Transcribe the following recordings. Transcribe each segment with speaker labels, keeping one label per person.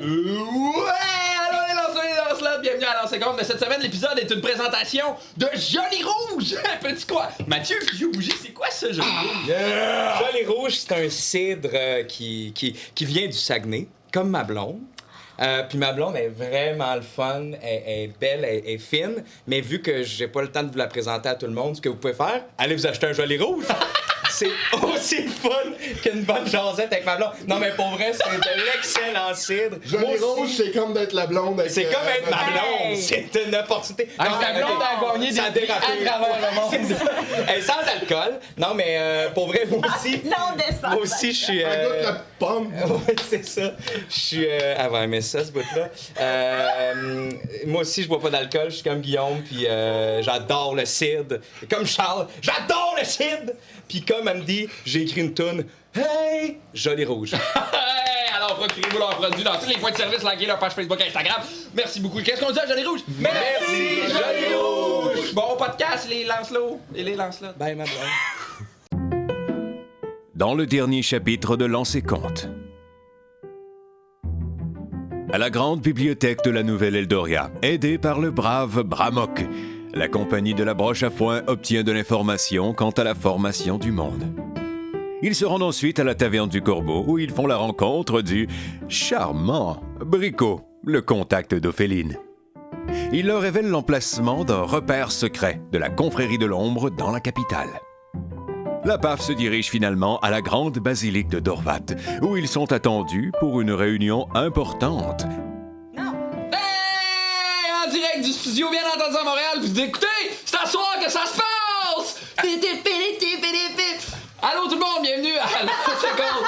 Speaker 1: Allô les lanceurs, bienvenue à Lancer Compte de cette semaine. L'épisode est une présentation de Jolly Rouge. Petit quoi? Mathieu, Fiu Bougie, c'est quoi ça, Jolly Rouge?
Speaker 2: Jolly Rouge, c'est un cidre qui vient du Saguenay, comme ma blonde. Puis ma blonde est vraiment le fun, elle est belle, elle est fine, mais vu que j'ai pas le temps de vous la présenter à tout le monde, ce que vous pouvez faire, allez vous acheter un Jolly Rouge. C'est aussi fun qu'une bonne jasette avec ma blonde. Non, mais pour vrai, c'est de l'excellent cidre.
Speaker 3: Jolly Rouge, c'est comme d'être la blonde avec...
Speaker 2: C'est comme être ma blonde. C'est une opportunité.
Speaker 1: Ta blonde a gagné des prix à travers le monde.
Speaker 2: Elle est sans alcool. Non, mais pour vrai, moi aussi...
Speaker 4: Non, descends.
Speaker 2: Moi aussi, je suis...
Speaker 3: Elle goûte la pomme.
Speaker 2: Ouais, c'est ça. Je suis... Avant, mais ça, ce bout-là. Moi aussi, je bois pas d'alcool. Je suis comme Guillaume, puis j'adore le cidre. Et comme Charles, j'adore le cidre! Puis comme elle me dit, j'ai écrit une toune. Hey! Jolly Rouge.
Speaker 1: Hey, alors procurez-vous leurs produits dans tous les points de service, likez leur page Facebook et Instagram. Merci beaucoup. Qu'est-ce qu'on dit à Jolly Rouge?
Speaker 2: Merci, Jolly Rouge!
Speaker 1: Bon podcast, les Lancelot et les Lancelots.
Speaker 2: Bye, ma blonde.
Speaker 5: Dans le dernier chapitre de Lancer Compte. À la grande bibliothèque de la Nouvelle Eldoria, aidée par le brave Bramok, la compagnie de la broche à foin obtient de l'information quant à la formation du monde. Ils se rendent ensuite à la taverne du Corbeau où ils font la rencontre du charmant Bricot, le contact d'Ophéline. Il leur révèle l'emplacement d'un repère secret de la confrérie de l'ombre dans la capitale. La PAF se dirige finalement à la grande basilique de Dorvat, où ils sont attendus pour une réunion importante.
Speaker 1: Hey! En direct du studio, bien entendu à Montréal, vous écoutez, c'est à soir que ça se passe! Allô tout le monde, bienvenue à Lancer Compte.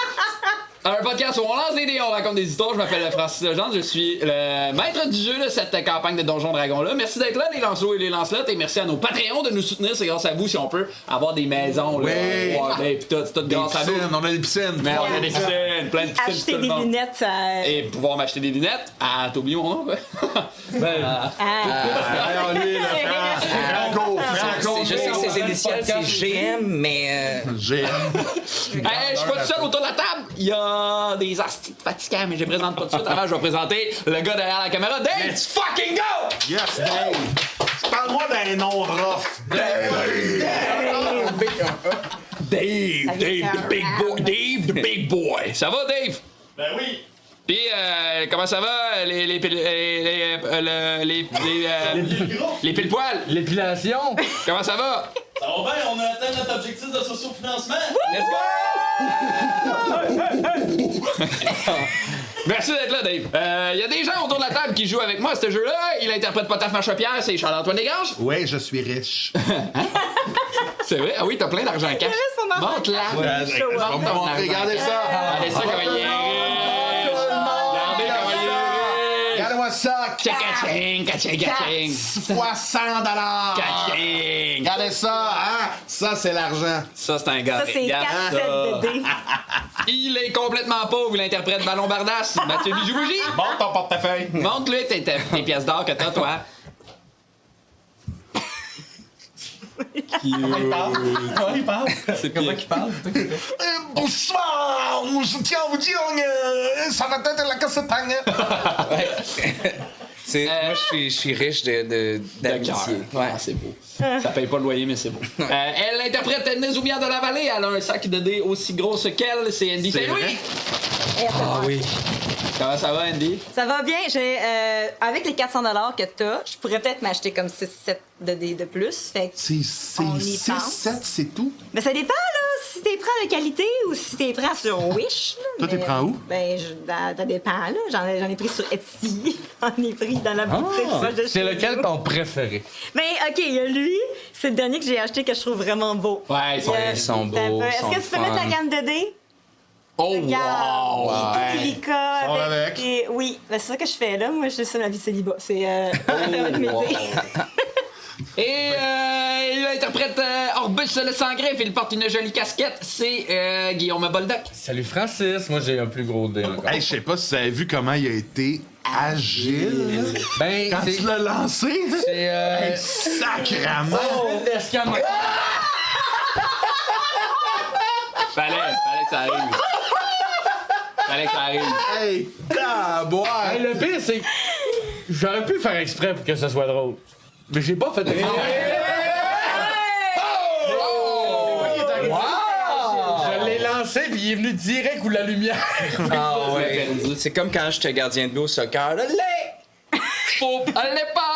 Speaker 1: Un podcast où on lance des dés, on raconte des histoires. Je m'appelle Francis Legendre, je suis le maître du jeu de cette campagne de Donjons Dragons-là. Merci d'être là, les Lancelots et les Lancelottes, et merci à nos Patreons de nous soutenir. C'est grâce à vous si on peut avoir des maisons. Là.
Speaker 6: Oui.
Speaker 1: Ouais, pis tout, c'est tout grâce à vous.
Speaker 6: On a des piscines.
Speaker 1: Mais on a des piscines, plein de piscines.
Speaker 4: Acheter
Speaker 1: tout le
Speaker 4: des
Speaker 1: monde.
Speaker 4: lunettes, ça...
Speaker 1: Et pouvoir m'acheter des lunettes. Ah, t'as oublié mon nom, quoi?
Speaker 6: Lui, le Franco.
Speaker 2: Je sais que ses initiales, c'est GM, mais...
Speaker 6: GM.
Speaker 1: Hey, je suis pas tout seul autour de la table. Il y a des astis de fatigants, mais je les présente pas tout de suite. Avant, je vais présenter le gars derrière la caméra. Dave, let's fucking go!
Speaker 6: Yes, Dave. Parle-moi d'un nom rough.
Speaker 1: Dave, the big boy. Dave, the big boy. Ça va, Dave?
Speaker 6: Ben oui.
Speaker 1: Puis, comment ça va, les pile-poils?
Speaker 7: L'épilation?
Speaker 1: Comment ça va?
Speaker 8: Ça va bien, on a atteint notre objectif de sociofinancement.
Speaker 1: Let's go! Merci d'être là, Dave. Il y a des gens autour de la table qui jouent avec moi à ce jeu-là. Il interprète Potaf Marchepierre, c'est Charles-Antoine Desgranges.
Speaker 6: Oui, je suis riche.
Speaker 1: C'est vrai? Ah oui, t'as plein d'argent cash. Monte-la.
Speaker 6: On va montrer. Regardez ça.
Speaker 1: Regardez ça, comment il est riche. Regardez comment il est riche.
Speaker 6: Regarde-moi ça.
Speaker 1: Kaching, kaching, kaching.
Speaker 6: 60 $.
Speaker 1: Kaching.
Speaker 6: Regardez ça, hein? Ça, c'est l'argent.
Speaker 1: Ça, c'est un gars.
Speaker 4: Ça, c'est 4 sets de dés.
Speaker 1: Il est complètement pauvre, il interprète Ballon Bardasse. Mathieu Bijou-Bougie.
Speaker 6: Montre ton portefeuille.
Speaker 1: Montre-lui tes pièces d'or que t'as, toi.
Speaker 6: Il parle.
Speaker 1: C'est comment qu'il parle?
Speaker 6: Bonsoir. Je tiens à vous dire, ça va être la casse-tagne.
Speaker 2: Moi, je suis riche d'amitié.
Speaker 1: Ouais, c'est beau. Ça paye pas le loyer, mais c'est beau. Elle interprète Nézoumia de la Vallée. Elle a un sac de dés aussi gros qu'elle. C'est Andy Saint-Louis.
Speaker 2: Ah oui.
Speaker 1: Comment ça va, Andy?
Speaker 4: Ça va bien. Avec les 400 $ que t'as, je pourrais peut-être m'acheter comme 6-7 de dés de plus. Fait que
Speaker 6: C'est
Speaker 4: on y
Speaker 6: 6,
Speaker 4: pense.
Speaker 6: 7, c'est tout.
Speaker 4: Mais ça dépend, là, si t'es prends de qualité ou si t'es prends sur Wish. Là.
Speaker 6: Toi, t'es prends où?
Speaker 4: Ben, ça dépend, là. J'en ai pris sur Etsy. J'en ai pris dans la boutique. proche de
Speaker 7: C'est
Speaker 4: chez
Speaker 7: lequel
Speaker 4: nous.
Speaker 7: ton préféré?
Speaker 4: Mais, OK, il y a lui. C'est le dernier que j'ai acheté que je trouve vraiment beau.
Speaker 1: Ouais, ils sont...
Speaker 2: Ils sont beaux,
Speaker 4: Est-ce
Speaker 2: sont
Speaker 4: que tu peux mettre la
Speaker 2: fun.
Speaker 4: gamme de dés?
Speaker 1: Oh,
Speaker 4: Regarde,
Speaker 1: wow!
Speaker 4: il est tout délicat.
Speaker 6: Sont avec.
Speaker 4: Et, oui, ben, c'est ça que je fais là. Moi, je sais ma vie de célibat. C'est mes dés.
Speaker 1: Et il interprète Orbus le Sans-Griffe. Il porte une jolie casquette. C'est Guillaume Boldoc.
Speaker 7: Salut Francis, moi j'ai un plus gros dé encore.
Speaker 6: Hey, je sais pas si vous avez vu comment il a été agile.
Speaker 7: Ben,
Speaker 6: Quand tu l'as lancé,
Speaker 7: c'est
Speaker 6: hey, sacrament!
Speaker 7: l'escamot.
Speaker 1: Fallait que ça arrive. Fallait que ça arrive.
Speaker 3: Hey, boire.
Speaker 7: Hey, le pire, c'est que j'aurais pu faire exprès pour que ça soit drôle. Mais j'ai pas fait exprès. Je l'ai lancé, puis il est venu direct où la lumière.
Speaker 2: Ah ouais. C'est comme quand j'étais gardien de but au soccer. Là,
Speaker 1: Faut, elle l'est pas!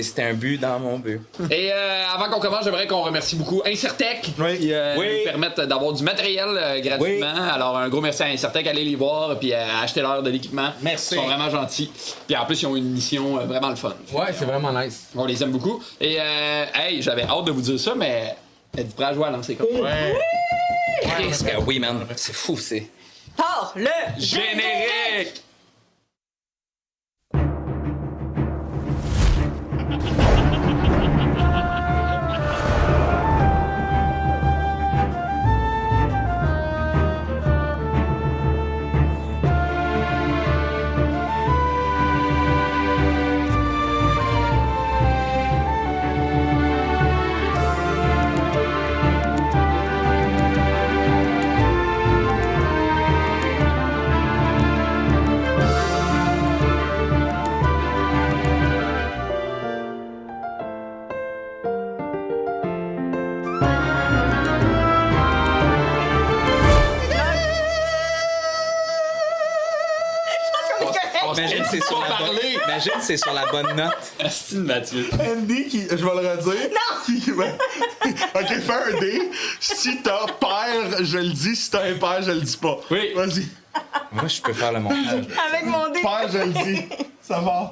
Speaker 2: c'était un but dans mon but.
Speaker 1: Et avant qu'on commence, j'aimerais qu'on remercie beaucoup Incertec qui
Speaker 2: Oui.
Speaker 1: nous permettent d'avoir du matériel gratuitement. Alors un gros merci à Incertec, allez les voir puis achetez-leur de l'équipement.
Speaker 2: Merci.
Speaker 1: Ils sont vraiment gentils. Puis en plus, ils ont une mission vraiment le fun.
Speaker 7: Ouais, c'est vraiment nice.
Speaker 1: On les aime beaucoup. Et hey, j'avais hâte de vous dire ça, mais êtes-vous prêts à jouer à lancer comme
Speaker 2: Qu'est-ce que oui, man. C'est fou, c'est.
Speaker 4: Part le
Speaker 1: Générique!
Speaker 2: Imagine, c'est sur, la bonne... Imagine, c'est sur la bonne note.
Speaker 1: Astine Mathieu.
Speaker 3: Andy, je vais le redire. Non! Ok, fais un dé. Si t'as père, je le dis. Si t'as impair, je le dis pas.
Speaker 1: Oui.
Speaker 3: Vas-y.
Speaker 2: Moi, je peux faire le montage.
Speaker 4: avec mon dé.
Speaker 3: Père, je le dis. Ça va.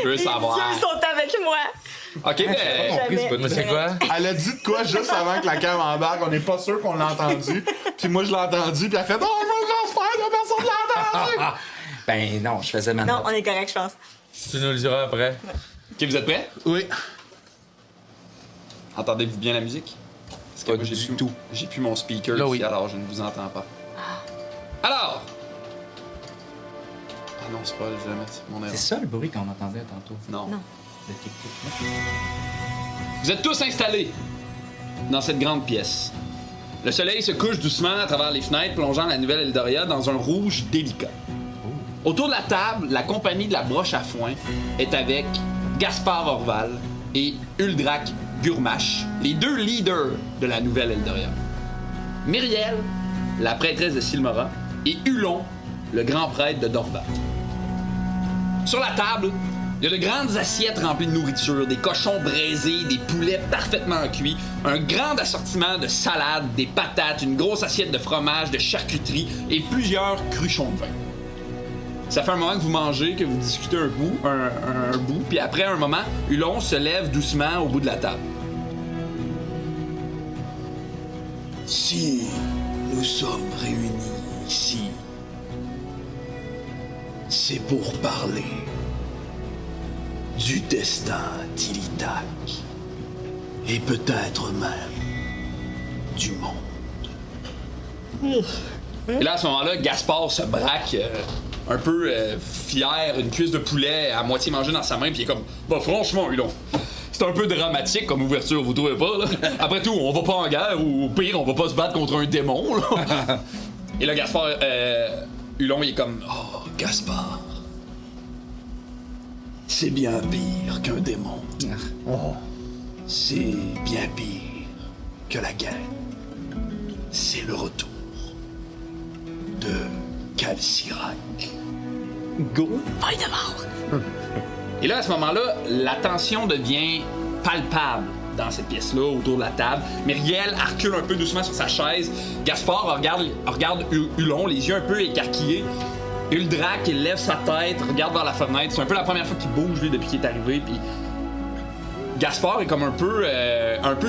Speaker 1: Je veux savoir.
Speaker 4: Ils sont avec moi.
Speaker 1: Ok, ben.
Speaker 7: Mais c'est quoi?
Speaker 3: Elle a dit de quoi juste avant que la cam embarque. On n'est pas sûr qu'on l'a entendu. Puis moi, je l'ai entendu. Puis elle fait « Oh, j'espère que personne l'a entendu! »
Speaker 2: Ben non, je faisais ma
Speaker 4: Non,
Speaker 2: note.
Speaker 4: on est correct, je pense.
Speaker 7: Tu nous le diras après.
Speaker 1: Ok, vous êtes prêts?
Speaker 3: Oui.
Speaker 1: Entendez-vous bien la musique? Parce que
Speaker 2: Pas
Speaker 1: moi,
Speaker 2: du
Speaker 1: j'ai plus,
Speaker 2: tout.
Speaker 1: j'ai plus mon speaker
Speaker 7: Là,
Speaker 1: ici,
Speaker 7: oui.
Speaker 1: alors je ne vous entends pas. Alors! Ah non, c'est pas jamais mon erreur.
Speaker 2: C'est ça le bruit qu'on entendait tantôt.
Speaker 1: Non.
Speaker 4: Non.
Speaker 2: De tic-tic.
Speaker 1: Vous êtes tous installés dans cette grande pièce. Le soleil se couche doucement à travers les fenêtres, plongeant la nouvelle Eldoria dans un rouge délicat. Autour de la table, la compagnie de la broche à foin est avec Gaspard Orval et Uldrak Gurmash, les deux leaders de la nouvelle Eldoria. Myriel, la prêtresse de Silmara, et Hulon, le grand prêtre de Dorvat. Sur la table, il y a de grandes assiettes remplies de nourriture, des cochons braisés, des poulets parfaitement cuits, un grand assortiment de salades, des patates, une grosse assiette de fromage, de charcuterie et plusieurs cruchons de vin. Ça fait un moment que vous mangez, que vous discutez un bout, puis après un moment, Hulon se lève doucement au bout de la table. Si nous sommes réunis ici, c'est pour parler du destin d'Ilitak et peut-être même du monde. Et là, à ce moment-là, Gaspard se braque un peu fier, une cuisse de poulet à moitié mangée dans sa main, puis il est comme « Bah franchement, Hulon, c'est un peu dramatique comme ouverture, vous trouvez pas, là? Après tout, on va pas en guerre, ou pire, on va pas se battre contre un démon, là. » Et là, Gaspard, Hulon, il est comme « Oh, Gaspard, c'est bien pire qu'un démon. C'est bien pire que la guerre. C'est le retour de Calcirac.
Speaker 2: Go!
Speaker 1: Et là, à ce moment-là, la tension devient palpable dans cette pièce-là, autour de la table. Myriel recule un peu doucement sur sa chaise. Gaspard regarde Hulon, les yeux un peu écarquillés. Uldrak, il lève sa tête, regarde vers la fenêtre. C'est un peu la première fois qu'il bouge, lui, depuis qu'il est arrivé. Puis Gaspard est comme un peu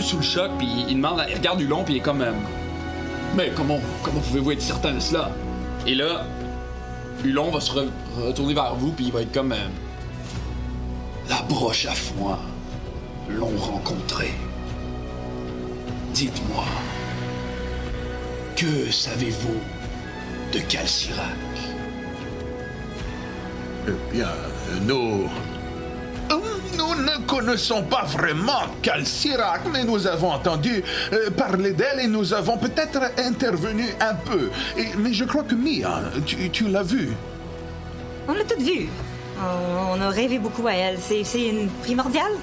Speaker 1: sous le choc, puis il regarde Hulon, puis il est comme... Mais comment pouvez-vous être certain de cela? Et là, Hulon va se retourner vers vous, puis il va être comme... La broche à foin l'ont rencontré. Dites-moi, que savez-vous de Calcirac?
Speaker 6: Eh bien, nous Nous ne connaissons pas vraiment Calcirac, mais nous avons entendu parler d'elle et nous avons peut-être intervenu un peu. Mais je crois que Mia, tu l'as vue.
Speaker 4: On l'a toutes vue. On a rêvé beaucoup à elle. C'est une primordiale.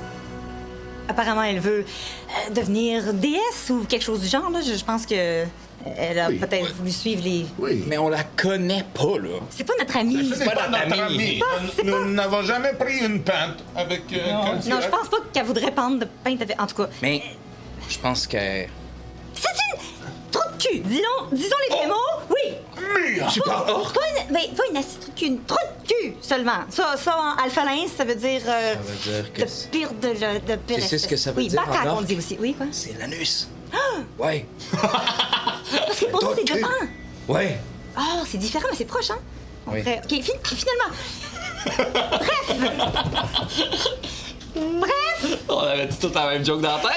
Speaker 4: Apparemment, elle veut devenir déesse ou quelque chose du genre. Là. Je pense que elle a peut-être voulu suivre les...
Speaker 6: Oui.
Speaker 2: Mais on la connaît pas, là.
Speaker 4: C'est pas notre amie.
Speaker 6: Ce n'est pas notre
Speaker 2: ami.
Speaker 6: ami. Nous n'avons jamais pris une pinte avec Calcirac.
Speaker 4: Non, je pense pas qu'elle voudrait prendre de pain avec... En tout cas,
Speaker 2: Mais je pense que...
Speaker 4: c'est une... Trou de cul. Disons les vrais mots. Oui.
Speaker 6: Mia!
Speaker 2: Tu parles orque?
Speaker 4: Pas une astuce de cul, une trou de cul seulement. Ça en alphalin, ça veut dire...
Speaker 2: Ça veut dire que
Speaker 4: le pire de le pire.
Speaker 2: Tu sais ce que ça veut
Speaker 4: oui,
Speaker 2: dire en
Speaker 4: bacaque, on
Speaker 2: orque?
Speaker 4: dit aussi. Oui, quoi?
Speaker 2: c'est l'anus. Ouais.
Speaker 4: Parce que pour nous, c'est différent.
Speaker 2: Ouais.
Speaker 4: Oh, c'est différent, mais c'est proche, hein?
Speaker 2: Oui.
Speaker 4: OK, finalement. Bref,
Speaker 1: On avait dit toute la même joke dans la tête.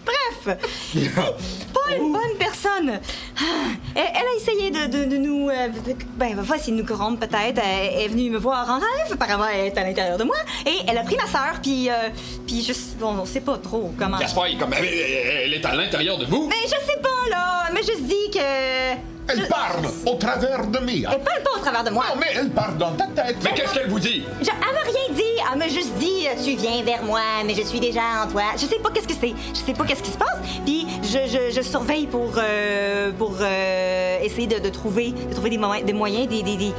Speaker 4: bref. Pas une bonne personne. Elle a essayé de nous... ben, elle va essayer de nous corrompre, peut-être. Elle est venue me voir en rêve. Apparemment, elle est à l'intérieur de moi. Et elle a pris ma sœur, puis bon, on sait pas trop comment...
Speaker 1: Gaspard, il est comme, elle est à l'intérieur de vous.
Speaker 4: Mais je sais pas, là. Mais je dis que...
Speaker 6: Elle parle au travers de Mia.
Speaker 4: Elle parle pas au travers de moi.
Speaker 6: Non, mais elle parle dans ta tête.
Speaker 1: Mais qu'est-ce qu'elle vous dit?
Speaker 4: Elle m'a rien dit. Elle m'a juste dit tu viens vers moi, mais je suis déjà en toi. Je sais pas qu'est-ce que c'est. Je sais pas qu'est-ce qui se passe. Puis je surveille pour essayer de trouver des moyens, des...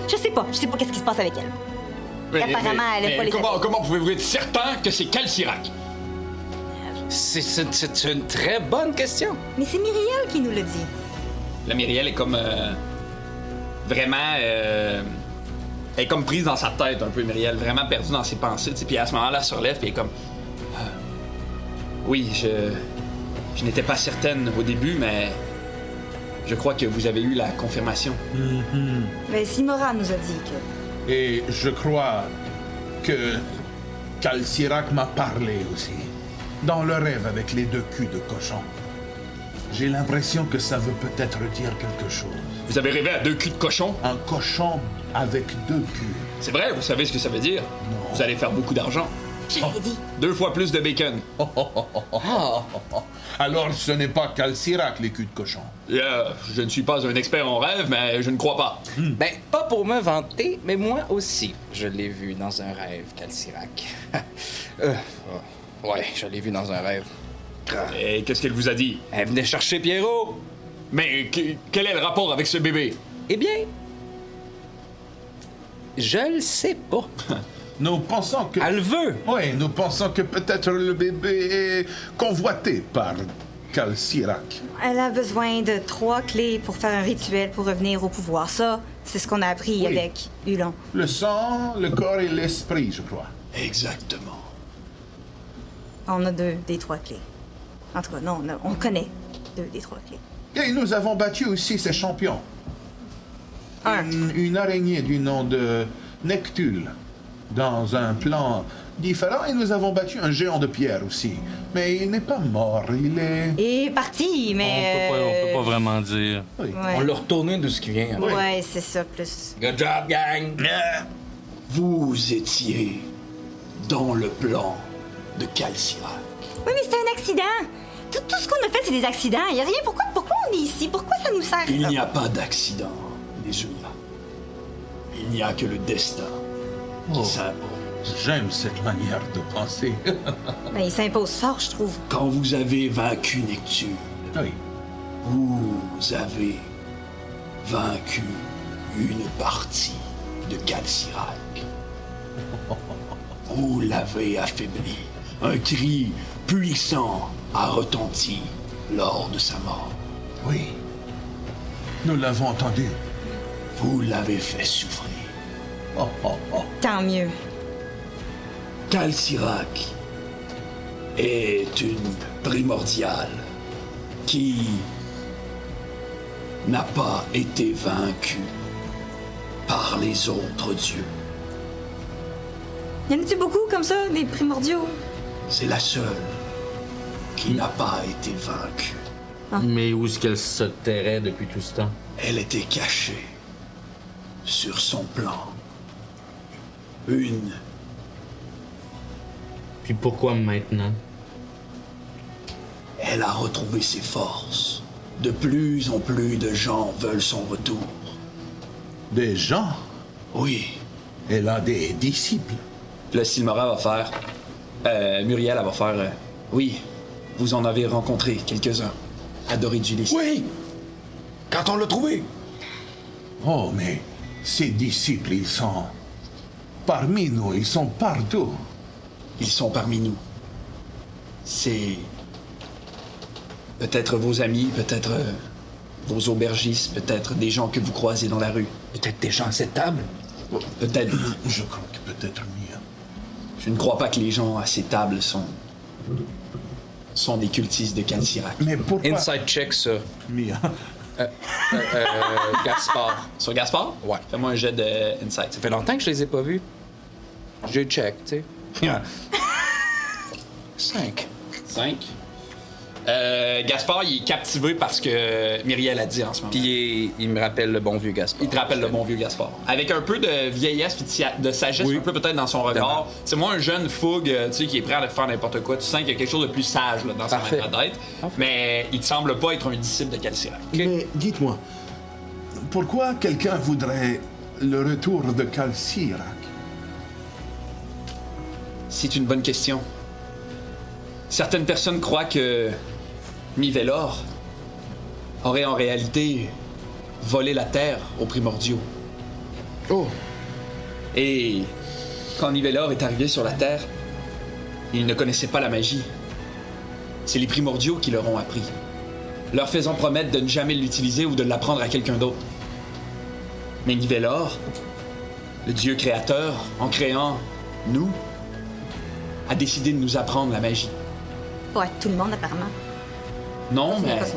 Speaker 4: Je sais pas qu'est-ce qui se passe avec elle. Apparemment, elle aime pas les
Speaker 1: comment pouvez-vous être certain que c'est Calcirac?
Speaker 2: C'est une très bonne question.
Speaker 4: Mais c'est Myriel qui nous l'a dit.
Speaker 1: La Myriel est comme vraiment elle est comme prise dans sa tête un peu, Myriel, vraiment perdue dans ses pensées, tu sais, puis à ce moment-là elle se relève puis elle est comme oui, je n'étais pas certaine au début, mais je crois que vous avez eu la confirmation.
Speaker 4: Mais Simora nous a dit que...
Speaker 6: Et je crois que Calcirac m'a parlé aussi. Dans le rêve avec les 2 culs de cochon. J'ai l'impression que ça veut peut-être dire quelque chose.
Speaker 1: Vous avez rêvé à 2 culs de cochon?
Speaker 6: Un cochon avec 2 culs.
Speaker 1: C'est vrai, vous savez ce que ça veut dire?
Speaker 6: Non.
Speaker 1: Vous allez faire beaucoup d'argent.
Speaker 4: Je l'ai dit.
Speaker 1: 2 fois plus de bacon.
Speaker 6: Alors ce n'est pas Calcirac les culs de cochon.
Speaker 1: Je ne suis pas un expert en rêve, mais je ne crois pas.
Speaker 2: Ben, pas pour me vanter, mais moi aussi, je l'ai vu dans un rêve, Calcirac. Ouais, je l'ai vu dans un rêve.
Speaker 1: Et qu'est-ce qu'elle vous a dit?
Speaker 2: Elle venait chercher Pierrot.
Speaker 1: Mais quel est le rapport avec ce bébé?
Speaker 2: Eh bien, je le sais pas.
Speaker 6: Nous pensons que...
Speaker 2: Elle le veut.
Speaker 6: Oui, nous pensons que peut-être le bébé est convoité par Calcirac.
Speaker 4: Elle a besoin de 3 clés pour faire un rituel pour revenir au pouvoir. Ça, c'est ce qu'on a appris
Speaker 6: Oui.
Speaker 4: avec Hulon.
Speaker 6: Le sang, le corps et l'esprit, je crois.
Speaker 1: Exactement.
Speaker 4: On a 2 des 3 clés. En tout cas, non, on connaît 2 des 3 clés.
Speaker 6: Et nous avons battu aussi ces champions. Une araignée du nom de Nectul, dans un plan différent, et nous avons battu un géant de pierre aussi. Mais il n'est pas mort, il est...
Speaker 4: Il est parti, mais...
Speaker 8: On peut pas vraiment dire.
Speaker 6: Oui.
Speaker 4: Ouais,
Speaker 2: On l'a retourné de ce qui vient.
Speaker 4: ouais c'est ça, plus...
Speaker 2: Good job, gang.
Speaker 1: Vous étiez dans le plan de Calcirac.
Speaker 4: Oui, mais c'était un accident. Tout ce qu'on a fait, c'est des accidents. Il n'y a rien. Pourquoi on est ici? Pourquoi ça nous sert?
Speaker 1: Il n'y a pas d'accident, Nezuya. Il n'y a que le destin qui s'impose.
Speaker 6: J'aime cette manière de penser.
Speaker 4: Ben, il s'impose fort, je trouve.
Speaker 1: Quand vous avez vaincu Nectul,
Speaker 6: Oui.
Speaker 1: vous avez vaincu une partie de Calcirac. Vous l'avez affaibli. Un cri puissant a retenti lors de sa mort.
Speaker 6: Oui. Nous l'avons entendu.
Speaker 1: Vous l'avez fait souffrir.
Speaker 4: Tant mieux.
Speaker 1: Calcirac est une primordiale qui n'a pas été vaincue par les autres dieux.
Speaker 4: Y en a-tu beaucoup comme ça, des primordiaux?
Speaker 1: C'est la seule qui n'a pas été vaincue.
Speaker 7: Mais où est-ce qu'elle se terrait depuis tout ce temps?
Speaker 1: Elle était cachée sur son plan. Une.
Speaker 7: Puis pourquoi maintenant?
Speaker 1: Elle a retrouvé ses forces. De plus en plus de gens veulent son retour.
Speaker 6: Des gens?
Speaker 1: Oui.
Speaker 6: Elle a des disciples.
Speaker 1: Le Silmara va faire... Muriel, elle va faire... oui, vous en avez rencontré quelques-uns. Adoré d'Ulysse.
Speaker 5: Oui! Quand on l'a trouvé!
Speaker 6: Oh, mais ces disciples, ils sont parmi nous, ils sont partout.
Speaker 1: Ils sont parmi nous. C'est... peut-être vos amis, peut-être vos aubergistes, peut-être des gens que vous croisez dans la rue.
Speaker 5: Peut-être des gens à cette table?
Speaker 1: Peut-être...
Speaker 6: Je crois que peut-être Mia.
Speaker 1: Je ne crois pas que les gens à ces tables sont des cultistes de Calcirac.
Speaker 6: Mais pourquoi
Speaker 2: Inside check sur
Speaker 6: Mia?
Speaker 2: Gaspard.
Speaker 1: Sur Gaspard?
Speaker 2: Ouais.
Speaker 1: Fais-moi un jet de insight.
Speaker 2: Ça fait longtemps que je les ai pas vus. J'ai check, tu sais. 5.
Speaker 1: 5. Gaspard, il est captivé parce que Myriel a dit en ce moment.
Speaker 2: Puis il me rappelle le bon vieux Gaspard.
Speaker 1: Il te rappelle le bon vieux Gaspard. Avec un peu de vieillesse puis de sagesse,
Speaker 2: Oui.
Speaker 1: un peu peut-être dans son regard. C'est moi un jeune fougue, tu sais, qui est prêt à faire n'importe quoi. Tu sens qu'il y a quelque chose de plus sage là, dans sa
Speaker 2: Parfait.
Speaker 1: manière d'être. Mais il te semble pas être un disciple de Calcirac.
Speaker 6: Mais dites-moi, pourquoi quelqu'un voudrait le retour de Calcirac?
Speaker 1: C'est une bonne question. Certaines personnes croient que Nivellor aurait en réalité volé la terre aux primordiaux.
Speaker 2: Oh!
Speaker 1: Et quand Nivellor est arrivé sur la terre, il ne connaissait pas la magie. C'est les primordiaux qui leur ont appris, leur faisant promettre de ne jamais l'utiliser ou de l'apprendre à quelqu'un d'autre. Mais Nivellor, le dieu créateur, en créant nous, a décidé de nous apprendre la magie.
Speaker 4: Pas tout le monde, apparemment.
Speaker 1: Non,
Speaker 4: C'est
Speaker 1: mais...
Speaker 4: pas ça.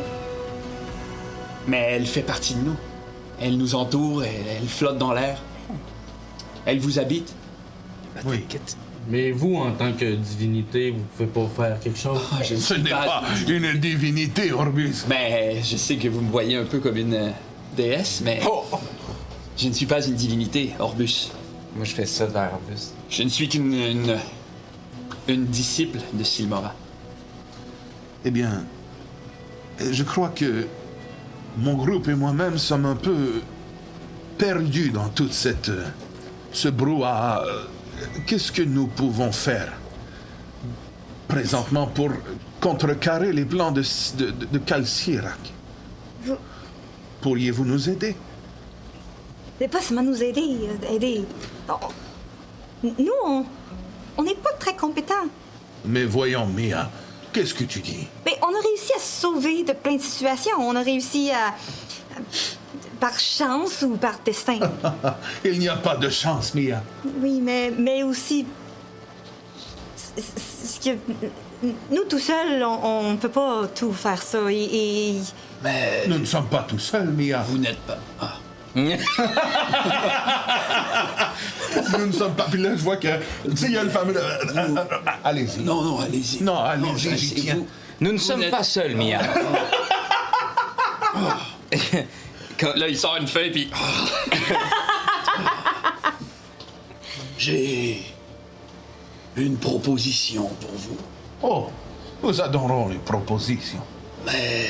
Speaker 1: mais elle fait partie de nous. Elle nous entoure, elle flotte dans l'air. Elle vous habite.
Speaker 6: Oui.
Speaker 7: Mais vous, en tant que divinité, vous pouvez pas faire quelque chose?
Speaker 1: Ah, je ne
Speaker 6: Ce
Speaker 1: suis
Speaker 6: n'est pas une divinité, Orbus.
Speaker 1: Mais je sais que vous me voyez un peu comme une déesse, mais je ne suis pas une divinité, Orbus.
Speaker 2: Moi, je fais ça vers Orbus.
Speaker 1: Je ne suis qu'une une disciple de Silmara.
Speaker 6: Eh bien, je crois que mon groupe et moi-même sommes un peu perdus dans toute ce brouhaha. Qu'est-ce que nous pouvons faire présentement pour contrecarrer les plans de Calcirac?
Speaker 4: Vous-
Speaker 6: Pourriez-vous nous aider?
Speaker 4: C'est pas seulement nous aider. Nous, on n'est pas très compétents.
Speaker 6: Mais voyons, Mia, qu'est-ce que tu dis?
Speaker 4: Mais on a réussi à se sauver de plein de situations. On a réussi à par chance ou par destin.
Speaker 6: Il n'y a pas de chance, Mia.
Speaker 4: Oui, mais aussi... ce que nous, tout seuls, on peut pas tout faire ça. Et
Speaker 1: Mais
Speaker 6: Nous ne sommes pas tout seuls, Mia.
Speaker 1: vous n'êtes pas... Ah.
Speaker 6: Nous ne sommes pas... Puis là, je vois que... Tu sais, il y a le fameux... allez-y.
Speaker 1: Non, non, allez-y.
Speaker 6: Non, allez-y, j'y
Speaker 1: c'est
Speaker 6: tiens.
Speaker 1: vous.
Speaker 2: Nous ne sommes
Speaker 1: n'êtes-
Speaker 2: pas seuls, Mia.
Speaker 1: Là, il sort une feuille, puis... J'ai une proposition pour vous.
Speaker 6: Oh, nous adorons les propositions.
Speaker 1: Mais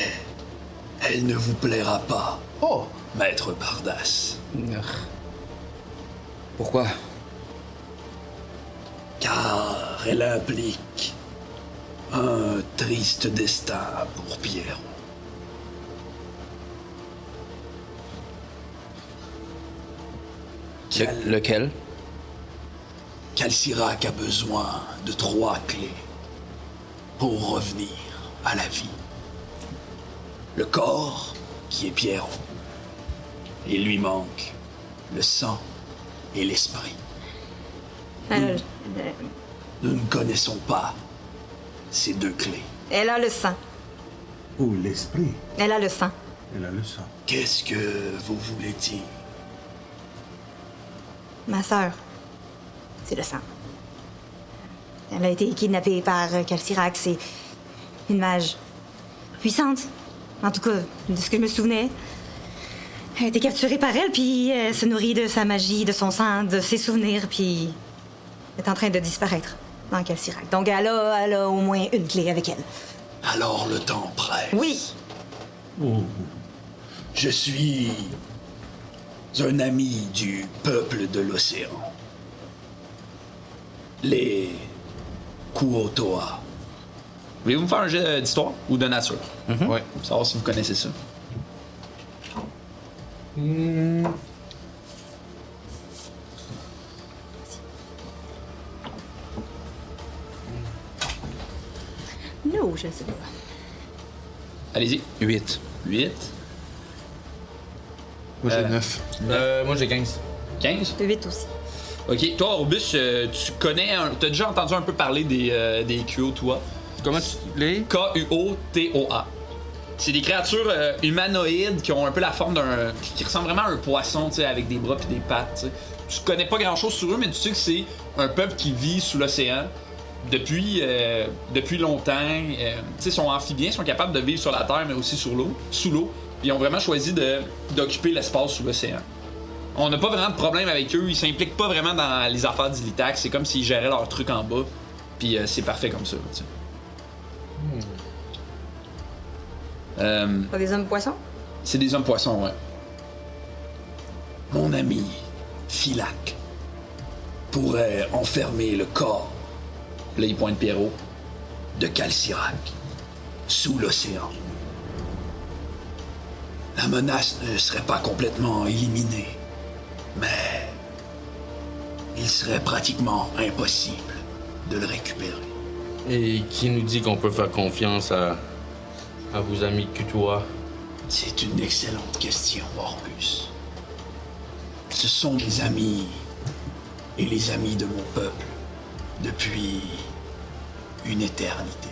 Speaker 1: elle ne vous plaira pas,
Speaker 6: Oh,
Speaker 1: maître Bardas.
Speaker 2: Pourquoi?
Speaker 1: Car elle implique un triste destin pour Pierrot.
Speaker 2: Lequel?
Speaker 1: Calcirac a besoin de 3 clés pour revenir à la vie. Le corps, qui est Pierrot. Il lui manque le sang et l'esprit.
Speaker 4: elle
Speaker 1: Nous ne connaissons pas ces 2 clés.
Speaker 4: a le sang.
Speaker 6: ou l'esprit.
Speaker 4: Elle a le sang.
Speaker 6: Elle a le sang.
Speaker 1: Qu'est-ce que vous voulez dire?
Speaker 4: Ma sœur, c'est le sang. Elle a été kidnappée par Calcirac. C'est une mage puissante. En tout cas, de ce que je me souvenais. Elle a été capturée par elle, puis elle se nourrit de sa magie, de son sang, de ses souvenirs, puis est en train de disparaître dans Calcirac. Donc elle a au moins une clé avec elle.
Speaker 9: Alors le temps presse.
Speaker 4: Oui.
Speaker 9: Oh. Je suis un ami du peuple de l'océan. Les Kuotoa.
Speaker 1: Voulez-vous me faire un jeu d'histoire ou de nature?
Speaker 7: Ouais.
Speaker 1: Pour savoir si vous connaissez ça.
Speaker 4: Non, je ne sais pas.
Speaker 1: Allez-y.
Speaker 2: 8.
Speaker 1: 8.
Speaker 3: Moi, j'ai 9.
Speaker 7: Moi, j'ai 15.
Speaker 1: 15.
Speaker 4: De 8 aussi.
Speaker 1: Ok, toi, Orbus, tu connais, t'as déjà entendu un peu parler des Kuotoa.
Speaker 2: Comment tu les?
Speaker 1: Kuotoa. C'est des créatures humanoïdes qui ont un peu la forme d'un. Qui ressemblent vraiment à un poisson, tu sais, avec des bras et des pattes, tu sais. Tu connais pas grand chose sur eux, mais tu sais que c'est un peuple qui vit sous l'océan depuis longtemps. Tu sais, ils sont amphibiens, ils sont capables de vivre sur la terre, mais aussi sous l'eau. Ils ont vraiment choisi d'occuper l'espace sous l'océan. On n'a pas vraiment de problème avec eux, ils s'impliquent pas vraiment dans les affaires d'Ilitac, c'est comme s'ils géraient leur truc en bas, puis c'est parfait comme ça, tu sais.
Speaker 4: Pas des hommes poissons?
Speaker 1: C'est des hommes poissons, ouais.
Speaker 9: Mon ami, Philac, pourrait enfermer le corps,
Speaker 1: Là, il pointe Pierrot.
Speaker 9: de Calcirac sous l'océan. La menace ne serait pas complètement éliminée, mais il serait pratiquement impossible de le récupérer.
Speaker 10: Et qui nous dit qu'on peut faire confiance à vos amis Kutoa?
Speaker 9: C'est une excellente question, Orbus. Ce sont mes amis et les amis de mon peuple depuis une éternité.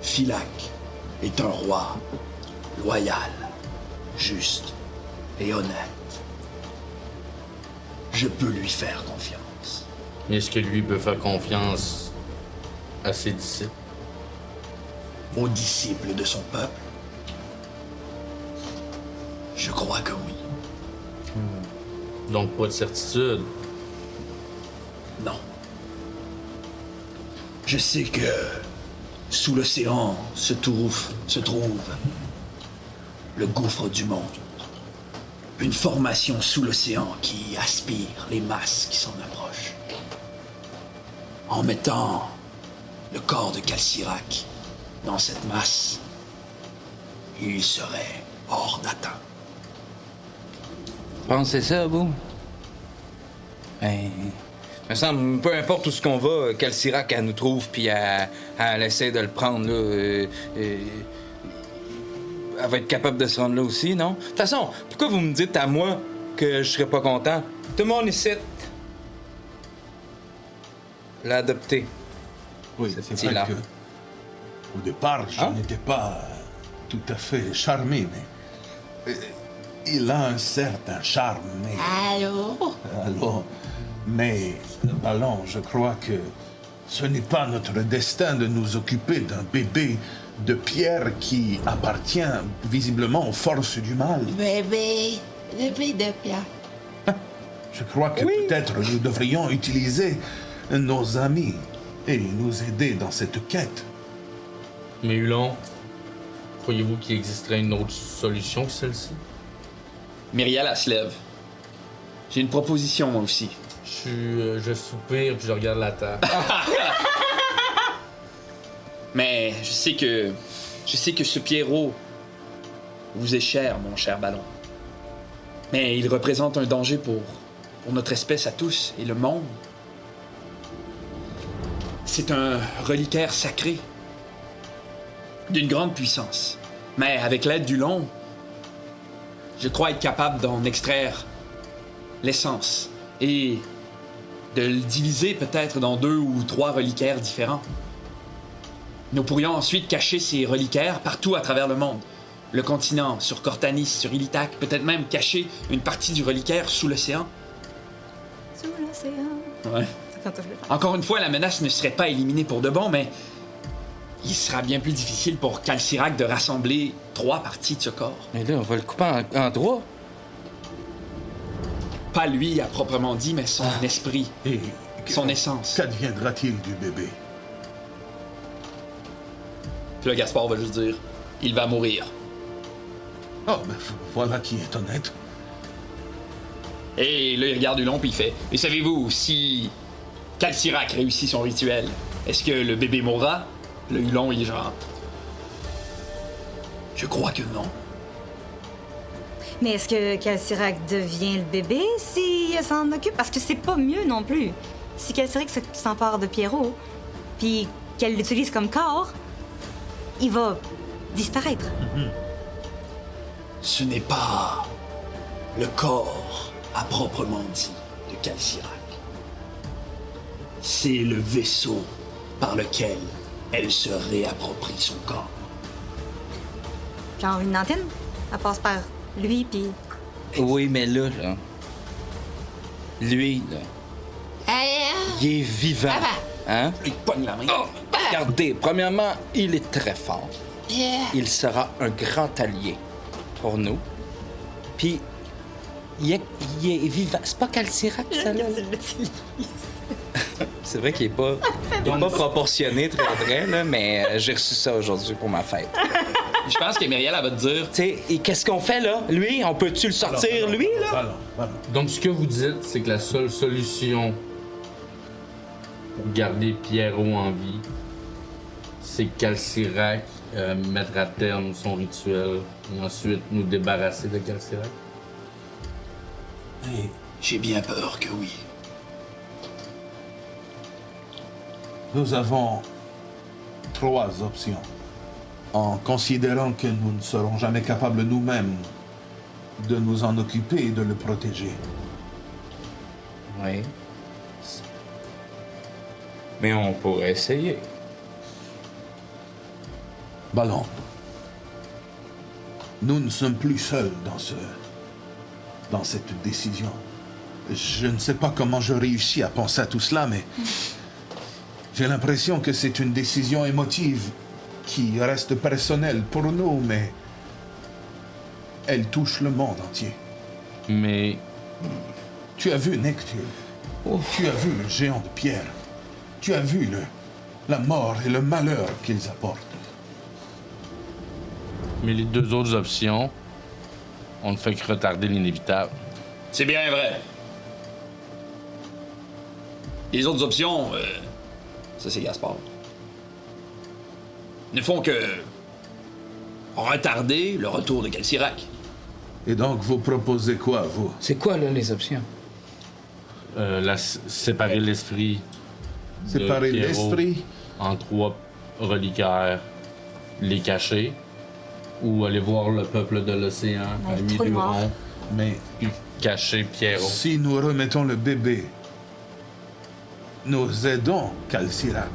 Speaker 9: Philac est un roi loyal, juste et honnête. Je peux lui faire confiance.
Speaker 10: Mais est-ce que lui peut faire confiance à ses disciples?
Speaker 9: Aux disciples de son peuple? Je crois que oui.
Speaker 10: Donc pas de certitude.
Speaker 9: Non. Je sais que sous l'océan se trouve le gouffre du monde. Une formation sous l'océan qui aspire les masses qui s'en approchent. En mettant le corps de Calcirac dans cette masse, il serait hors d'atteinte.
Speaker 2: Pensez ça, vous? Ben, me semble, peu importe où ce qu'on va, Calcirac, elle nous trouve, puis elle essaie de le prendre, là. Elle va être capable de se rendre là aussi, non? De toute façon, pourquoi vous me dites à moi que je serais pas content? Tout le monde ici l'a adopté.
Speaker 6: Oui,
Speaker 2: Ce
Speaker 6: c'est
Speaker 2: petit-là.
Speaker 6: vrai que au départ, je n'étais pas tout à fait charmé, mais il a un certain charme. Mais... Allô? Mais, Ballon, je crois que ce n'est pas notre destin de nous occuper d'un bébé de pierre qui appartient visiblement aux forces du mal.
Speaker 11: Bébé de pierre.
Speaker 6: Je crois que peut-être nous devrions utiliser nos amis et nous aider dans cette quête.
Speaker 10: Mais Hulon, croyez-vous qu'il existerait une autre solution que celle-ci?
Speaker 1: Myriel, elle se lève. J'ai une proposition, moi aussi.
Speaker 10: Je soupire puis je regarde la table.
Speaker 1: Mais je sais que ce Pierrot vous est cher, mon cher Ballon. Mais il représente un danger pour notre espèce à tous et le monde. C'est un reliquaire sacré, d'une grande puissance. Mais avec l'aide du long, je crois être capable d'en extraire l'essence et de le diviser peut-être dans 2 ou 3 reliquaires différents. Nous pourrions ensuite cacher ces reliquaires partout à travers le monde. Le continent, sur Cortanis, sur Ilitac, peut-être même cacher une partie du reliquaire sous l'océan.
Speaker 4: Sous l'océan.
Speaker 1: Ouais.
Speaker 4: C'est quand je le fais.
Speaker 1: Encore une fois, la menace ne serait pas éliminée pour de bon, mais il sera bien plus difficile pour Calcirac de rassembler 3 parties de ce corps.
Speaker 2: Mais là, on va le couper en 3.
Speaker 1: Pas lui à proprement dit, mais son esprit,
Speaker 6: Et
Speaker 1: son essence.
Speaker 6: qu'adviendra-t-il du bébé?
Speaker 1: Puis là, Gaspard va juste dire, il va mourir.
Speaker 6: Oh, ben voilà qui est honnête.
Speaker 1: Et là, il regarde Hulon puis il fait, et savez-vous, si Calcirac réussit son rituel, est-ce que le bébé mourra? Le Hulon, il est genre... Je crois que non.
Speaker 4: Mais est-ce que Calcirac devient le bébé si elle s'en occupe? Parce que c'est pas mieux non plus. Si Calcirac s'empare de Pierrot, puis qu'elle l'utilise comme corps, il va disparaître.
Speaker 9: Ce n'est pas le corps à proprement dit de Calcirac. C'est le vaisseau par lequel elle se réapproprie son corps.
Speaker 4: Genre une antenne, elle passe par lui, puis...
Speaker 2: Oui, mais là, lui, là, il est vivant. Hein?
Speaker 1: Il pogne la main.
Speaker 2: Oh, regardez, premièrement, il est très fort.
Speaker 11: Yeah.
Speaker 2: Il sera un grand allié pour nous. Puis, il est vivant. C'est pas Calcirac, ça, là? C'est vrai qu'il est pas proportionné très, là, mais j'ai reçu ça aujourd'hui pour ma fête.
Speaker 1: Je pense que Myriel, elle va te dire...
Speaker 2: Tu sais, et qu'est-ce qu'on fait, là? Lui, on peut-tu le sortir, lui, là?
Speaker 6: Allons.
Speaker 10: Donc, ce que vous dites, c'est que la seule solution pour garder Pierrot en vie, c'est que Calcirac mette à terme son rituel et ensuite nous débarrasser de Calcirac.
Speaker 9: J'ai bien peur que oui.
Speaker 6: Nous avons 3 options. En considérant que nous ne serons jamais capables nous-mêmes de nous en occuper et de le protéger.
Speaker 2: Oui. Mais on pourrait essayer.
Speaker 6: Ballon. Nous ne sommes plus seuls dans cette décision. Je ne sais pas comment je réussis à penser à tout cela, mais j'ai l'impression que c'est une décision émotive qui reste personnelle pour nous, mais elle touche le monde entier.
Speaker 10: Mais
Speaker 6: Tu as vu Nectil. Tu as vu le géant de pierre. Tu as vu la mort et le malheur qu'ils apportent.
Speaker 10: Mais les 2 autres options, on ne fait que retarder l'inévitable.
Speaker 1: C'est bien vrai. Les autres options, ça c'est Gaspard, ne font que retarder le retour de Calcirac.
Speaker 6: Et donc, vous proposez quoi, vous?
Speaker 2: C'est quoi, là, les options?
Speaker 10: Séparer l'esprit. de
Speaker 6: Séparer
Speaker 10: Pierrot
Speaker 6: l'esprit?
Speaker 10: En 3 reliquaires, les cacher, ou aller voir le peuple de l'océan à
Speaker 4: trou noir.
Speaker 10: Miluron,
Speaker 6: Mais
Speaker 10: puis cacher Pierrot.
Speaker 6: si nous remettons le bébé, nous aidons Calcirac.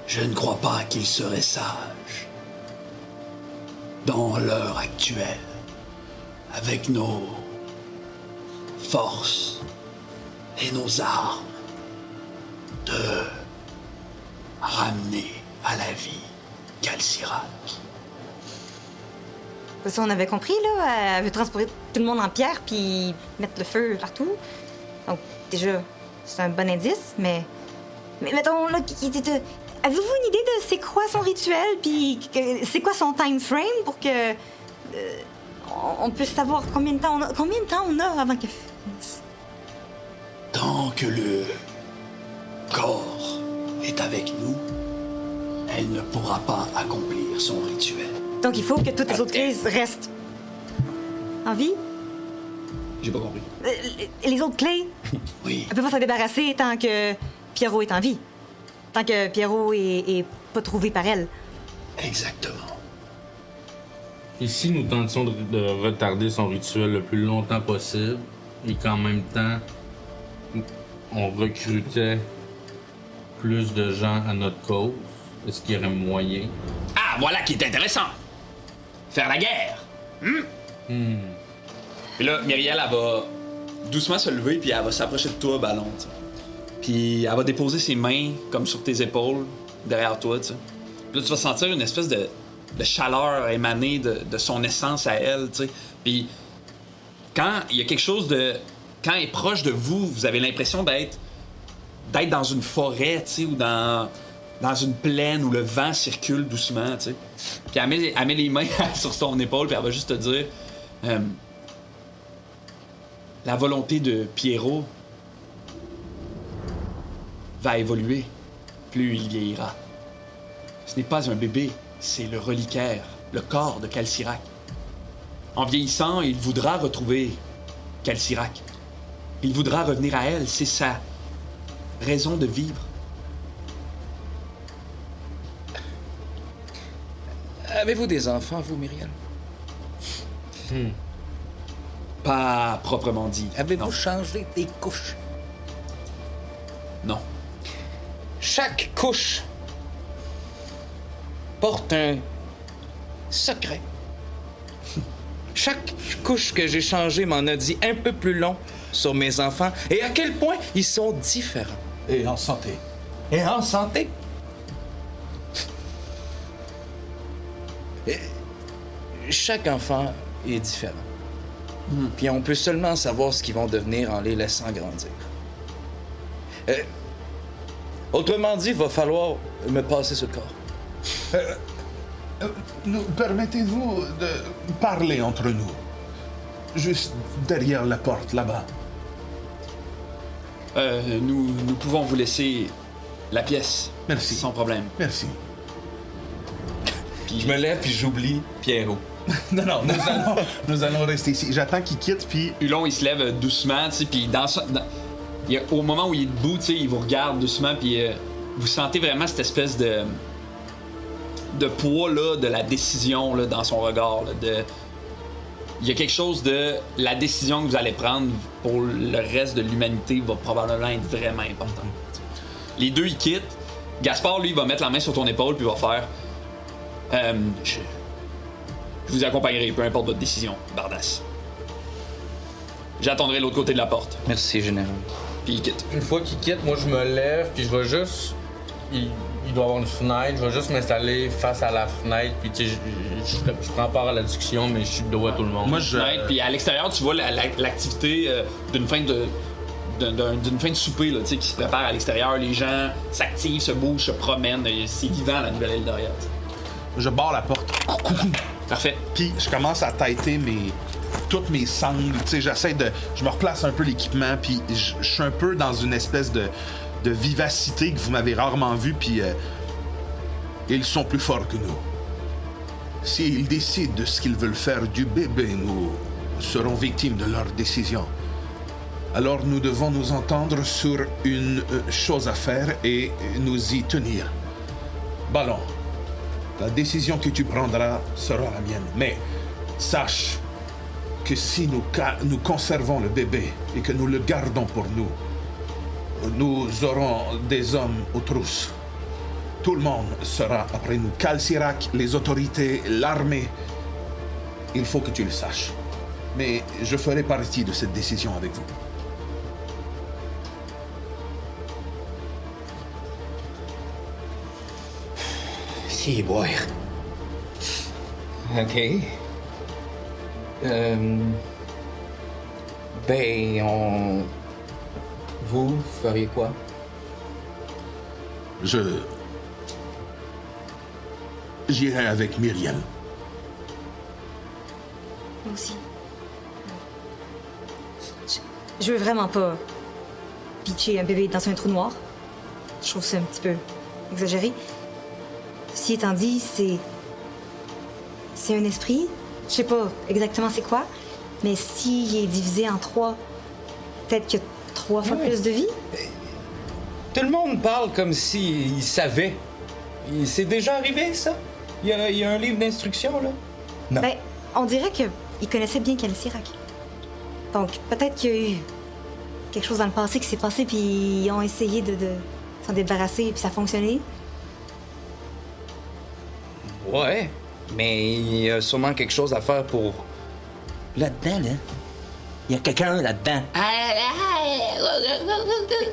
Speaker 9: Je ne crois pas qu'il serait sage. Dans l'heure actuelle, avec nos forces et nos armes, de ramener à la vie Calcirac.
Speaker 4: Ça, on avait compris, là. Elle veut transporter tout le monde en pierre puis mettre le feu partout. Donc, déjà, c'est un bon indice, mais mettons, là, avez-vous une idée de c'est quoi son rituel puis c'est quoi son time frame pour que on puisse savoir combien de temps on a avant qu'elle finisse?
Speaker 9: Tant que le corps est avec nous, elle ne pourra pas accomplir son rituel.
Speaker 4: Donc, il faut que toutes les autres clés restent en vie?
Speaker 1: J'ai pas compris.
Speaker 4: Les autres clés,
Speaker 9: Oui,
Speaker 4: elle peut pas s'en débarrasser tant que Pierrot est en vie. Tant que Pierrot est pas trouvé par elle.
Speaker 9: exactement.
Speaker 10: Et si nous tentions de retarder son rituel le plus longtemps possible, et qu'en même temps, on recrutait plus de gens à notre cause, est-ce qu'il y aurait moyen?
Speaker 1: Ah, voilà qui est intéressant. Faire la guerre. Puis là, Myriel, elle va doucement se lever, puis elle va s'approcher de toi, Ballon, tu sais. Puis elle va déposer ses mains comme sur tes épaules, derrière toi, tu sais. Puis là, tu vas sentir une espèce de chaleur émaner de son essence à elle, tu sais. Puis quand il y a quelque chose de... Quand elle est proche de vous, vous avez l'impression d'être dans une forêt, tu sais, ou dans une plaine où le vent circule doucement, tu sais. Puis elle met les mains sur son épaule, puis elle va juste te dire... la volonté de Pierrot va évoluer plus il vieillira. Ce n'est pas un bébé, c'est le reliquaire, le corps de Calcirac. En vieillissant, il voudra retrouver Calcirac. Il voudra revenir à elle, c'est sa raison de vivre.
Speaker 2: Avez-vous des enfants, vous, Myriel?
Speaker 1: Pas proprement dit.
Speaker 2: Avez-vous changé des couches?
Speaker 1: Non.
Speaker 2: Chaque couche porte un secret. Chaque couche que j'ai changée m'en a dit un peu plus long sur mes enfants et à quel point ils sont différents.
Speaker 6: Et en santé.
Speaker 2: Et en santé. Et chaque enfant est différent. Puis on peut seulement savoir ce qu'ils vont devenir en les laissant grandir. Autrement dit, il va falloir me passer ce corps.
Speaker 6: Permettez-vous de parler entre nous? Juste derrière la porte, là-bas.
Speaker 1: Nous pouvons vous laisser la pièce.
Speaker 6: Merci.
Speaker 1: Sans problème.
Speaker 6: Merci.
Speaker 2: Puis je me lève puis j'oublie Pierrot.
Speaker 6: Non, nous allons rester ici. J'attends qu'il quitte, puis...
Speaker 1: Hulon, il se lève doucement, tu sais, puis au moment où il est debout, tu sais, il vous regarde doucement, puis vous sentez vraiment cette espèce de poids, là, de la décision, là, dans son regard, là, il y a quelque chose de... La décision que vous allez prendre pour le reste de l'humanité va probablement être vraiment importante. Les deux, ils quittent. Gaspard, lui, va mettre la main sur ton épaule, puis va faire... Je vous accompagnerai, peu importe votre décision, Bardas. J'attendrai de l'autre côté de la porte.
Speaker 2: Merci, général.
Speaker 1: Puis il quitte.
Speaker 10: Une fois qu'il quitte, moi je me lève, puis je vais juste. Il doit avoir une fenêtre, je vais juste m'installer face à la fenêtre, puis tu sais, je prends part à la discussion, mais je suis de dos à tout le monde.
Speaker 1: Moi, puis à l'extérieur, tu vois l'activité d'une fin de souper là, qui se prépare à l'extérieur. Les gens s'activent, se bougent, se promènent. C'est vivant, la nouvelle Eldoria.
Speaker 6: Je barre la porte.
Speaker 1: Parfait.
Speaker 6: Puis je commence à têter toutes mes sangles. Tu sais, je me replace un peu l'équipement, puis je suis un peu dans une espèce de vivacité que vous m'avez rarement vue, puis ils sont plus forts que nous. S'ils décident de ce qu'ils veulent faire du bébé, nous serons victimes de leur décision. Alors nous devons nous entendre sur une chose à faire et nous y tenir. Ballon. La décision que tu prendras sera la mienne. Mais sache que si nous conservons le bébé et que nous le gardons pour nous, nous aurons des hommes aux trousses. Tout le monde sera après nous. Calcirac, les autorités, l'armée. Il faut que tu le saches. Mais je ferai partie de cette décision avec vous.
Speaker 2: Si, boire. OK. Vous feriez quoi?
Speaker 6: J'irai avec Myriel.
Speaker 4: Moi aussi. Je veux vraiment pas pitcher un bébé dans un trou noir. Je trouve ça un petit peu exagéré. Ceci étant dit, c'est un esprit. Je sais pas exactement c'est quoi, mais s'il est divisé en 3, peut-être qu'il y a 3 fois plus de vie.
Speaker 2: Tout le monde parle comme s'il savait. C'est déjà arrivé, ça? Il y a un livre d'instructions, là? Non.
Speaker 4: Ben, on dirait qu'il connaissait bien Calcirac. Donc, peut-être qu'il y a eu quelque chose dans le passé qui s'est passé, puis ils ont essayé de s'en débarrasser, puis ça a fonctionné.
Speaker 2: Ouais, mais il y a sûrement quelque chose à faire pour... Là-dedans, là. Il y a quelqu'un là-dedans.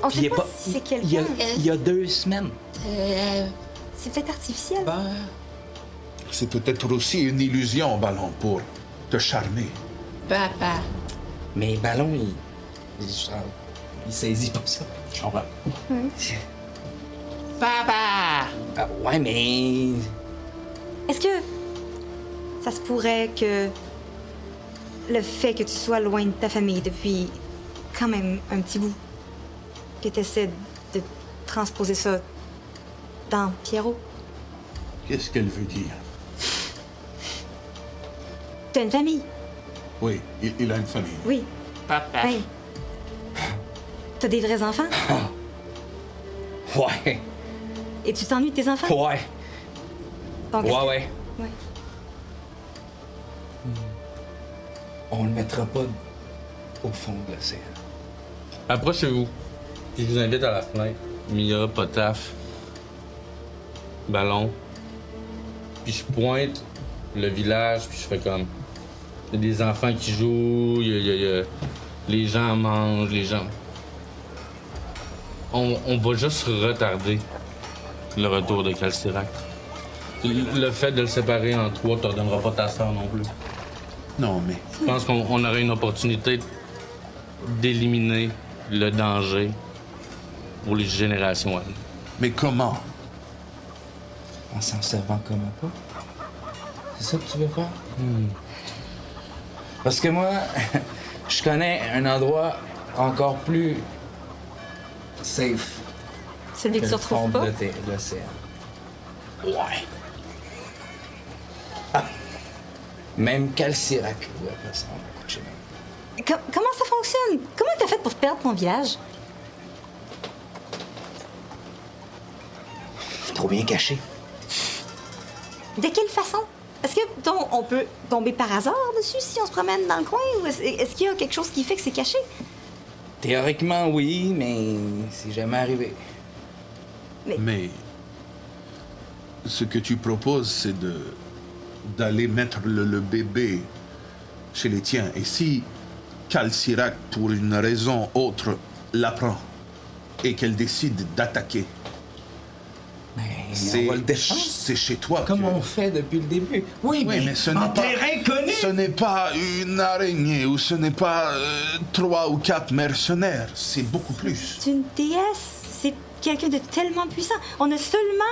Speaker 4: On sait pas si c'est quelqu'un.
Speaker 2: Il y a 2 semaines.
Speaker 4: C'est peut-être artificiel.
Speaker 1: Ben,
Speaker 6: C'est peut-être aussi une illusion, Ballon, pour te charmer.
Speaker 11: Papa.
Speaker 2: Mais Ballon, il saisit pas ça. Je comprends.
Speaker 11: Papa.
Speaker 2: Ah, ouais, mais.
Speaker 4: Est-ce que ça se pourrait que le fait que tu sois loin de ta famille depuis quand même un petit bout, que tu essaies de transposer ça dans Pierrot?
Speaker 6: Qu'est-ce qu'elle veut dire?
Speaker 4: T'as une famille?
Speaker 6: Oui, il a une famille.
Speaker 4: Oui.
Speaker 11: Papa.
Speaker 4: Ben, t'as des vrais enfants?
Speaker 2: Ouais.
Speaker 4: Et tu t'ennuies de tes enfants?
Speaker 2: Ouais.
Speaker 4: Donc,
Speaker 2: Ouais.
Speaker 4: Ouais.
Speaker 2: On le mettra pas au fond de l'océan.
Speaker 10: Approchez-vous. Puis je vous invite à la fenêtre. Mia, Potaf, Ballon. Puis je pointe le village, puis je fais comme. Il y a des enfants qui jouent, les gens mangent, les gens. On va juste retarder le retour de Calcirac. Le fait de le séparer en trois te redonnera pas ta sœur non plus.
Speaker 6: Non, mais
Speaker 10: Je pense qu'on aurait une opportunité d'éliminer le danger pour les générations à venir.
Speaker 6: mais comment?
Speaker 2: En s'en servant comme un pas? C'est ça que tu veux faire? Parce que moi, je connais un endroit encore plus safe
Speaker 4: celui que
Speaker 2: que
Speaker 4: tu
Speaker 2: le fond
Speaker 4: retrouves pas?
Speaker 2: de l'océan. Ouais. Ah. Même Calcirac pourrait pas s'en coucher.
Speaker 4: Comment ça fonctionne? Comment t'as fait pour perdre ton village?
Speaker 2: Trop bien caché.
Speaker 4: De quelle façon? Est-ce que on peut tomber par hasard dessus si on se promène dans le coin? Ou est-ce qu'il y a quelque chose qui fait que c'est caché?
Speaker 2: Théoriquement, oui, mais c'est jamais arrivé.
Speaker 6: Mais ce que tu proposes, c'est d'aller mettre le bébé chez les tiens. Et si Calcirac, pour une raison autre, l'apprend et qu'elle décide d'attaquer,
Speaker 2: on va le défendre.
Speaker 6: c'est chez toi.
Speaker 2: Comme on fait depuis le début.
Speaker 6: Oui, mais ce n'est pas, ce n'est pas une araignée ou ce n'est pas 3 ou 4 mercenaires. C'est beaucoup plus.
Speaker 4: C'est une déesse. C'est quelqu'un de tellement puissant. On a seulement...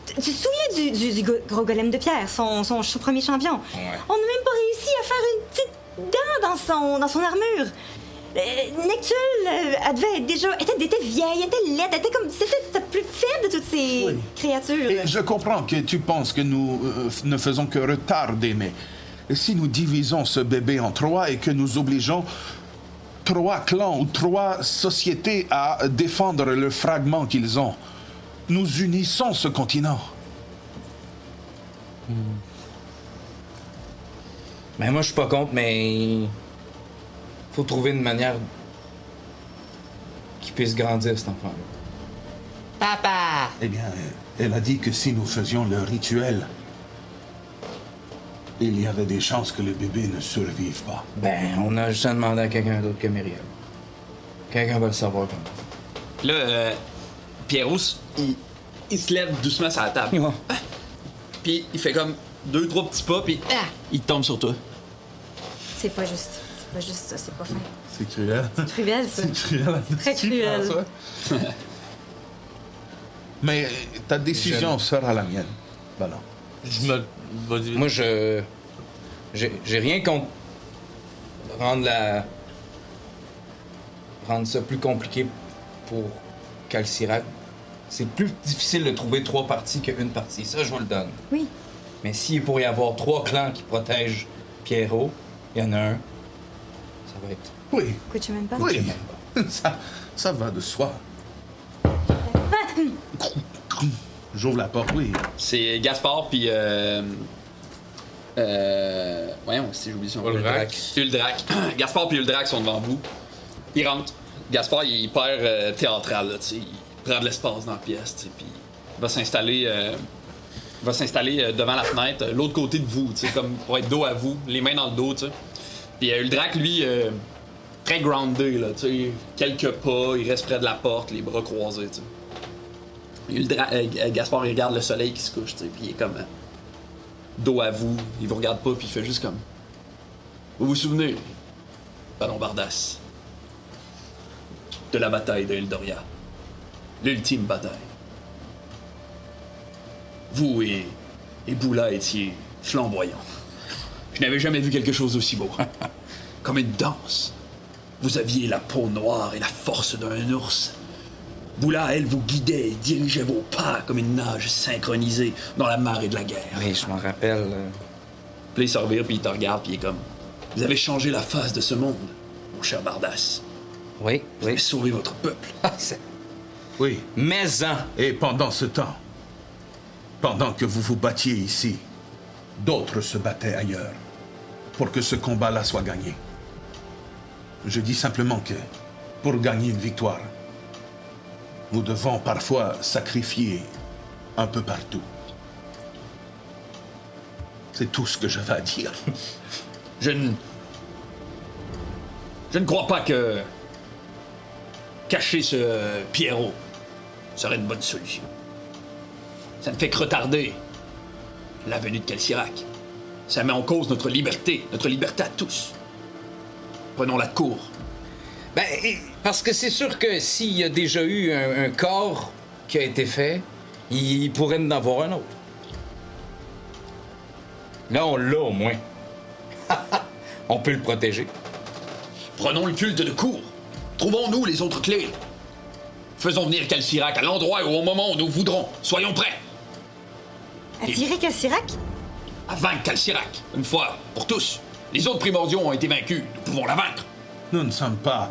Speaker 4: Tu te souviens du gros golem de pierre, son premier champion?
Speaker 2: Ouais.
Speaker 4: On n'a même pas réussi à faire une petite dent dans son armure. Nectul, elle devait être déjà... Elle était vieille, elle était laide, elle était comme... C'était la plus faible de toutes ces créatures.
Speaker 6: Et je comprends que tu penses que nous ne faisons que retarder, mais si nous divisons ce bébé en 3 et que nous obligeons 3 clans ou 3 sociétés à défendre le fragment qu'ils ont, nous unissons ce continent.
Speaker 2: Ben moi, je suis pas contre, mais... faut trouver une manière qu'il puisse grandir, cet enfant-là.
Speaker 11: Papa.
Speaker 6: Eh bien, elle a dit que si nous faisions le rituel, il y avait des chances que le bébé ne survive pas.
Speaker 2: Ben, on a juste à demander à quelqu'un d'autre que Myriel. Quelqu'un va le savoir comme ça.
Speaker 1: Puis là, Pierrot, il se lève doucement sur la table.
Speaker 2: Ouais.
Speaker 1: Puis il fait comme 2-3 petits pas, puis il tombe sur toi.
Speaker 4: C'est pas juste. C'est pas juste ça, c'est pas fin.
Speaker 6: C'est cruel.
Speaker 4: C'est cruel, ça.
Speaker 6: C'est cruel.
Speaker 4: Très cruel.
Speaker 6: Mais ta décision sera la mienne. Voilà.
Speaker 10: Vas-y.
Speaker 2: Moi, j'ai rien contre rendre ça plus compliqué pour Calcirac. C'est plus difficile de trouver 3 parties qu'une partie. Ça, je vous le donne.
Speaker 4: Oui.
Speaker 2: Mais s'il pourrait y avoir 3 clans qui protègent Pierrot, il y en a un, ça va être...
Speaker 6: Oui.
Speaker 4: Écoute, même pas.
Speaker 6: Oui. Ça va de soi. J'ouvre la porte, oui.
Speaker 1: C'est Gaspard, puis. Voyons, si j'oublie son nom. Uldrac. Gaspard puis Uldrac sont devant vous. Ils rentrent. Gaspard, il est hyper théâtral, là, tu sais. Il prend de l'espace dans la pièce, tu sais, puis il va s'installer devant la fenêtre, l'autre côté de vous, tu sais, comme pour être dos à vous, les mains dans le dos, tu sais. Puis Uldrac, lui, très groundé, là, tu sais, quelques pas, il reste près de la porte, les bras croisés, tu sais. Gaspard, il regarde le soleil qui se couche, tu sais, puis il est comme dos à vous, il vous regarde pas, puis il fait juste comme... Vous vous souvenez, Ballon Bardas, de la bataille de Eldoria, l'ultime bataille. Vous et Boula étiez flamboyants. Je n'avais jamais vu quelque chose d'aussi beau. Comme une danse. Vous aviez la peau noire et la force d'un ours. Boula, elle, vous guidait et dirigeait vos pas comme une nage synchronisée dans la marée de la guerre.
Speaker 2: Oui, je m'en rappelle.
Speaker 1: Puis il se revire, puis il te regarde, puis il est comme... Vous avez changé la face de ce monde, mon cher Bardas.
Speaker 2: Oui,
Speaker 1: Vous avez sauvé votre peuple.
Speaker 6: Oui.
Speaker 2: Mais-en.
Speaker 6: Et pendant ce temps, pendant que vous vous battiez ici, d'autres se battaient ailleurs pour que ce combat-là soit gagné. Je dis simplement que, pour gagner une victoire, nous devons parfois sacrifier un peu partout. C'est tout ce que j'avais à dire.
Speaker 1: Je ne crois pas que cacher ce Pierrot serait une bonne solution. Ça ne fait que retarder la venue de Calcirac. Ça met en cause notre liberté à tous. Prenons-la de court.
Speaker 2: Ben, parce que c'est sûr que s'il y a déjà eu un corps qui a été fait, il pourrait en avoir un autre. Là, on l'a au moins. On peut le protéger.
Speaker 1: Prenons le culte de cour. Trouvons-nous les autres clés. Faisons venir Calcirac à l'endroit et au moment où nous voudrons. Soyons prêts.
Speaker 4: Attirer Calcirac?
Speaker 1: À vaincre Calcirac, une fois pour tous. Les autres primordiaux ont été vaincus. Nous pouvons la vaincre.
Speaker 6: Nous ne sommes pas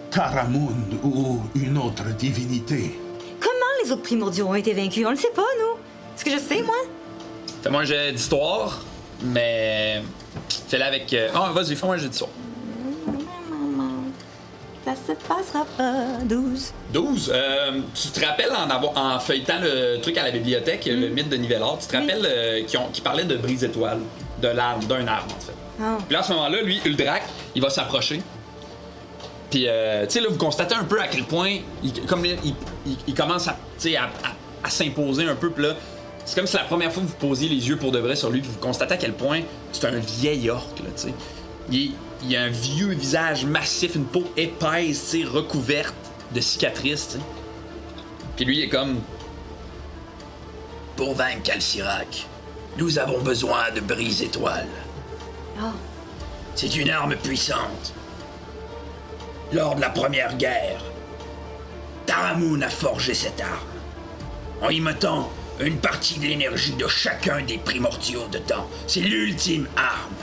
Speaker 6: Taramund ou une autre divinité.
Speaker 4: Comment les autres primordiaux ont été vaincus? On le sait pas, nous. Est-ce que je sais, moi?
Speaker 1: Fais-moi un jet d'histoire, mais... Fais-le avec... vas-y, fais-moi un jet d'histoire.
Speaker 4: Ça se passera pas. 12.
Speaker 1: 12. Tu te rappelles en feuilletant le truc à la bibliothèque, le mythe de Nivellard, tu te rappelles qu'il parlait de brise-étoile, d'un arbre en fait.
Speaker 4: Oh.
Speaker 1: Puis là, à ce moment-là, lui, Uldrac, il va s'approcher. Puis, tu sais, là, vous constatez un peu à quel point il commence à s'imposer un peu. Puis là, c'est comme si la première fois que vous posiez les yeux pour de vrai sur lui, puis vous constatez à quel point c'est un vieil orc, là, tu sais. Il a un vieux visage massif, une peau épaisse, tu sais, recouverte de cicatrices, tu sais. Puis lui, il est comme... Pour vaincre Calcirac, nous avons besoin de brise-étoile.
Speaker 4: Oh.
Speaker 1: C'est une arme puissante. Lors de la Première Guerre, Taramund a forgé cette arme, en y mettant une partie de l'énergie de chacun des primordiaux dedans. C'est l'ultime arme.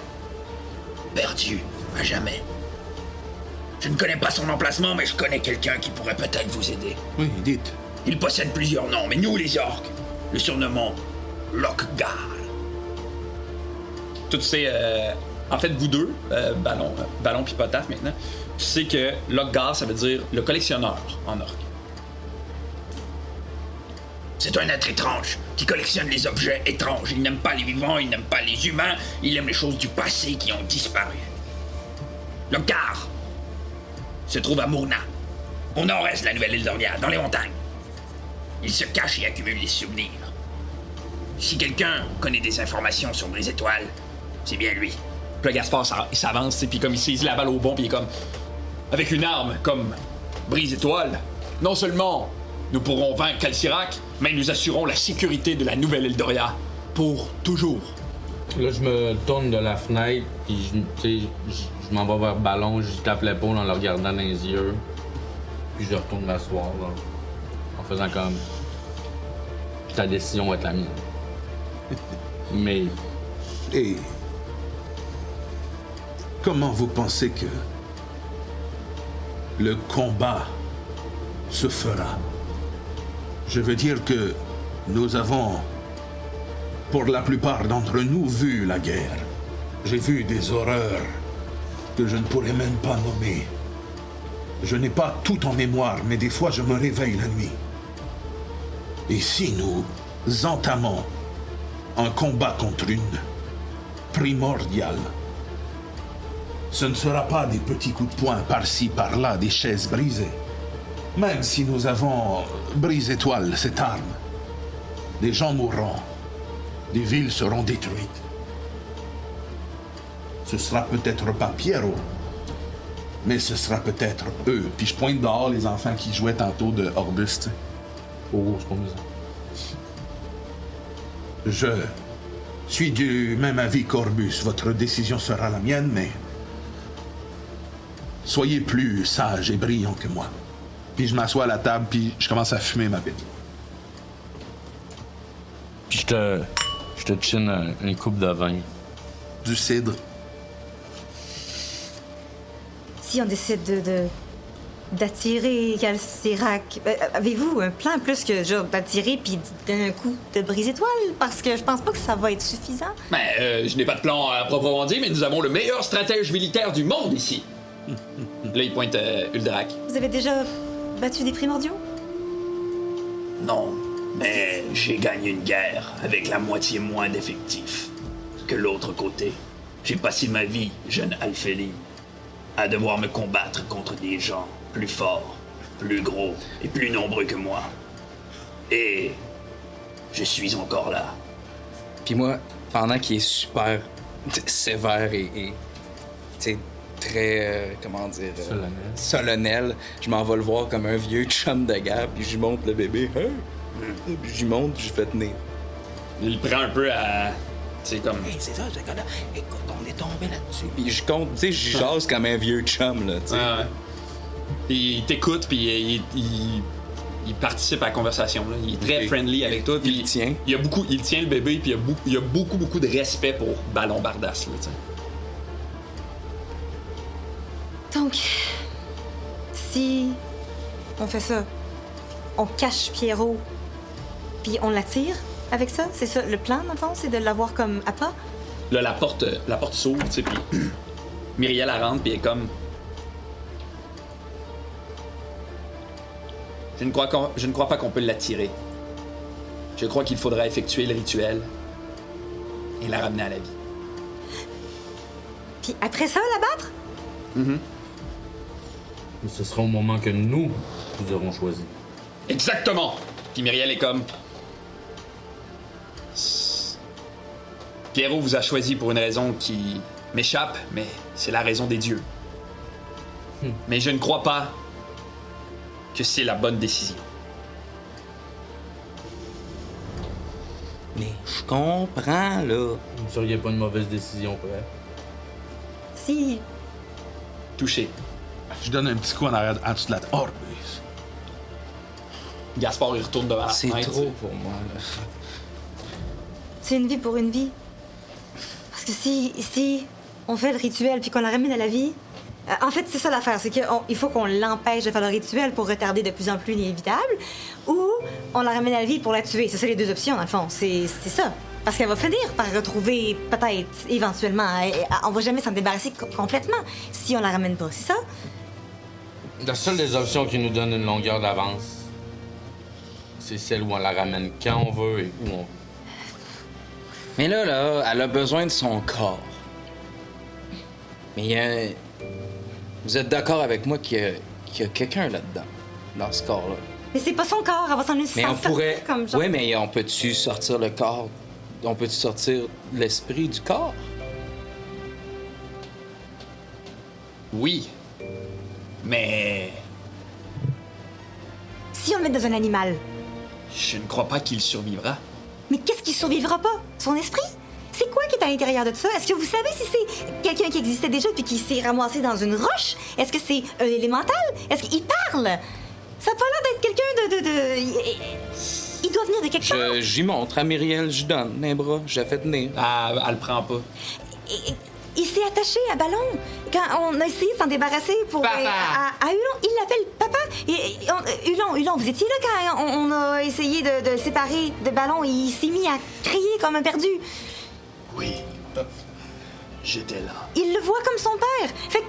Speaker 1: Perdue à jamais. Je ne connais pas son emplacement, mais je connais quelqu'un qui pourrait peut-être vous aider.
Speaker 6: Oui, dites.
Speaker 1: Il possède plusieurs noms, mais nous, les orques, le surnommons Lokgar. Tout c'est... en fait, vous deux, Ballon puis Potaf maintenant, tu sais que Lokgar, ça veut dire le collectionneur en orque. C'est un être étrange qui collectionne les objets étranges. Il n'aime pas les vivants, il n'aime pas les humains, il aime les choses du passé qui ont disparu. Lokgar se trouve à Murna, au nord-est de la Nouvelle-Eldoria, dans les montagnes. Il se cache et accumule les souvenirs. Si quelqu'un connaît des informations sur les étoiles, c'est bien lui. Puis là, Gaspard, il s'avance, puis comme il saisit la balle au bon, puis il est comme... Avec une arme comme brise-étoile, non seulement nous pourrons vaincre Calcirac, mais nous assurons la sécurité de la Nouvelle-Eldoria pour toujours.
Speaker 10: Là, je me tourne de la fenêtre, puis je m'en vais vers Ballon, je tape l'épaule en le regardant dans les yeux, puis je retourne m'asseoir, là, en faisant comme... Ta décision va être la mienne. Mais...
Speaker 6: Et... comment vous pensez que le combat se fera? Je veux dire que nous avons, pour la plupart d'entre nous, vu la guerre. J'ai vu des horreurs que je ne pourrais même pas nommer. Je n'ai pas tout en mémoire, mais des fois je me réveille la nuit. Et si nous entamons un combat contre une primordiale, ce ne sera pas des petits coups de poing par-ci, par-là, des chaises brisées. Même si nous avons Brise-Étoile, cette arme, des gens mourront, des villes seront détruites. Ce sera peut-être pas Pierrot, mais ce sera peut-être eux. Puis je pointe dehors les enfants qui jouaient tantôt de Orbus, tu sais.
Speaker 10: Oh, c'est pas bizarre.
Speaker 6: Je suis du même avis qu'Orbus. Votre décision sera la mienne, mais soyez plus sage et brillant que moi. Puis je m'assois à la table, puis je commence à fumer ma bite.
Speaker 10: Puis je te chine une coupe de vin.
Speaker 6: Du cidre.
Speaker 4: Si on décide d'attirer Calcirac, avez-vous un plan plus que genre d'attirer puis d'un coup de Brise-Étoile? Parce que je pense pas que ça va être suffisant.
Speaker 1: Ben, je n'ai pas de plan à proprement dire, mais nous avons le meilleur stratège militaire du monde ici. Là, il pointe Uldrac.
Speaker 4: Vous avez déjà battu des primordiaux?
Speaker 9: Non, mais j'ai gagné une guerre avec la moitié moins d'effectifs que l'autre côté. J'ai passé ma vie, jeune Alphéline, à devoir me combattre contre des gens plus forts, plus gros et plus nombreux que moi. Et je suis encore là.
Speaker 2: Puis moi, pendant qu'il est super sévère et tu sais, très, comment dire, solennel, je m'en vais le voir comme un vieux chum de guerre, puis je monte le bébé. Hein? Puis j'y monte, puis je fais tenir.
Speaker 1: Il prend un peu à... C'est comme...
Speaker 2: Hey, c'est ça, ce gars-là. Écoute, on est tombé là-dessus. Puis je compte, tu sais, je jase comme un vieux chum, là, tu sais.
Speaker 1: Ouais. Puis il t'écoute, puis il participe à la conversation, là. Il est très friendly avec toi, puis
Speaker 2: il tient.
Speaker 1: Il tient le bébé, puis il y a beaucoup de respect pour Ballon Bardasse, là, tu sais.
Speaker 4: Donc, si on fait ça, on cache Pierrot, puis on l'attire avec ça, c'est ça le plan, dans le fond, c'est de l'avoir comme appât?
Speaker 1: Là, la porte s'ouvre, tu sais, puis Myriel, elle rentre, puis elle est comme... Je ne crois pas qu'on peut l'attirer. Je crois qu'il faudra effectuer le rituel et la ramener à la vie.
Speaker 4: Puis après ça, l'abattre?
Speaker 1: Mm-hmm.
Speaker 10: Mais ce sera au moment que nous aurons choisi.
Speaker 1: Exactement! Puis Myriel est comme... Pierrot vous a choisi pour une raison qui m'échappe, mais c'est la raison des dieux. Mais je ne crois pas que c'est la bonne décision.
Speaker 2: Mais je comprends, là.
Speaker 10: Vous ne seriez pas une mauvaise décision, frère.
Speaker 4: Si.
Speaker 1: Touché.
Speaker 6: Je donne un petit coup en arrière, en dessous de la tête. Orbus.
Speaker 1: Gaspard, il retourne devant la
Speaker 2: C'est
Speaker 1: fenêtre,
Speaker 2: trop pour moi, là.
Speaker 4: C'est une vie pour une vie. Parce que si on fait le rituel puis qu'on la ramène à la vie... en fait, c'est ça l'affaire, c'est qu'il faut qu'on l'empêche de faire le rituel pour retarder de plus en plus l'inévitable, ou on la ramène à la vie pour la tuer. C'est ça les deux options, dans le fond. C'est ça. Parce qu'elle va finir par retrouver, peut-être, éventuellement. On va jamais s'en débarrasser complètement si on la ramène pas, c'est ça?
Speaker 10: La seule des options qui nous donne une longueur d'avance, c'est celle où on la ramène quand on veut et où on veut.
Speaker 2: Mais là, elle a besoin de son corps. Mais il y a... Vous êtes d'accord avec moi qu'il y a quelqu'un là-dedans, dans ce corps-là?
Speaker 4: Mais c'est pas son corps, elle va s'en
Speaker 2: Mais on pourrait...
Speaker 4: comme genre...
Speaker 2: Oui, mais on peut-tu sortir le corps? On peut-tu sortir l'esprit du corps?
Speaker 1: Oui. Mais...
Speaker 4: Si on le met dans un animal,
Speaker 1: je ne crois pas qu'il survivra.
Speaker 4: mais qu'est-ce qui survivra pas? Son esprit? C'est quoi qui est à l'intérieur de ça? Est-ce que vous savez si c'est quelqu'un qui existait déjà puis qui s'est ramassé dans une roche? Est-ce que c'est un élémental? Est-ce qu'il parle? Ça a pas l'air d'être quelqu'un Il doit venir de quelque part.
Speaker 2: J'y montre à Myriel, je donne un bras, je la fais tenir.
Speaker 1: Elle le prend pas.
Speaker 4: Il s'est attaché à Ballon. Quand on a essayé de s'en débarrasser pour...
Speaker 1: Papa.
Speaker 4: À Hulon, il l'appelle Papa. Hulon, vous étiez là quand on a essayé de le séparer de Ballon et il s'est mis à crier comme un perdu.
Speaker 9: Oui, j'étais là.
Speaker 4: Il le voit comme son père. Fait que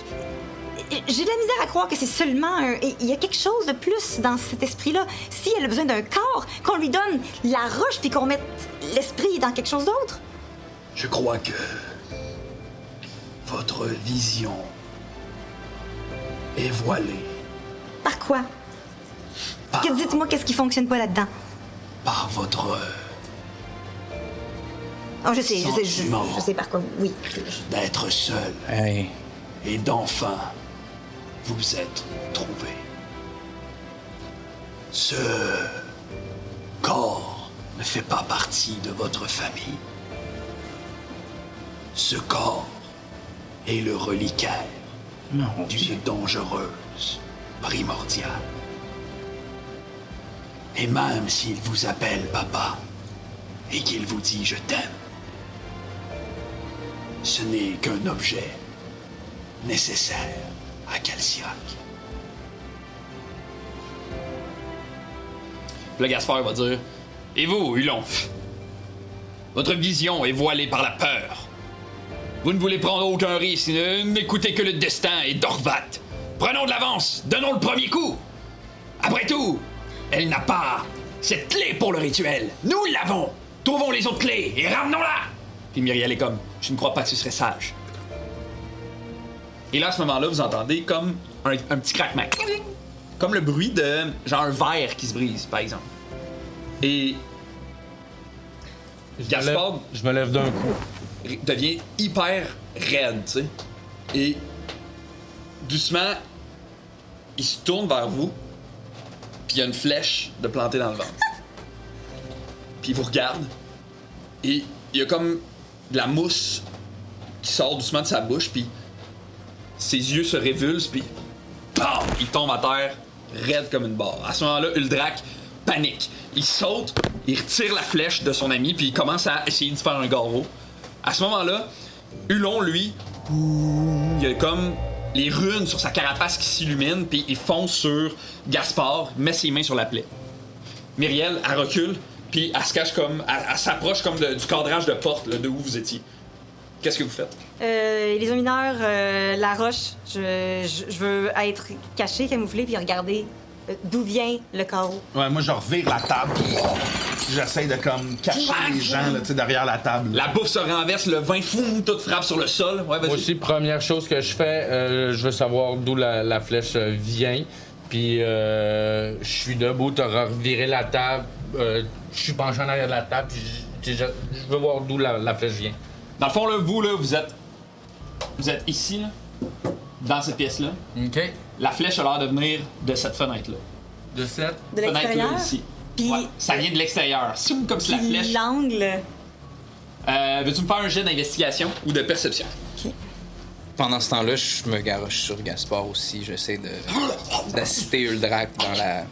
Speaker 4: j'ai de la misère à croire que c'est seulement un... Il y a quelque chose de plus dans cet esprit-là. Si elle a besoin d'un corps, qu'on lui donne la roche puis qu'on mette l'esprit dans quelque chose d'autre.
Speaker 9: Je crois que votre vision est voilée.
Speaker 4: Par quoi? Dites-moi qu'est-ce qui fonctionne pas là-dedans.
Speaker 9: Par votre
Speaker 4: Oh, je sais par quoi. Oui.
Speaker 9: d'être seul
Speaker 2: Hey.
Speaker 9: et d'enfin vous êtes trouvé. Ce corps ne fait pas partie de votre famille. Ce corps est le reliquaire d'une dangereuse primordiale. Et même s'il vous appelle papa et qu'il vous dit je t'aime, ce n'est qu'un objet nécessaire à Calcirac.
Speaker 1: Puis là, Gaspard va dire et vous, Hulon, votre vision est voilée par la peur. Vous ne voulez prendre aucun risque, n'écoutez que le destin et Dorvat. Prenons de l'avance, donnons le premier coup. Après tout, elle n'a pas cette clé pour le rituel. Nous l'avons. Trouvons les autres clés et ramenons-la. Puis Myriel est comme, je ne crois pas que ce serait sage. Et là, à ce moment-là, vous entendez comme un petit craquement. Comme le bruit de, genre, un verre qui se brise, par exemple. Et Gaspard
Speaker 10: Je me lève d'un coup.
Speaker 1: devient hyper raide, tu sais. Et doucement, il se tourne vers vous, puis il y a une flèche de plantée dans le ventre. Puis il vous regarde, et il y a comme de la mousse qui sort doucement de sa bouche, puis ses yeux se révulsent, puis bam, il tombe à terre, raide comme une barre. À ce moment-là, Uldrak panique. Il saute, il retire la flèche de son ami, puis il commence à essayer de faire un garrot. À ce moment-là, Hulon, lui, il y a comme les runes sur sa carapace qui s'illuminent, puis il fonce sur Gaspard, met ses mains sur la plaie. Myriel, elle recule, puis elle se cache comme. Elle s'approche comme du cadrage de porte là, de où vous étiez. Qu'est-ce que vous faites?
Speaker 4: Les mineurs, la roche, je veux être caché, camouflé, puis regarder d'où vient le carreau.
Speaker 6: Ouais, moi, je revire la table. J'essaie de comme cacher les gens là, tu sais, derrière la table.
Speaker 1: La bouffe se renverse, le vin fou, tout frappe sur le sol. Ouais, vas-y.
Speaker 10: Moi aussi, première chose que je fais, je veux savoir d'où la flèche vient. Puis je suis debout, t'auras reviré la table. Je suis penché en arrière de la table. Puis je veux voir d'où la flèche vient.
Speaker 1: Dans le fond, là, vous êtes ici, là, dans cette pièce-là.
Speaker 10: OK.
Speaker 1: La flèche a l'air de venir de cette fenêtre-là.
Speaker 10: De cette?
Speaker 4: De l'extérieur?
Speaker 1: Fenêtre-là, ici.
Speaker 4: Puis
Speaker 1: Ouais, ça vient de l'extérieur. C'est comme si la flèche...
Speaker 4: l'angle.
Speaker 1: Veux-tu me faire un jet d'investigation ou de perception?
Speaker 2: Pendant ce temps-là, je me garoche sur Gaspard aussi. J'essaie d'assister Uldrak dans la...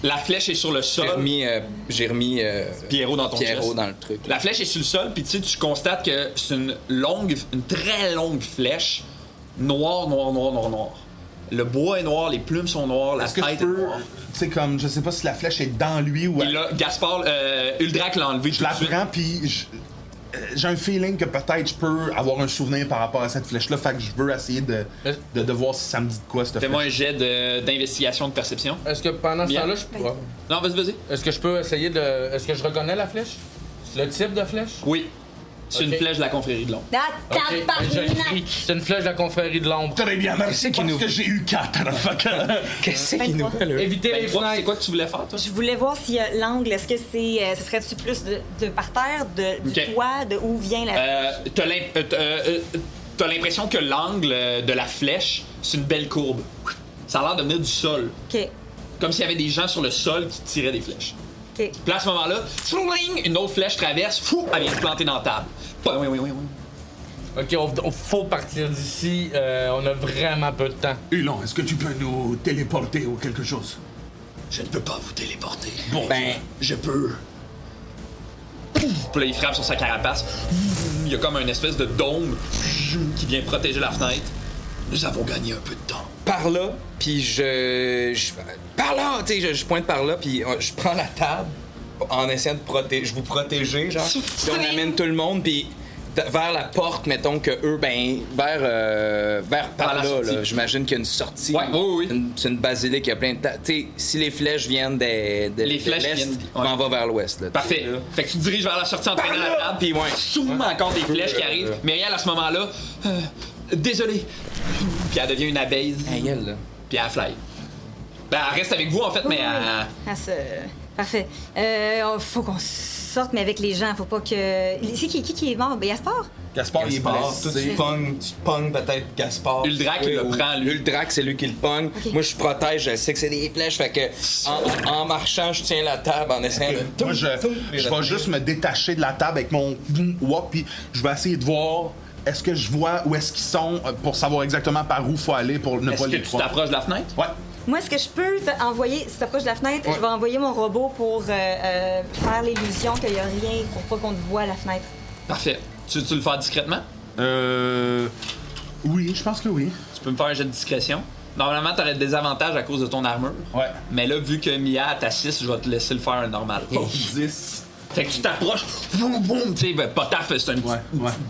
Speaker 1: La flèche est sur le sol.
Speaker 2: J'ai remis
Speaker 1: Pierrot dans ton
Speaker 2: Pierrot
Speaker 1: chest.
Speaker 2: dans le truc.
Speaker 1: La flèche est sur le sol, puis tu constates que c'est une très longue flèche, noire. Le bois est noir, les plumes sont noires, la
Speaker 6: Est-ce que
Speaker 1: tête
Speaker 6: je
Speaker 1: est
Speaker 6: peux...
Speaker 1: noire.
Speaker 6: Tu sais, comme, je sais pas si la flèche est dans lui ou...
Speaker 1: Et là, Gaspard, Uldrak l'a enlevé.
Speaker 6: Je la prends, puis j'ai un feeling que peut-être je peux avoir un souvenir par rapport à cette flèche-là, fait que je veux essayer de voir si ça me dit de quoi, cette flèche.
Speaker 1: Fais-moi un jet d'investigation de perception.
Speaker 10: Est-ce que pendant ce temps-là, je peux...
Speaker 1: Non, vas-y.
Speaker 10: Est-ce que je peux essayer de... Est-ce que je reconnais la flèche? Le type de flèche?
Speaker 1: Oui. C'est une
Speaker 10: Ok.
Speaker 1: flèche de la confrérie de l'ombre.
Speaker 4: Ah,
Speaker 10: Ok,
Speaker 4: tabarnak!
Speaker 10: c'est une flèche de la confrérie de l'ombre.
Speaker 6: Très bien, merci,
Speaker 2: Qu'est-ce qu'il
Speaker 6: parce
Speaker 2: nous-
Speaker 6: que j'ai eu 4, fuck.
Speaker 2: Qu'est-ce qu'il nous fait, là?
Speaker 10: Éviter les
Speaker 1: C'est
Speaker 10: fenêtres.
Speaker 1: quoi que tu voulais faire, toi?
Speaker 4: Je voulais voir si l'angle, est-ce que ce serait-tu plus de par terre, du
Speaker 1: Ok.
Speaker 4: toit, de où vient la...
Speaker 1: T'as l'impression que l'angle de la flèche, c'est une belle courbe. Ça a l'air de venir du sol.
Speaker 4: OK.
Speaker 1: Comme s'il y avait des gens sur le sol qui tiraient des flèches.
Speaker 4: OK.
Speaker 1: Puis à ce moment-là, une autre flèche traverse, fou, elle vient se planter dans la table. Oui.
Speaker 10: OK, on faut partir d'ici. On a vraiment peu de temps.
Speaker 6: Hulon, est-ce que tu peux nous téléporter ou quelque chose?
Speaker 9: Je ne peux pas vous téléporter.
Speaker 6: Bon,
Speaker 2: Ben,
Speaker 9: Je peux.
Speaker 1: Puis là, il frappe sur sa carapace. Il y a comme une espèce de dôme qui vient protéger la fenêtre.
Speaker 9: Nous avons gagné un peu de temps.
Speaker 2: par là, puis par là, tu sais, je pointe par là, puis je prends la table en essayant de vous protéger, genre. Puis on amène tout le monde, puis vers la porte, mettons que eux, ben, vers par
Speaker 1: la
Speaker 2: là,
Speaker 1: sortie.
Speaker 2: là, j'imagine qu'il y a une sortie.
Speaker 1: Ouais, oui.
Speaker 2: C'est une basilique, il y a plein de... Tu sais, si les flèches viennent de
Speaker 1: Les flèches
Speaker 2: l'est,
Speaker 1: viennent-
Speaker 2: on en va vers l'ouest, là.
Speaker 1: Parfait. Fait que tu te diriges vers la sortie en traînant la table, puis souvent encore des flèches qui arrivent. Myriel, à ce moment-là, désolé. Puis elle devient une abeille,
Speaker 2: Hey, elle, là.
Speaker 1: puis elle fly. Ben, elle reste avec vous, en fait, mais...
Speaker 4: Parfait. Faut qu'on sorte, mais avec les gens. Faut pas que... C'est qui est mort? Ben, Gaspard?
Speaker 3: Gaspard, il est blessé.
Speaker 2: Tu pognes peut-être Gaspard.
Speaker 1: Uldrac, il le prend, lui.
Speaker 2: Uldrac, c'est lui qui le pogne.
Speaker 4: Okay.
Speaker 2: Moi, je protège, je sais que c'est des flèches, fait que en marchant, je tiens la table en essayant de...
Speaker 3: Moi, je vais juste me détacher de la table avec mon wop, puis je vais essayer de voir est-ce que je vois où est-ce qu'ils sont pour savoir exactement par où faut aller pour ne pas les
Speaker 1: Est-ce que tu t'approches de la fenêtre?
Speaker 3: Ouais.
Speaker 4: Moi, est-ce que je peux envoyer, si tu t'approches de la fenêtre, je vais envoyer mon robot pour faire l'illusion qu'il n'y a rien, pour pas qu'on te voie à la fenêtre.
Speaker 1: Parfait. Tu veux le faire discrètement?
Speaker 3: Oui, je pense que oui.
Speaker 1: Tu peux me faire un jet de discrétion. Normalement, t'aurais des avantages à cause de ton armure.
Speaker 3: Ouais.
Speaker 1: Mais là, vu que Mia t'assiste, je vais te laisser le faire normal.
Speaker 3: Oh, 10.
Speaker 1: Fait que tu t'approches, boum, boum, tu sais, ben, pas taf, c'est une petite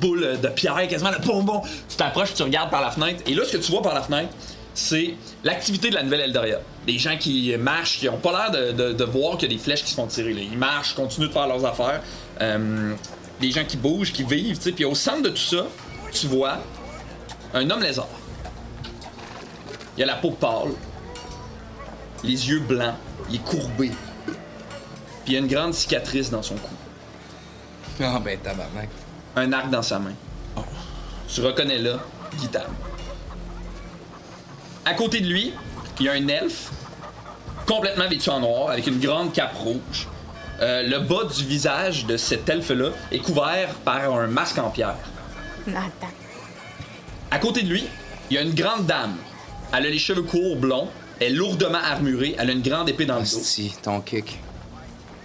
Speaker 1: boule de pierre quasiment, là, boum, boum. Tu t'approches, tu regardes par la fenêtre, et là, ce que tu vois par la fenêtre, c'est l'activité de la nouvelle Eldoria. Des gens qui marchent, qui ont pas l'air de voir qu'il y a des flèches qui se font tirer, là. Ils marchent, continuent de faire leurs affaires. Des gens qui bougent, qui vivent, tu sais. Puis au centre de tout ça, tu vois un homme lézard. Il a la peau pâle, les yeux blancs, il est courbé. Puis il y a une grande cicatrice dans son cou.
Speaker 2: Ah ben tabarnak.
Speaker 1: Un arc dans sa main. Tu reconnais là Guitam. À côté de lui, il y a un elfe complètement vêtu en noir avec une grande cape rouge. Le bas du visage de cet elfe-là est couvert par un masque en pierre.
Speaker 4: Attends.
Speaker 1: À côté de lui, il y a une grande dame. Elle a les cheveux courts blonds, elle est lourdement armurée, elle a une grande épée dans le dos.
Speaker 2: Si, ton kick.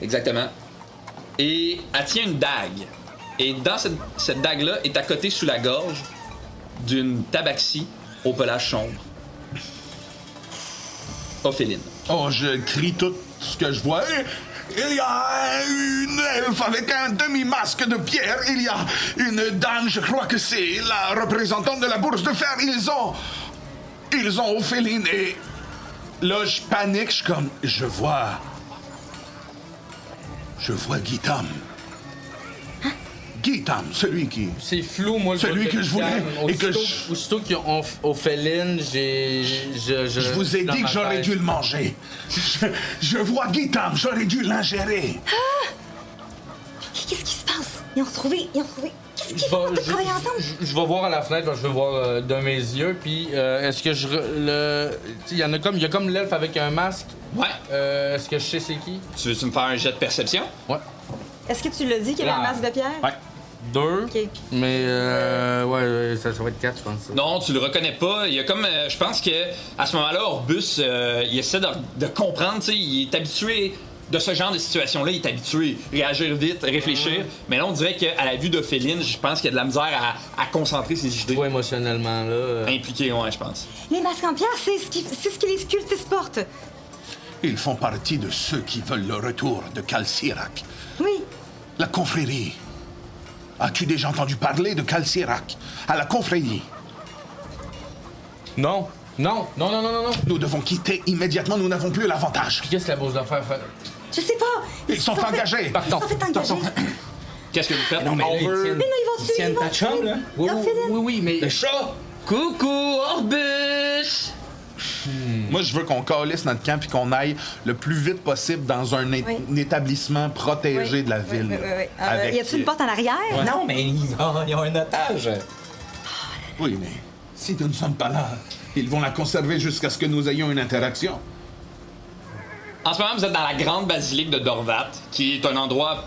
Speaker 1: Exactement. Et elle tient une dague. Et dans cette dague-là est accotée sous la gorge d'une tabaxie au pelage sombre. Ophéline.
Speaker 6: Oh, je crie tout ce que je vois. Il y a une elfe avec un demi-masque de pierre. Il y a une dame, je crois que c'est la représentante de la bourse de fer. Ils ont Ophéline et... Là, je panique, je suis comme... Je vois Guitam. Guitam, celui qui...
Speaker 10: C'est flou, moi, le
Speaker 6: Celui que je voulais et que
Speaker 10: Aussitôt qu'ils ont Ophéline,
Speaker 6: Je vous ai dit que j'aurais dû le manger. Je vois Guitam, j'aurais dû l'ingérer.
Speaker 4: Ah! Qu'est-ce qui se passe? Ils ont retrouvé... Qu'est-ce qu'ils font de travailler ensemble?
Speaker 10: Je vais voir à la fenêtre, je vais voir de mes yeux, puis est-ce que il y a comme l'elfe avec un masque.
Speaker 1: Ouais.
Speaker 10: Est-ce que je sais c'est qui?
Speaker 1: Tu veux-tu me faire un jet de perception?
Speaker 10: Ouais.
Speaker 4: Est-ce que tu l'as dit qu'il y avait un masque de pierre?
Speaker 1: Ouais.
Speaker 10: 2.
Speaker 4: OK.
Speaker 10: Mais ouais, ça va être 4, je pense.
Speaker 1: Non, tu le reconnais pas. Il y a comme, je pense que à ce moment-là, Orbus, il essaie de comprendre. Tu sais, il est habitué de ce genre de situation-là. Il est habitué à réagir vite, réfléchir. Mais là, on dirait qu'à la vue d'Ophéline, je pense qu'il y a de la misère à concentrer ses idées.
Speaker 10: Toi, émotionnellement là.
Speaker 1: Impliqué, ouais, je pense.
Speaker 4: Les masques en pierre, c'est ce que les cultistes portent.
Speaker 6: Ils font partie de ceux qui veulent le retour de Calcirac.
Speaker 4: Oui.
Speaker 6: La confrérie. As-tu déjà entendu parler de Calcirac à la confrérie?
Speaker 10: Non.
Speaker 6: Nous devons quitter immédiatement, nous n'avons plus l'avantage.
Speaker 10: Qu'est-ce que la bourse d'affaires fait?
Speaker 4: Je sais pas.
Speaker 6: Ils sont engagés.
Speaker 4: Ils sont fait engager.
Speaker 1: Qu'est-ce que vous faites?
Speaker 2: Non, mais là,
Speaker 4: Mais non, ils vont suivre.
Speaker 2: tiennent ta chum, là?
Speaker 10: Oui, mais...
Speaker 2: Le chat!
Speaker 1: Coucou, Orbus!
Speaker 3: Moi, je veux qu'on calisse notre camp puis qu'on aille le plus vite possible dans un établissement protégé de la ville.
Speaker 4: Oui. Y a-t-il une porte en arrière?
Speaker 2: Non, mais ils ont un otage.
Speaker 6: Oui, mais si nous ne sommes pas là, ils vont la conserver jusqu'à ce que nous ayons une interaction.
Speaker 1: En ce moment, vous êtes dans la grande basilique de Dorvat, qui est un endroit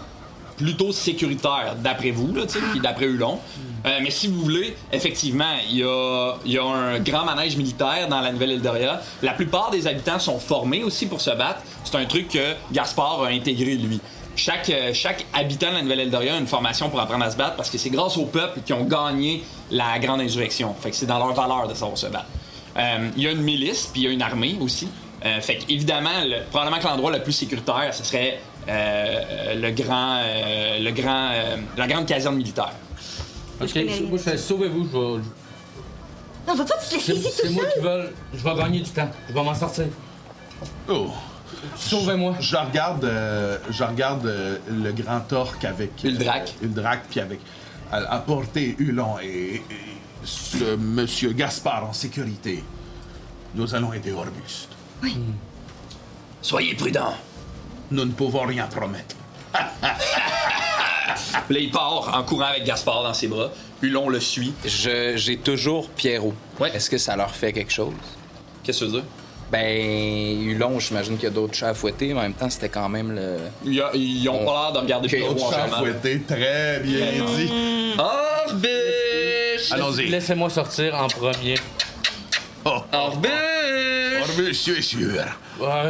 Speaker 1: plutôt sécuritaire, d'après vous, là, puis d'après Hulon. Mais si vous voulez, effectivement, il y a un grand manège militaire dans la nouvelle Eldoria. La plupart des habitants sont formés aussi pour se battre. C'est un truc que Gaspard a intégré, lui. Chaque habitant de la nouvelle Eldoria a une formation pour apprendre à se battre parce que c'est grâce au peuple qui ont gagné la grande insurrection. Fait que c'est dans leur valeur de savoir se battre. Il y a une milice, puis il y a une armée aussi. Fait qu'évidemment, probablement que l'endroit le plus sécuritaire, ce serait la grande caserne militaire.
Speaker 10: Ok, moi je fais sauvez-vous,
Speaker 4: Non, on va pas te laisser ici tout
Speaker 10: c'est moi
Speaker 4: seul.
Speaker 10: qui veux. Je vais gagner du temps. Je vais m'en sortir.
Speaker 6: Oh.
Speaker 10: Sauvez-moi.
Speaker 3: Je regarde le grand orc avec...
Speaker 1: Uldrac.
Speaker 3: Uldrac, puis avec... À portée Hulon et ce monsieur Gaspard en sécurité. Nous allons aider Orbus.
Speaker 4: Oui.
Speaker 9: Soyez prudents.
Speaker 6: Nous ne pouvons rien promettre.
Speaker 1: Là, il part en courant avec Gaspard dans ses bras. Hulon le suit.
Speaker 2: J'ai toujours Pierrot.
Speaker 1: Ouais.
Speaker 2: Est-ce que ça leur fait quelque chose?
Speaker 1: Qu'est-ce que tu veux dire?
Speaker 2: Ben, Hulon, j'imagine qu'il y a d'autres chats à fouetter, mais en même temps, c'était quand même le...
Speaker 1: Ils ont pas l'air de regarder Pierrot en
Speaker 3: Chat
Speaker 1: ce moment.
Speaker 3: fouetté, très bien dit.
Speaker 1: Orbus!
Speaker 3: Allons-y.
Speaker 10: Laissez-moi sortir en premier.
Speaker 1: Orbus!
Speaker 6: Orbus, je suis sûr.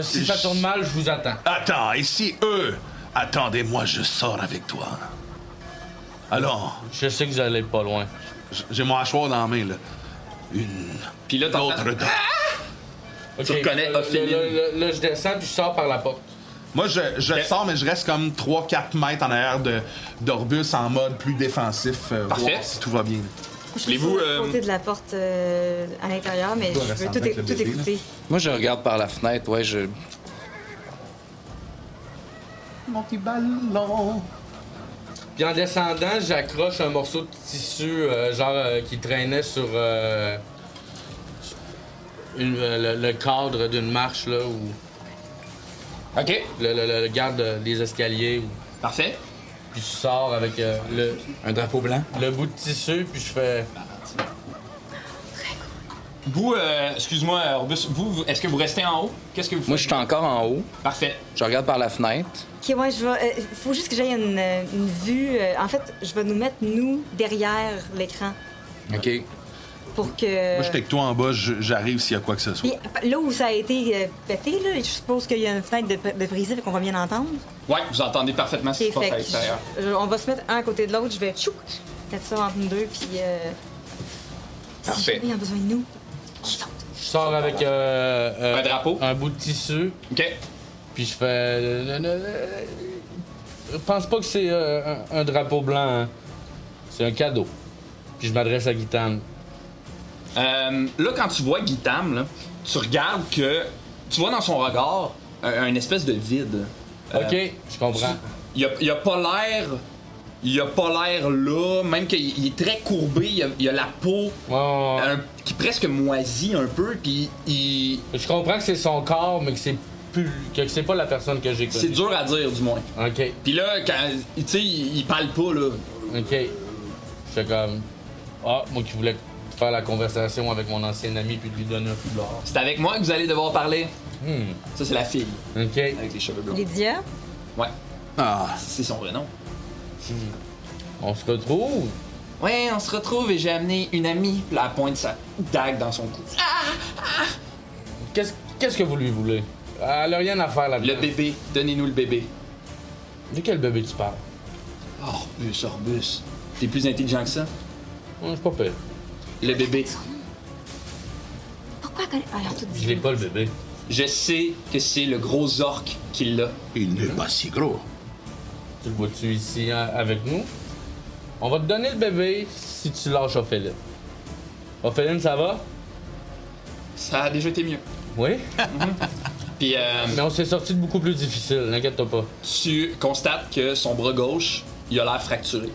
Speaker 10: Si ça tourne mal, je vous attends.
Speaker 6: Attends, et si eux... Attendez-moi, je sors avec toi. Allons,
Speaker 10: Je sais que vous allez pas loin.
Speaker 6: j'ai mon hachoir dans la main, là.
Speaker 1: Puis là, t'entends...
Speaker 6: L'autre dent.
Speaker 1: Tu reconnais Ophélie.
Speaker 10: Là, je descends puis je sors par la porte.
Speaker 3: Moi, je sors, mais je reste comme 3-4 mètres en arrière d'Orbus en mode plus défensif.
Speaker 1: Parfait.
Speaker 3: Voir si tout va bien.
Speaker 4: Je suis
Speaker 1: Voulez-vous,
Speaker 4: à côté de la porte à l'intérieur, mais
Speaker 3: dois
Speaker 4: je
Speaker 3: rester
Speaker 4: veux
Speaker 3: en
Speaker 4: tout,
Speaker 3: train avec le
Speaker 4: tout
Speaker 3: bébé,
Speaker 4: écouter.
Speaker 2: Moi, je regarde par la fenêtre, ouais, je...
Speaker 3: Mon petit ballon.
Speaker 10: Puis en descendant, j'accroche un morceau de tissu, qui traînait sur le cadre d'une marche, là, où
Speaker 1: OK.
Speaker 10: le garde des escaliers.
Speaker 1: Parfait.
Speaker 10: Puis je sors avec
Speaker 2: Un drapeau blanc?
Speaker 10: le bout de tissu, puis je fais...
Speaker 1: Vous, excuse-moi, Orbus, est-ce que vous restez en haut? Qu'est-ce que vous faites?
Speaker 2: Moi, je suis encore en haut.
Speaker 1: Parfait.
Speaker 2: Je regarde par la fenêtre.
Speaker 4: Ok, ouais, je vais. Faut juste que j'aie une vue. En fait, je vais nous mettre, nous, derrière l'écran.
Speaker 2: OK.
Speaker 4: Pour que.
Speaker 3: Moi, je suis avec toi en bas, j'arrive s'il y a quoi que ce soit.
Speaker 4: Puis, là où ça a été pété, là, je suppose qu'il y a une fenêtre de brisée, fait qu'on va bien entendre.
Speaker 1: Ouais, vous entendez parfaitement ce qui
Speaker 4: Ok,
Speaker 1: se passe
Speaker 4: fait
Speaker 1: à
Speaker 4: que
Speaker 1: l'extérieur.
Speaker 4: on va se mettre un à côté de l'autre, je vais tchouc, mettre ça entre nous deux, puis. Si
Speaker 1: Parfait.
Speaker 4: jamais il y a besoin de nous.
Speaker 10: Je sors avec
Speaker 1: Un drapeau?
Speaker 10: un bout de tissu,
Speaker 1: OK.
Speaker 10: puis je fais... Je pense pas que c'est un drapeau blanc, hein. C'est un cadeau. Puis je m'adresse à Guitane.
Speaker 1: Là, quand tu vois Guitam, là, tu regardes que... Tu vois dans son regard un espèce de vide.
Speaker 10: OK, je comprends.
Speaker 1: Il a pas l'air... Il a pas l'air là, même qu'il est très courbé, il a la peau
Speaker 10: Ouais.
Speaker 1: qui est presque moisie un peu, puis il...
Speaker 10: Je comprends que c'est son corps, mais que c'est pas la personne que j'ai connue.
Speaker 1: C'est dur à dire, du moins.
Speaker 10: OK,
Speaker 1: Puis là, quand, tu sais, il parle pas, là.
Speaker 10: OK. J'étais comme... Ah, moi qui voulais faire la conversation avec mon ancien ami puis de lui donner un coup de l'or.
Speaker 1: C'est avec moi que vous allez devoir parler. Ça, c'est la fille,
Speaker 10: OK.
Speaker 1: avec les cheveux blancs.
Speaker 4: Lydia?
Speaker 1: Ouais,
Speaker 3: Ah,
Speaker 1: c'est son vrai nom.
Speaker 10: On se retrouve.
Speaker 1: Ouais, on se retrouve et j'ai amené une amie. Puis là, elle pointe sa dague dans son cou.
Speaker 10: Qu'est-ce que vous lui voulez? Elle a rien à faire là-dedans.
Speaker 1: Le bébé, donnez-nous le bébé.
Speaker 10: De quel bébé tu parles?
Speaker 1: Orbus, Orbus. T'es plus intelligent que ça?
Speaker 10: Je suis pas pire.
Speaker 1: Le bébé.
Speaker 4: Pourquoi elle connaît. Alors, tout
Speaker 10: Je l'ai pas, le bébé.
Speaker 1: Je sais que c'est le gros orc qui l'a.
Speaker 6: Il n'est pas si gros.
Speaker 10: Tu le vois-tu ici avec nous? On va te donner le bébé si tu lâches Ophéline. Ophéline, ça va?
Speaker 1: Ça a déjà été mieux.
Speaker 10: Oui?
Speaker 1: Puis
Speaker 10: Mais on s'est sorti de beaucoup plus difficile, n'inquiète-toi pas.
Speaker 1: tu constates que son bras gauche, il a l'air fracturé.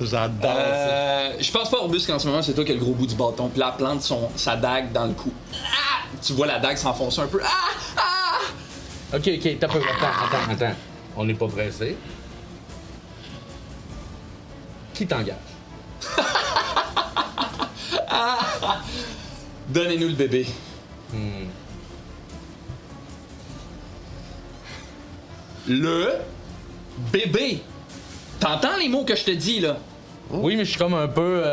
Speaker 3: j'adore.
Speaker 1: Je pense pas, Orbus, qu'en ce moment, c'est toi qui as le gros bout du bâton. Puis là, elle plante sa dague dans le cou. Ah! Tu vois la dague s'enfoncer un peu.
Speaker 10: Ok, t'as peu. Attends. On n'est pas pressé. Qui t'engage?
Speaker 1: Donnez-nous le bébé. Le bébé. T'entends les mots que je te dis, là?
Speaker 10: Oui, mais je suis comme un peu.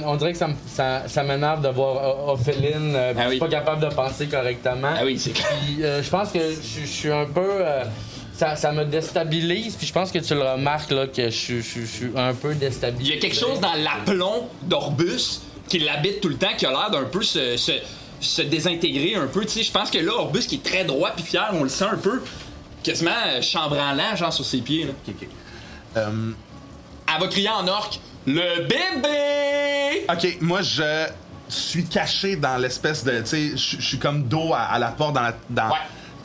Speaker 10: On dirait que ça m'énerve de voir Ophéline. Je suis pas capable de penser correctement.
Speaker 1: Ah oui, c'est clair.
Speaker 10: Puis je pense que je suis un peu. Ça me déstabilise, puis je pense que tu le remarques là, que je suis un peu déstabilisé.
Speaker 1: Il y a quelque chose dans l'aplomb d'Orbus qui l'habite tout le temps, qui a l'air d'un peu se désintégrer un peu. Tu sais, je pense que là, Orbus qui est très droit puis fier, on le sent un peu quasiment chambranlant, genre sur ses pieds. Là. Elle va crier en orque le bébé.
Speaker 3: Ok, moi je suis caché dans l'espèce de, tu sais, je suis comme dos à la porte dans.
Speaker 1: Ouais.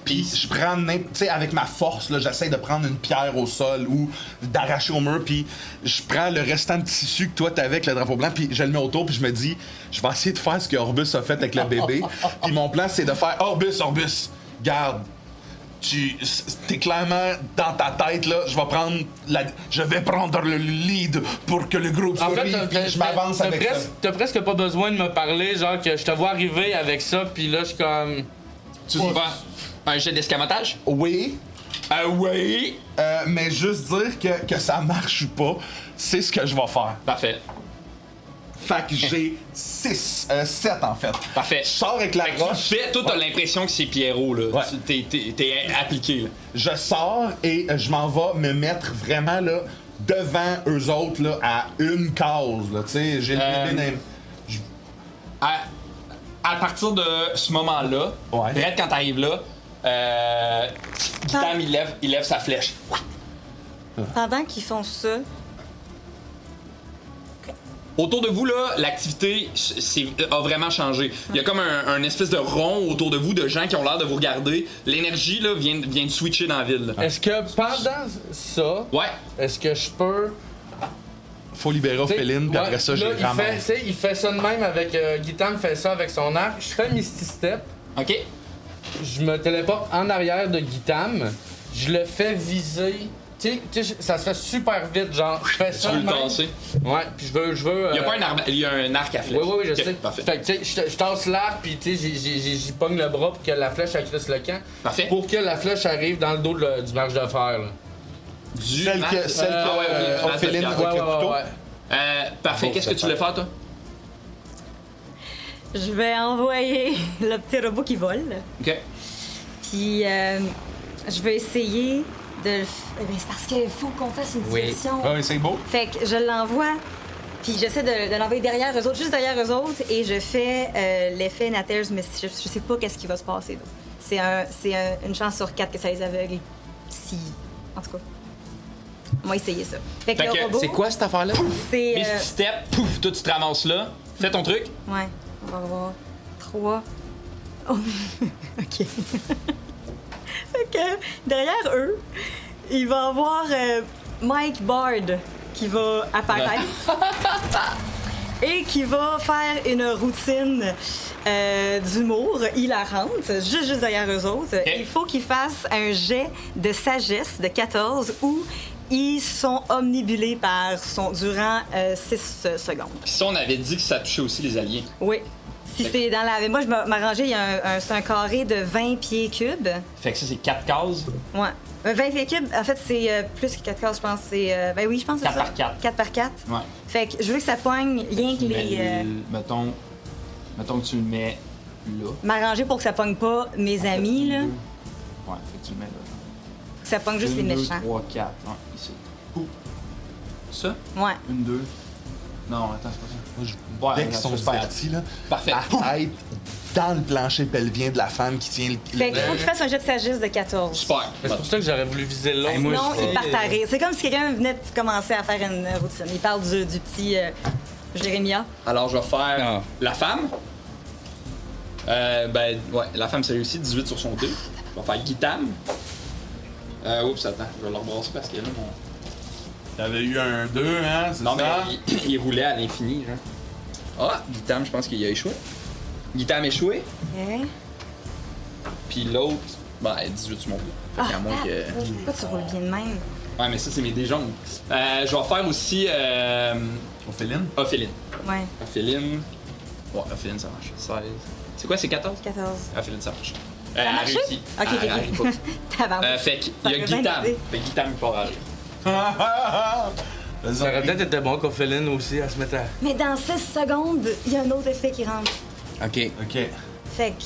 Speaker 3: Puis je prends, tu sais, avec ma force, là, j'essaie de prendre une pierre au sol ou d'arracher au mur, puis je prends le restant de tissu que toi t'avais avec le drapeau blanc, puis je le mets autour, puis je me dis, je vais essayer de faire ce que Orbus a fait avec le bébé. Puis mon plan, c'est de faire Orbus, garde. T'es clairement dans ta tête, là. Je vais prendre le lead pour que le groupe survive, puis je m'avance avec ça.
Speaker 10: T'as presque pas besoin de me parler, genre que je te vois arriver avec ça, puis là, je suis comme.
Speaker 1: Tu veux faire un jet d'escamotage?
Speaker 3: Oui.
Speaker 1: Oui.
Speaker 3: Mais juste dire que ça marche ou pas, c'est ce que je vais faire.
Speaker 1: Parfait.
Speaker 3: Fait que j'ai 7 en fait.
Speaker 1: Parfait.
Speaker 3: Je sors avec la roche.
Speaker 1: Toi, t'as l'impression que c'est Pierrot, là.
Speaker 3: Ouais.
Speaker 1: T'es appliqué, là.
Speaker 3: Je sors et je m'en vais me mettre vraiment là devant eux autres là à une case là. Tu sais, j'ai le bébé
Speaker 1: À partir de ce moment-là,
Speaker 3: Ouais.
Speaker 1: direct quand t'arrives là, Guitam, il lève sa flèche.
Speaker 4: Pendant qu'ils font ça,
Speaker 1: Autour de vous, là, l'activité a vraiment changé. Il y a comme un espèce de rond autour de vous de gens qui ont l'air de vous regarder. L'énergie, là, vient de switcher dans la ville. Là.
Speaker 10: Est-ce que pendant ça,
Speaker 1: Ouais.
Speaker 10: est-ce que je peux.
Speaker 3: Faut libérer Ophéline, puis après ça, j'ai ramassé.
Speaker 10: Il fait ça de même avec. Guitam fait ça avec son arc. Je fais Misty Step.
Speaker 1: OK.
Speaker 10: Je me téléporte en arrière de Guitam. Je le fais viser. Tu sais, ça se fait super vite, genre, je fais ça.
Speaker 1: Tu veux
Speaker 10: de
Speaker 1: le
Speaker 10: même.
Speaker 1: tasser.
Speaker 10: Ouais, puis je veux.
Speaker 1: Il y a pas il y a un arc à flèche.
Speaker 10: Oui, je
Speaker 1: Ok,
Speaker 10: sais.
Speaker 1: Parfait.
Speaker 10: Fait que, tu sais, je tasse l'arc, puis tu sais, j'y pogne le bras pour que la flèche accroisse le camp.
Speaker 1: Parfait.
Speaker 10: Pour que la flèche arrive dans le dos du marche de fer, là.
Speaker 3: Celle que Ophéline avec le couteau.
Speaker 1: Parfait. Qu'est-ce que tu voulais faire, toi?
Speaker 4: je vais envoyer le petit robot qui vole.
Speaker 1: OK.
Speaker 4: Puis je vais essayer de le. C'est parce qu'il faut qu'on fasse une diversion.
Speaker 3: Oui, c'est beau.
Speaker 4: Fait que je l'envoie, puis j'essaie de l'envoyer derrière eux autres, juste derrière eux autres, et je fais l'effet Natters, mais je sais pas qu'est-ce qui va se passer. C'est une chance sur 4 que ça les aveugle. Si. En tout cas. On va essayer ça. Fait que
Speaker 1: Fait
Speaker 4: le
Speaker 1: que
Speaker 4: robot.
Speaker 2: C'est quoi cette affaire-là?
Speaker 4: C'est.
Speaker 1: Misty Step, pouf, toi, tu te ramasses là. Fais ton truc.
Speaker 4: Ouais, on va voir. 3. Oh. OK. Fait que derrière eux, il va y avoir Mike Bard qui va apparaître et qui va faire une routine d'humour hilarante, juste derrière eux autres. Il faut qu'ils fassent un jet de sagesse de 14 où ils sont omnibulés par durant 6 secondes.
Speaker 1: Puis ça, on avait dit que ça touchait aussi les alliés.
Speaker 4: Oui. Si c'est dans la. Moi, je m'arrangeais, c'est un carré de 20 pieds cubes.
Speaker 1: Fait que ça, c'est 4 cases.
Speaker 4: Ouais. 20 pieds cubes, en fait, c'est plus que 4 cases, je pense. C'est. Ben oui, je pense que c'est
Speaker 1: 4
Speaker 4: ça.
Speaker 1: par 4.
Speaker 4: 4 par 4.
Speaker 1: Ouais.
Speaker 4: Fait que je veux que ça pogne rien que les.
Speaker 1: Mettons que tu le mets là.
Speaker 4: M'arranger pour que ça pogne pas mes amis, là.
Speaker 1: Ouais, fait que tu le mets là.
Speaker 4: Que ça pogne juste les
Speaker 1: 1, 2,
Speaker 4: méchants.
Speaker 1: 3, 4. Ouais, ici. Ouh. Ça?
Speaker 4: Ouais.
Speaker 1: 1, 2. Non, attends, c'est pas ça.
Speaker 3: Dès qu'ils sont partis, là,
Speaker 1: Parfait.
Speaker 3: à être dans le plancher pelvien de la femme qui tient le.
Speaker 4: Fait qu'il faut qu'il fasse un jet de sagesse de 14.
Speaker 1: Super.
Speaker 10: C'est pour ça que j'aurais voulu viser l'autre.
Speaker 4: Sinon, il part à rire. C'est comme si quelqu'un venait de commencer à faire une routine. Il parle du petit Jérémia.
Speaker 1: Alors, je vais faire
Speaker 2: Ah.
Speaker 1: la femme. La femme, c'est réussi. 18 sur son dé. Je vais faire Guitam. Oups, attends. Je vais le rebrasser parce que là, mon.
Speaker 6: T'avais eu un 2, hein? C'est
Speaker 1: Non, mais
Speaker 6: ça?
Speaker 1: il roulait à l'infini, genre. Ah, Guitam, je pense qu'il a échoué. Guitam échoué.
Speaker 4: OK.
Speaker 1: Puis l'autre, 18 sur mon dé. Fait qu'à moins que.
Speaker 4: Pourquoi tu roules bien de même?
Speaker 1: Ouais, mais ça, c'est mes dés jaunes. Je vais faire aussi.
Speaker 3: Ophéline?
Speaker 1: Ophéline.
Speaker 4: Ouais,
Speaker 1: Ophéline. Ouais, Ophéline, ça marche. 16. C'est quoi, c'est 14?
Speaker 4: 14.
Speaker 1: Ophéline, ça marche.
Speaker 4: Ça a
Speaker 1: Elle
Speaker 4: marché?
Speaker 1: réussit.
Speaker 4: Ok,
Speaker 1: Elle
Speaker 4: ok.
Speaker 1: arrive pas.
Speaker 4: Tabarnak.
Speaker 1: Fait qu'il
Speaker 4: Ça
Speaker 1: y a
Speaker 4: aurait bien
Speaker 1: Guitam.
Speaker 4: aidé.
Speaker 1: Fait que Guitam, il part rire.
Speaker 10: Ça aurait peut-être été bon qu'Ophéline aussi, à se mettre à.
Speaker 4: Mais dans 6 secondes, il y a un autre effet qui rentre.
Speaker 2: OK.
Speaker 4: Fait que.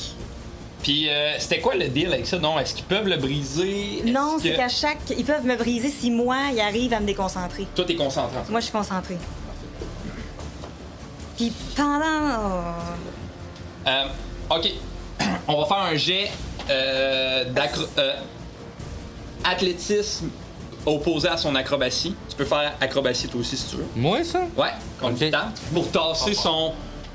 Speaker 1: Puis, c'était quoi le deal avec ça? Non, est-ce qu'ils peuvent le briser?
Speaker 4: Non,
Speaker 1: Est-ce
Speaker 4: c'est
Speaker 1: que-
Speaker 4: qu'à chaque. Ils peuvent me briser si moi, ils arrivent à me déconcentrer.
Speaker 1: Toi, t'es concentré. en fait.
Speaker 4: Moi, je suis concentrée. Puis pendant.
Speaker 1: OK. On va faire un jet athlétisme opposé à son acrobatie. Tu peux faire acrobatie toi aussi si tu veux.
Speaker 10: Moi, ça?
Speaker 1: Ouais, contre
Speaker 10: Ok.
Speaker 1: Guitam. Pour tasser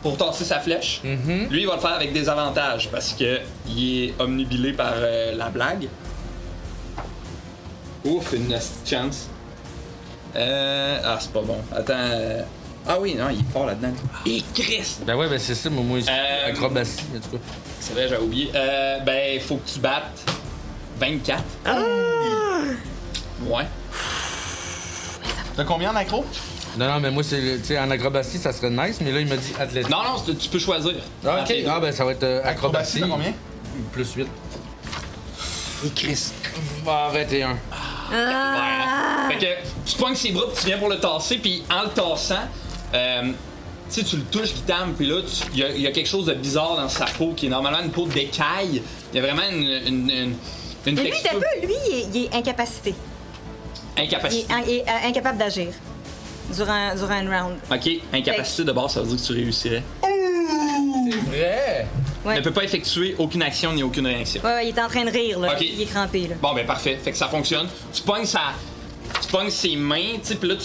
Speaker 1: pour tasser sa flèche. Lui, il va le faire avec des avantages parce que il est omnubilé par la blague. Ouf, une petite chance. Ah, c'est pas bon. Attends. Ah oui, non, il est fort là-dedans. Et Chris!
Speaker 10: Ben ouais, ben c'est ça, moi, acrobatie, en tout cas.
Speaker 1: C'est vrai, j'avais oublié. Ben, faut que tu battes 24. Ouais.
Speaker 3: T'as combien en accro?
Speaker 10: Non, mais moi, c'est, tu sais, en acrobatie, ça serait nice, mais là, il m'a dit athlétique.
Speaker 1: Non, tu peux choisir.
Speaker 10: Ah, ok. Ah, ben, ça va être acrobatie.
Speaker 3: T'as combien?
Speaker 10: Plus 8.
Speaker 1: Et Chris.
Speaker 10: 21.
Speaker 1: Ouais. Fait que tu pognes ses bras, puis tu viens pour le tasser, puis en le tassant, tu sais, tu le touches, Guitam, puis là, il y a quelque chose de bizarre dans sa peau qui est normalement une peau d'écaille. Il y a vraiment une
Speaker 4: Mais lui,
Speaker 1: texture.
Speaker 4: lui, il est incapacité.
Speaker 1: Incapacité.
Speaker 4: Il est incapable d'agir durant une round.
Speaker 1: Ok, incapacité de base, ça veut dire que tu réussirais.
Speaker 10: C'est vrai!
Speaker 1: Il ne peut pas effectuer aucune action ni aucune réaction.
Speaker 4: Ouais, il est en train de rire, là.
Speaker 1: Ok.
Speaker 4: Il est crampé, là.
Speaker 1: Bon, ben parfait. Fait que ça fonctionne. Tu pognes ses mains, tu sais, puis là,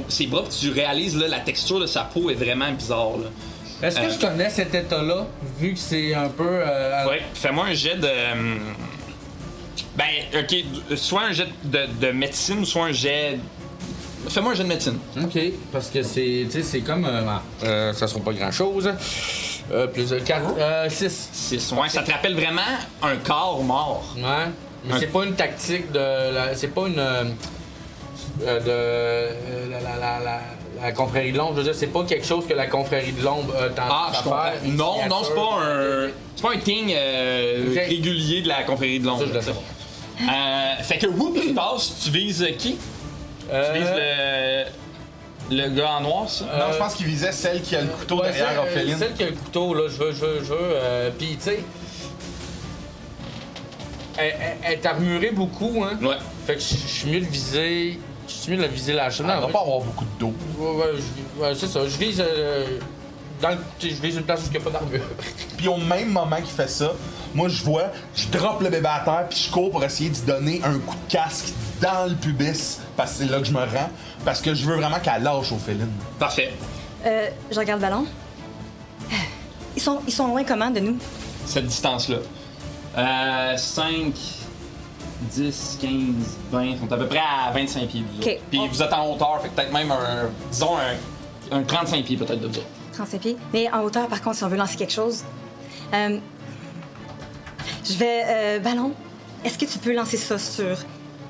Speaker 1: ses bras, puis tu réalises, là, la texture de sa peau est vraiment bizarre, là.
Speaker 10: Est-ce que je connais cet état-là, vu que c'est un peu...
Speaker 1: Ouais, fais-moi un jet de... Ben, ok, soit un jet de médecine, ou soit un jet... Fais-moi un jet de médecine.
Speaker 10: OK, parce que c'est, tu sais, c'est comme... ça sera pas grand-chose. Plus de 4... 6.
Speaker 1: 6, ouais, ça te rappelle vraiment un corps mort.
Speaker 10: Ouais, mais c'est pas une tactique de... c'est pas une... la confrérie de l'ombre, je veux dire, c'est pas quelque chose que la confrérie de l'ombre a tendance à faire.
Speaker 1: Non, c'est pas un... C'est pas un thing régulier de la confrérie de l'ombre.
Speaker 10: Ça, je le sais pas.
Speaker 1: Fait que, whoop, tu passes, tu vises qui? Tu vises le gars en noir, ça?
Speaker 3: Non, je pense qu'il visait celle qui a le couteau derrière Ophéline.
Speaker 10: Celle qui a le couteau, là, je veux. Pis, tu sais. Elle est armurée beaucoup, hein?
Speaker 1: Ouais.
Speaker 10: Fait que je suis mieux de viser. Je suis mieux de la viser la chaîne.
Speaker 3: Elle va pas avoir beaucoup de dos.
Speaker 10: Ouais, c'est ça. Je vise. Je vise une place où il n'y a pas d'armure.
Speaker 3: Puis au même moment qu'il fait ça, moi je vois, je drop le bébé à terre puis je cours pour essayer d'y donner un coup de casque dans le pubis parce que c'est là que je me rends parce que je veux vraiment qu'elle lâche Ophéline.
Speaker 1: Parfait.
Speaker 4: Je regarde le ballon. Ils sont loin comment de nous?
Speaker 1: Cette distance-là. 5, 10, 15, 20, ils sont à peu près à 25 pieds. Vous
Speaker 4: Ok.
Speaker 1: autres. Puis vous êtes en hauteur, fait que peut-être même disons un 35 pieds peut-être de vous autres.
Speaker 4: 35 pieds. Mais en hauteur, par contre, si on veut lancer quelque chose, je vais... ballon, est-ce que tu peux lancer ça sur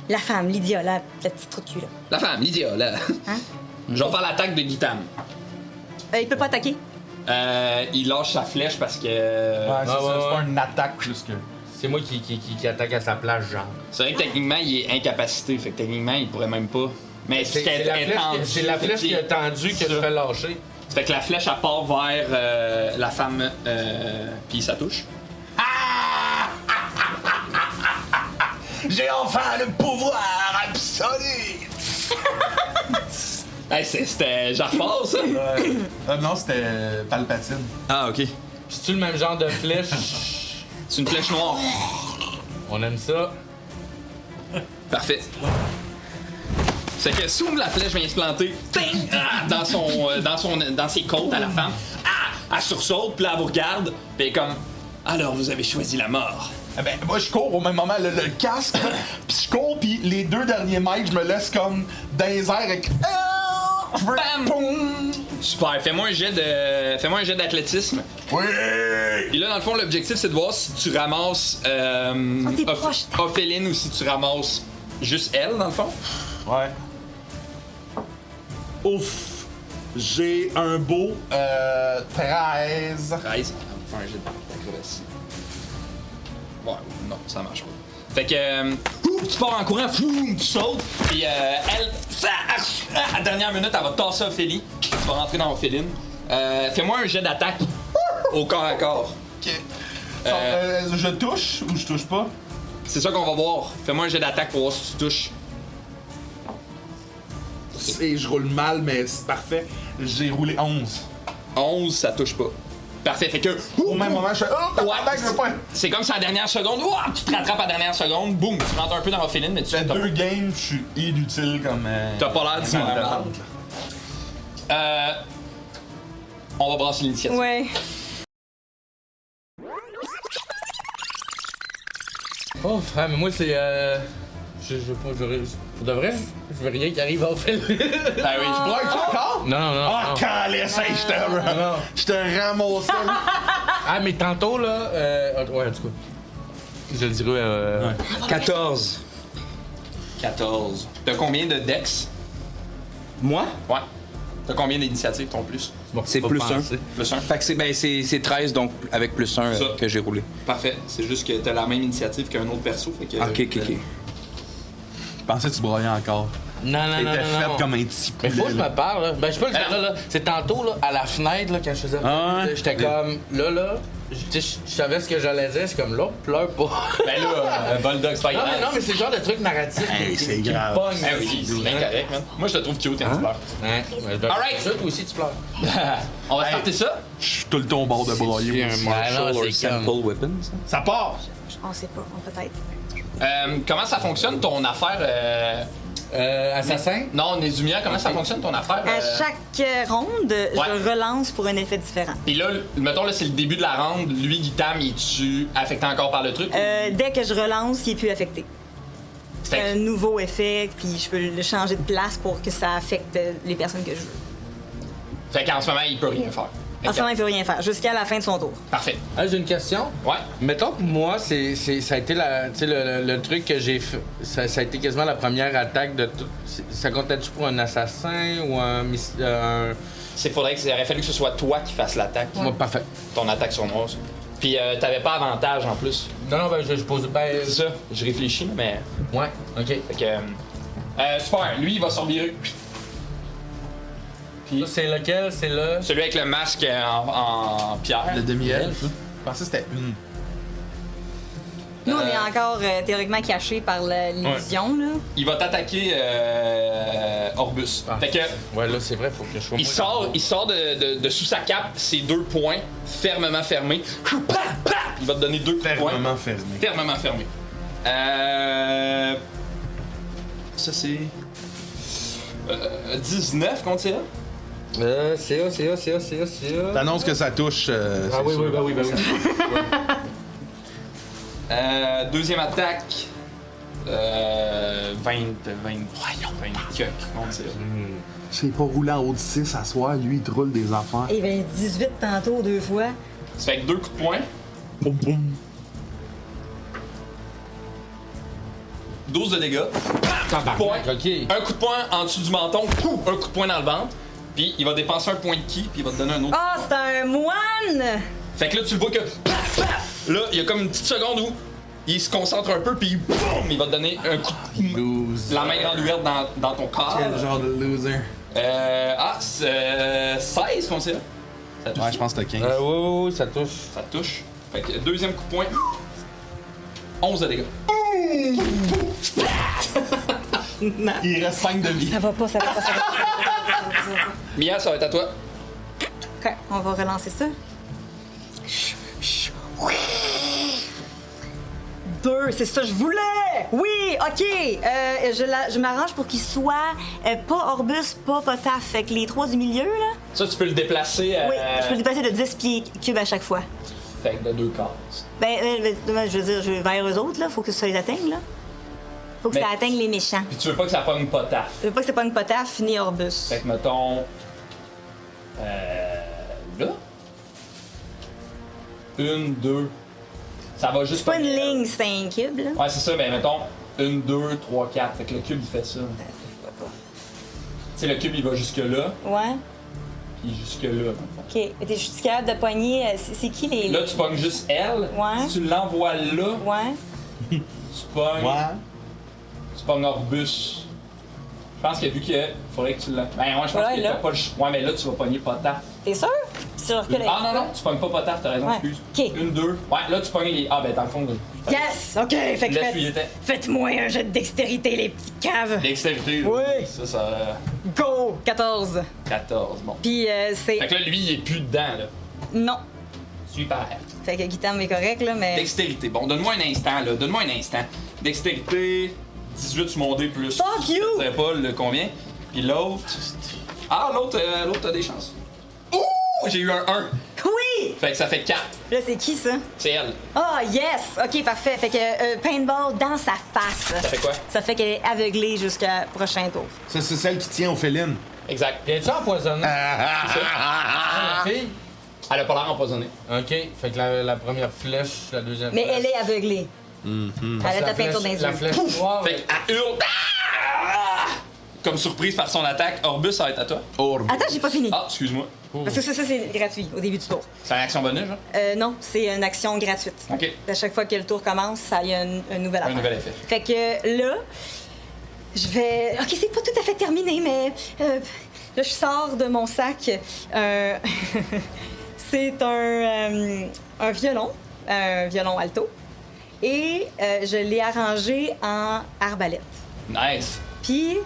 Speaker 4: la femme, Lydia, la petite trou de cul, là?
Speaker 1: La femme, Lydia, là.
Speaker 4: Hein?
Speaker 1: Je vais faire l'attaque de Guitam.
Speaker 4: Il peut pas attaquer?
Speaker 1: Il lâche sa flèche parce que...
Speaker 3: Ouais, c'est ça,
Speaker 10: ouais.
Speaker 3: c'est pas une attaque plus que.
Speaker 10: C'est moi qui attaque à sa place, genre.
Speaker 1: C'est vrai que techniquement, il est incapacité, fait que techniquement, il pourrait même pas... Mais
Speaker 10: C'est la flèche qui a tendu que je fais lâcher.
Speaker 1: Fait que la flèche, elle part vers la femme, puis ça touche.
Speaker 3: J'ai enfin le pouvoir absolu!
Speaker 1: Hey, c'était Jafar, ça?
Speaker 3: Non, c'était Palpatine.
Speaker 1: Ah, ok.
Speaker 10: C'est-tu le même genre de flèche?
Speaker 1: C'est une flèche noire.
Speaker 10: On aime ça.
Speaker 1: Parfait. C'est que soum la flèche vient se planter ting, dans ses côtes à la femme. Elle sursaute, puis là, elle vous regarde, puis elle est comme... Alors, vous avez choisi la mort.
Speaker 3: Eh ben, moi, je cours au même moment, le casque, puis je cours, puis les 2 derniers mètres, je me laisse comme dans les airs avec...
Speaker 1: Bam! Super, fais-moi un jet d'athlétisme.
Speaker 3: Oui!
Speaker 1: Et là, dans le fond, l'objectif, c'est de voir si tu ramasses
Speaker 4: t'es proche.
Speaker 1: Ophéline ou si tu ramasses juste elle, dans le fond.
Speaker 3: Ouais. Ouf! J'ai un beau 13.
Speaker 1: 13. On va faire un jet d'acrobatie. Ouais, non, ça marche pas. Fait que, tu pars en courant, tu sautes, puis elle, à la dernière minute, elle va tasser Ophélie. Tu vas rentrer dans Ophéline. Fais-moi un jet d'attaque au corps à corps.
Speaker 3: Ok. Je touche ou je touche pas?
Speaker 1: C'est ça qu'on va voir. Fais-moi un jet d'attaque pour voir si tu touches.
Speaker 3: Et je roule mal, mais c'est parfait. J'ai roulé 11.
Speaker 1: 11, ça touche pas. Parfait, fait que...
Speaker 3: Au même moment, je fais... Oh, tabarnak, je veux pas...
Speaker 1: C'est comme si à la dernière seconde, ouah, tu te rattrapes à la dernière seconde, boum, tu rentres un peu dans Ophéline, mais tu
Speaker 3: J'ai 2 games, je suis inutile comme...
Speaker 1: T'as pas l'air d'y On va brasser l'initiative.
Speaker 4: Ouais.
Speaker 10: Oh, frère, mais moi, c'est. Pour de vrai, je veux rien qui arrive en fait.
Speaker 1: Ben oui, je bois encore?
Speaker 10: Non.
Speaker 3: Ah, calisse, hey, je te ramasse.
Speaker 10: Ah, mais tantôt, là. Ouais, en tout cas. Je le dirais.
Speaker 2: 14.
Speaker 1: 14. T'as combien de dex?
Speaker 2: Moi?
Speaker 1: Ouais. T'as combien d'initiatives, ton plus?
Speaker 2: C'est plus 1.
Speaker 1: Plus 1.
Speaker 2: Fait que c'est 13, donc avec plus 1
Speaker 1: Ça.
Speaker 2: que j'ai roulé.
Speaker 1: Parfait. C'est juste que t'as la même initiative qu'un autre perso. Fait que,
Speaker 2: Ok.
Speaker 3: Je pensais que tu broyais encore.
Speaker 10: Non.
Speaker 3: T'étais faite comme un petit poulet.
Speaker 10: Mais faut que je
Speaker 3: là.
Speaker 10: me parle, là. Ben, je peux le dire, là. C'est tantôt, là, à la fenêtre, là, quand je faisais.
Speaker 3: Ah ouais?
Speaker 10: J'étais comme. Là. Je savais ce que j'allais dire. C'est comme là, pleure pas.
Speaker 1: Ben là, Bulldog, c'est pas grave.
Speaker 10: Non, mais c'est le genre de truc narratif
Speaker 3: Hey, c'est
Speaker 10: qui
Speaker 3: grave.
Speaker 10: me pogne.
Speaker 1: Ben oui, c'est bien correct, man. Moi, je te trouve cute quand tu pleures. Alright.
Speaker 10: Ça, toi aussi, tu pleures.
Speaker 1: On va starter ça.
Speaker 3: Je suis tout le temps au bord de broyer. moi aussi.
Speaker 2: Martial
Speaker 10: non,
Speaker 2: or
Speaker 10: c'est
Speaker 2: simple
Speaker 10: comme-
Speaker 2: weapons.
Speaker 1: Ça part.
Speaker 4: On sait pas, peut-être.
Speaker 1: Comment ça fonctionne ton affaire?
Speaker 10: Assassin?
Speaker 1: Non, Nézumia, comment ça fonctionne ton affaire?
Speaker 4: À chaque ronde, je relance pour un effet différent.
Speaker 1: Puis là, mettons, là, c'est le début de la ronde. Lui, Guitam, il est-tu affecté encore par le truc?
Speaker 4: Dès que je relance, il est plus affecté. C'est un nouveau effet, puis je peux le changer de place pour que ça affecte les personnes que je veux.
Speaker 1: Fait qu'en ce moment, il peut rien faire.
Speaker 4: En ce moment, il peut rien faire, jusqu'à la fin de son tour.
Speaker 1: Parfait.
Speaker 10: Ah, j'ai une question.
Speaker 1: Ouais.
Speaker 10: Mettons que moi, ça a été le truc que j'ai fait. Ça a été quasiment la première attaque de tout. Ça comptait-tu pour un assassin ou un.
Speaker 1: Faudrait qu'il aurait fallu que ce soit toi qui fasses l'attaque.
Speaker 10: Moi, parfait.
Speaker 1: Ton attaque sournoise. Puis t'avais pas avantage en plus.
Speaker 10: Non, ben, je pose. Ben.
Speaker 1: C'est ça. Je réfléchis, mais.
Speaker 10: Ouais, ok.
Speaker 1: Fait que. Super. Lui, il va survivre.
Speaker 10: Ça, c'est lequel? C'est le.
Speaker 1: Celui avec le masque en pierre.
Speaker 3: Le demi-elfe. Je pensais que c'était une.
Speaker 4: Nous, on est encore théoriquement cachés par l'illusion, là.
Speaker 1: Il va t'attaquer Orbus. Fait que
Speaker 10: Ouais, là, c'est vrai, faut que je sois.
Speaker 1: il sort de sous sa cape ses 2 poings fermement fermés. Il va te donner 2 coups de poing.
Speaker 3: Fermement fermé.
Speaker 1: Fermement fermé. Ça c'est 19 contre ça.
Speaker 10: C'est ça.
Speaker 3: T'annonces que ça touche.
Speaker 10: Ah oui, oui.
Speaker 1: Deuxième attaque. 20 cuck contre ça.
Speaker 3: Je sais pas rouler en haut de 6 à soir, lui il te roule des affaires.
Speaker 4: Et bien, 18 tantôt, 2 fois.
Speaker 1: Ça fait que 2 coups de poing.
Speaker 3: Boum boum.
Speaker 1: 12 de dégâts. Point.
Speaker 10: Ok.
Speaker 1: Un coup de poing en dessous du menton, un coup de poing dans le ventre. Puis il va dépenser un point de ki, puis il va te donner un autre.
Speaker 4: Ah, c'est un moine!
Speaker 1: Fait que là, tu le vois que. Là, il y a comme une petite seconde où il se concentre un peu, puis boum, il va te donner un coup de.
Speaker 3: Loser.
Speaker 1: La main grande ouverte dans ton corps.
Speaker 3: Quel genre de loser?
Speaker 1: C'est 16 qu'on sait. Ça touche.
Speaker 3: Ouais, je pense que t'as 15.
Speaker 10: Oui, ça touche.
Speaker 1: Ça touche. Fait que deuxième coup de poing. 11 de dégâts.
Speaker 3: Il reste 5 de vie.
Speaker 4: Ça va pas.
Speaker 1: Mia, ça va être à toi.
Speaker 4: OK, on va relancer ça. 2, c'est ça que je voulais! Oui, OK. Je m'arrange pour qu'il soit pas Orbus, pas Potaf. Fait que les 3 du milieu, là.
Speaker 1: Ça, tu peux le déplacer.
Speaker 4: Oui, je peux le dépasser de 10 pieds cubes à chaque fois.
Speaker 1: Fait que de 2 cases.
Speaker 4: Je veux dire, vers eux autres, là. Faut que ça les atteigne, là. Faut que
Speaker 1: Mais-
Speaker 4: ça atteigne les méchants.
Speaker 1: Puis tu veux pas que ça pogne pas taf.
Speaker 4: Je veux pas que c'est pas une Potaf ni Orbus.
Speaker 1: Fait que mettons. Là. 1, 2. Ça va juste.
Speaker 4: C'est pas une
Speaker 1: pogner-
Speaker 4: ligne, c'est un cube, là.
Speaker 1: Ouais, c'est ça, mais mettons 1, 2, 3, 4. Fait que le cube il fait ça. Tu sais, le cube il va jusque-là,
Speaker 4: Ouais.
Speaker 1: puis jusque-là.
Speaker 4: OK. Mais t'es juste capable de pogner. C'est qui les.
Speaker 1: Là, tu pognes juste elle.
Speaker 4: Ouais.
Speaker 1: Si tu l'envoies là,
Speaker 4: Ouais.
Speaker 1: tu pognes.
Speaker 3: Ouais.
Speaker 1: Tu pognes Orbus. Je pense que vu que faudrait que tu l'as. Ben, ouais, je pense
Speaker 4: Ouais,
Speaker 1: que
Speaker 4: là.
Speaker 1: t'as pas le choix. Ouais, mais là, tu vas pogner Potaf.
Speaker 4: T'es sûr? Sûr que
Speaker 1: Ah non, non, tu pognes pas Potaf, t'as raison,
Speaker 4: Ouais.
Speaker 1: excuse.
Speaker 4: Ok.
Speaker 1: 1, 2. Ouais, là, tu pognes les. Ah, ben, dans le fond,
Speaker 4: Yes! OK. Fait que
Speaker 1: laisse où il était.
Speaker 4: faites-moi un jet de dextérité, les petits caves.
Speaker 1: Dextérité.
Speaker 4: Oui.
Speaker 1: Ça.
Speaker 4: Go! 14.
Speaker 1: 14. Bon.
Speaker 4: Puis c'est.
Speaker 1: Fait que là, lui, il est plus dedans, là.
Speaker 4: Non.
Speaker 1: Super.
Speaker 4: Fait que Guitam est correct, là, mais.
Speaker 1: Dextérité. Bon, donne-moi un instant, là. Donne-moi un instant. Dextérité, 18 sur mon dé plus.
Speaker 4: Fuck you!
Speaker 1: Je sais pas le combien. Puis l'autre. Ah, l'autre a des chances. Ouh! J'ai eu un 1.
Speaker 4: Oui!
Speaker 1: Fait que ça fait 4.
Speaker 4: Là, c'est qui, ça?
Speaker 1: C'est elle.
Speaker 4: Ah, yes! OK, parfait. Fait que paintball dans sa face.
Speaker 1: Ça fait quoi?
Speaker 4: Ça fait qu'elle est aveuglée jusqu'à prochain tour.
Speaker 3: Ça, c'est celle qui tient aux félines.
Speaker 1: Exact.
Speaker 10: Viens-tu empoisonné?
Speaker 1: Ah,
Speaker 10: La fille?
Speaker 1: Elle a pas l'air empoisonnée.
Speaker 10: Ok, fait que la première flèche, la deuxième
Speaker 4: Mais
Speaker 10: flèche.
Speaker 4: elle est aveuglée. Elle a ta peinture dans les
Speaker 10: La
Speaker 4: yeux.
Speaker 10: flèche noire.
Speaker 1: Fait qu'elle hurle. Ah! Comme surprise par son attaque. Orbus, ça va être à toi.
Speaker 4: Attends, j'ai pas fini.
Speaker 1: Ah, excuse-moi.
Speaker 4: Parce que ça, c'est gratuit au début du tour.
Speaker 1: C'est une action bonus, genre?
Speaker 4: Non, c'est une action gratuite.
Speaker 1: OK.
Speaker 4: À chaque fois que le tour commence, ça y a un nouvel
Speaker 1: Un
Speaker 4: affaire.
Speaker 1: nouvel effet.
Speaker 4: Fait que là, je vais. OK, c'est pas tout à fait terminé, mais là, je sors de mon sac. C'est un violon alto. Et je l'ai arrangé en arbalète.
Speaker 1: Nice.
Speaker 4: Puis,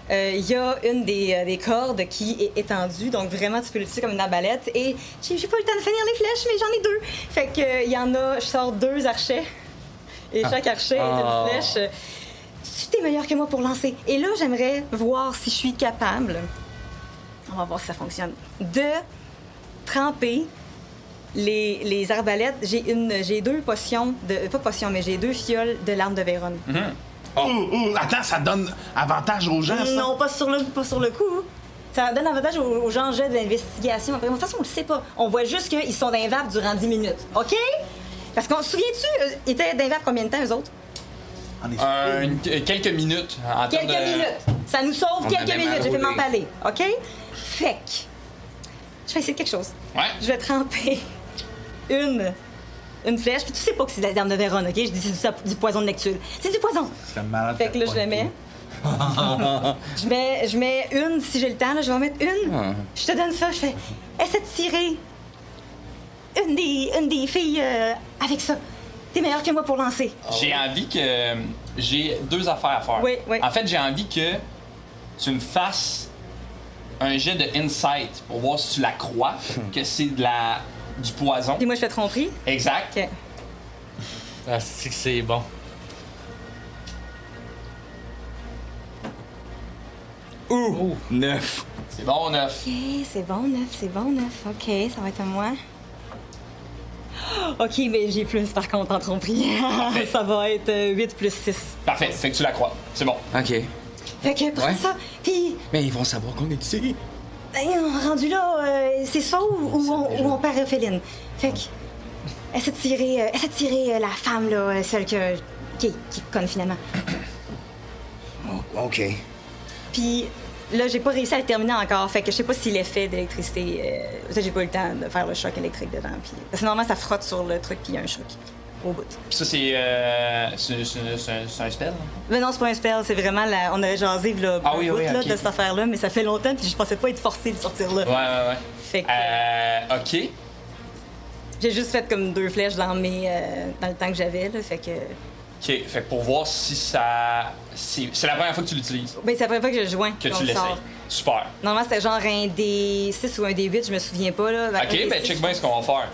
Speaker 4: il y a une des cordes qui est étendue, donc vraiment, tu peux l'utiliser comme une arbalète. Et j'ai pas eu le temps de finir les flèches, mais j'en ai 2. Fait que, il y en a, je sors 2 archets. Et chaque archet est une flèche. Tu es meilleur que moi pour lancer. Et là, j'aimerais voir si je suis capable, on va voir si ça fonctionne, de tremper les arbalètes. J'ai 2 potions, pas potions, mais j'ai 2 fioles de l'arme de Vérone.
Speaker 3: Attends, ça donne avantage aux gens, ça?
Speaker 4: Non, pas sur le coup. Ça donne avantage aux gens en jet d'investigation. Après, de toute façon, on le sait pas. On voit juste qu'ils sont dans les vapes durant 10 minutes. OK? Parce qu'on se souviens-tu, ils étaient dans les vapes combien de temps, eux autres?
Speaker 1: Quelques minutes. En termes
Speaker 4: Quelques minutes. Ça nous sauve quelques
Speaker 2: avait mal
Speaker 4: minutes. J'ai fait
Speaker 2: roulé.
Speaker 4: m'empaler. OK? Fait que, je vais essayer quelque chose.
Speaker 1: Ouais.
Speaker 4: Je vais tremper une flèche. Puis tu sais pas que c'est de la dame de Vérone, OK? Je dis c'est du poison de lecture. C'est du poison.
Speaker 3: C'est malade.
Speaker 4: Fait que là, je le mets. je mets une, si j'ai le temps, là, je vais en mettre une. Je te donne ça, je fais. Essaie de tirer une des filles avec ça. T'es meilleur que moi pour lancer.
Speaker 1: J'ai envie que. J'ai 2 affaires à faire.
Speaker 4: Oui, oui.
Speaker 1: En fait, j'ai envie que tu me fasses un jet de insight pour voir si tu la crois, que c'est du poison.
Speaker 4: Puis moi, je fais tromperie.
Speaker 1: Exact.
Speaker 4: OK.
Speaker 10: Ah, c'est bon.
Speaker 2: Ouh! 9.
Speaker 1: C'est bon, 9.
Speaker 4: OK, c'est bon, 9, c'est bon, 9. OK, ça va être à moi. OK, mais j'ai plus, par contre, en tromperie. Ça va être 8 plus 6.
Speaker 1: Parfait, fait que tu la crois. C'est bon.
Speaker 2: OK.
Speaker 4: Fait que prends
Speaker 2: Ouais.
Speaker 4: ça, puis
Speaker 2: Mais ils vont savoir qu'on est ici.
Speaker 4: rendu là, c'est ça ou on perd Ophéline. Fait que, essaie de tirer la femme, là, celle qui conne finalement.
Speaker 2: OK.
Speaker 4: Puis là, j'ai pas réussi à le terminer encore, fait que je sais pas si l'effet d'électricité... j'ai pas eu le temps de faire le choc électrique dedans. Puis, parce que normalement, ça frotte sur le truc, puis il y a un choc au bout.
Speaker 1: Puis ça, c'est un spell?
Speaker 4: Mais non, c'est pas un spell, c'est vraiment on avait jasé là,
Speaker 1: Ah oui,
Speaker 4: bout,
Speaker 1: oui,
Speaker 4: là,
Speaker 1: ok.
Speaker 4: de cette affaire-là, mais ça fait longtemps, puis je pensais pas être forcé de sortir là.
Speaker 1: Ouais.
Speaker 4: Fait que
Speaker 1: OK.
Speaker 4: j'ai juste fait comme 2 flèches dans le temps que j'avais, là, fait que...
Speaker 1: OK. Fait que pour voir si ça. C'est la première fois que tu l'utilises,
Speaker 4: Ben, c'est la première fois que je joins.
Speaker 1: que
Speaker 4: qu'on
Speaker 1: tu
Speaker 4: le
Speaker 1: l'essayes.
Speaker 4: sort.
Speaker 1: Super.
Speaker 4: Normalement, c'était genre un D6 ou un D8, je me souviens pas, là.
Speaker 1: OK, ben check bien ce qu'on va faire.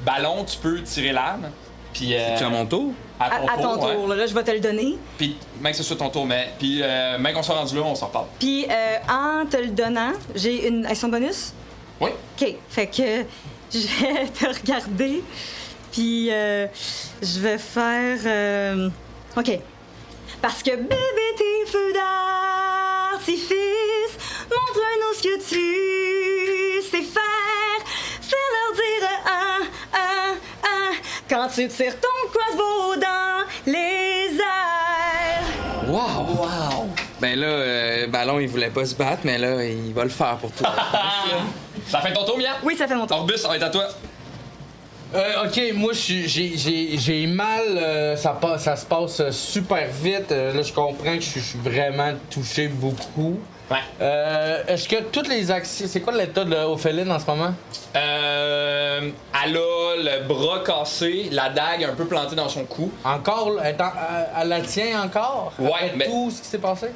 Speaker 1: Ballon, tu peux tirer l'arme. Puis.
Speaker 2: C'est à mon tour?
Speaker 1: À
Speaker 4: ton
Speaker 1: ouais.
Speaker 4: tour, là, je vais te le donner.
Speaker 1: Puis, même que ce soit ton tour, mais. Puis, même qu'on soit rendu là, on s'en reparle.
Speaker 4: Puis, en te le donnant, j'ai une action bonus.
Speaker 1: Oui.
Speaker 4: OK, fait que je vais te regarder, puis je vais faire... OK. Parce que bébé, tes feux d'artifice, montre-nous ce que tu sais faire. Fais-leur dire quand tu tires ton crossbow dans les airs.
Speaker 2: Wow! Ben là, Ballon, il voulait pas se battre, mais là, il va le faire pour toi.
Speaker 1: Ça fait ton tour, Mia?
Speaker 4: Oui, ça fait mon tour.
Speaker 1: Orbus, ça va être à toi.
Speaker 10: OK, moi, j'ai mal. Ça se passe super vite. Là, je comprends que je suis vraiment touché beaucoup.
Speaker 1: Ouais.
Speaker 10: Est-ce que toutes les actions... C'est quoi l'état de Ophéline en ce moment?
Speaker 1: Elle a le bras cassé, la dague un peu plantée dans son cou.
Speaker 10: Encore? Elle la tient encore?
Speaker 1: Ouais,
Speaker 10: Après
Speaker 1: mais-
Speaker 10: tout ce qui s'est passé?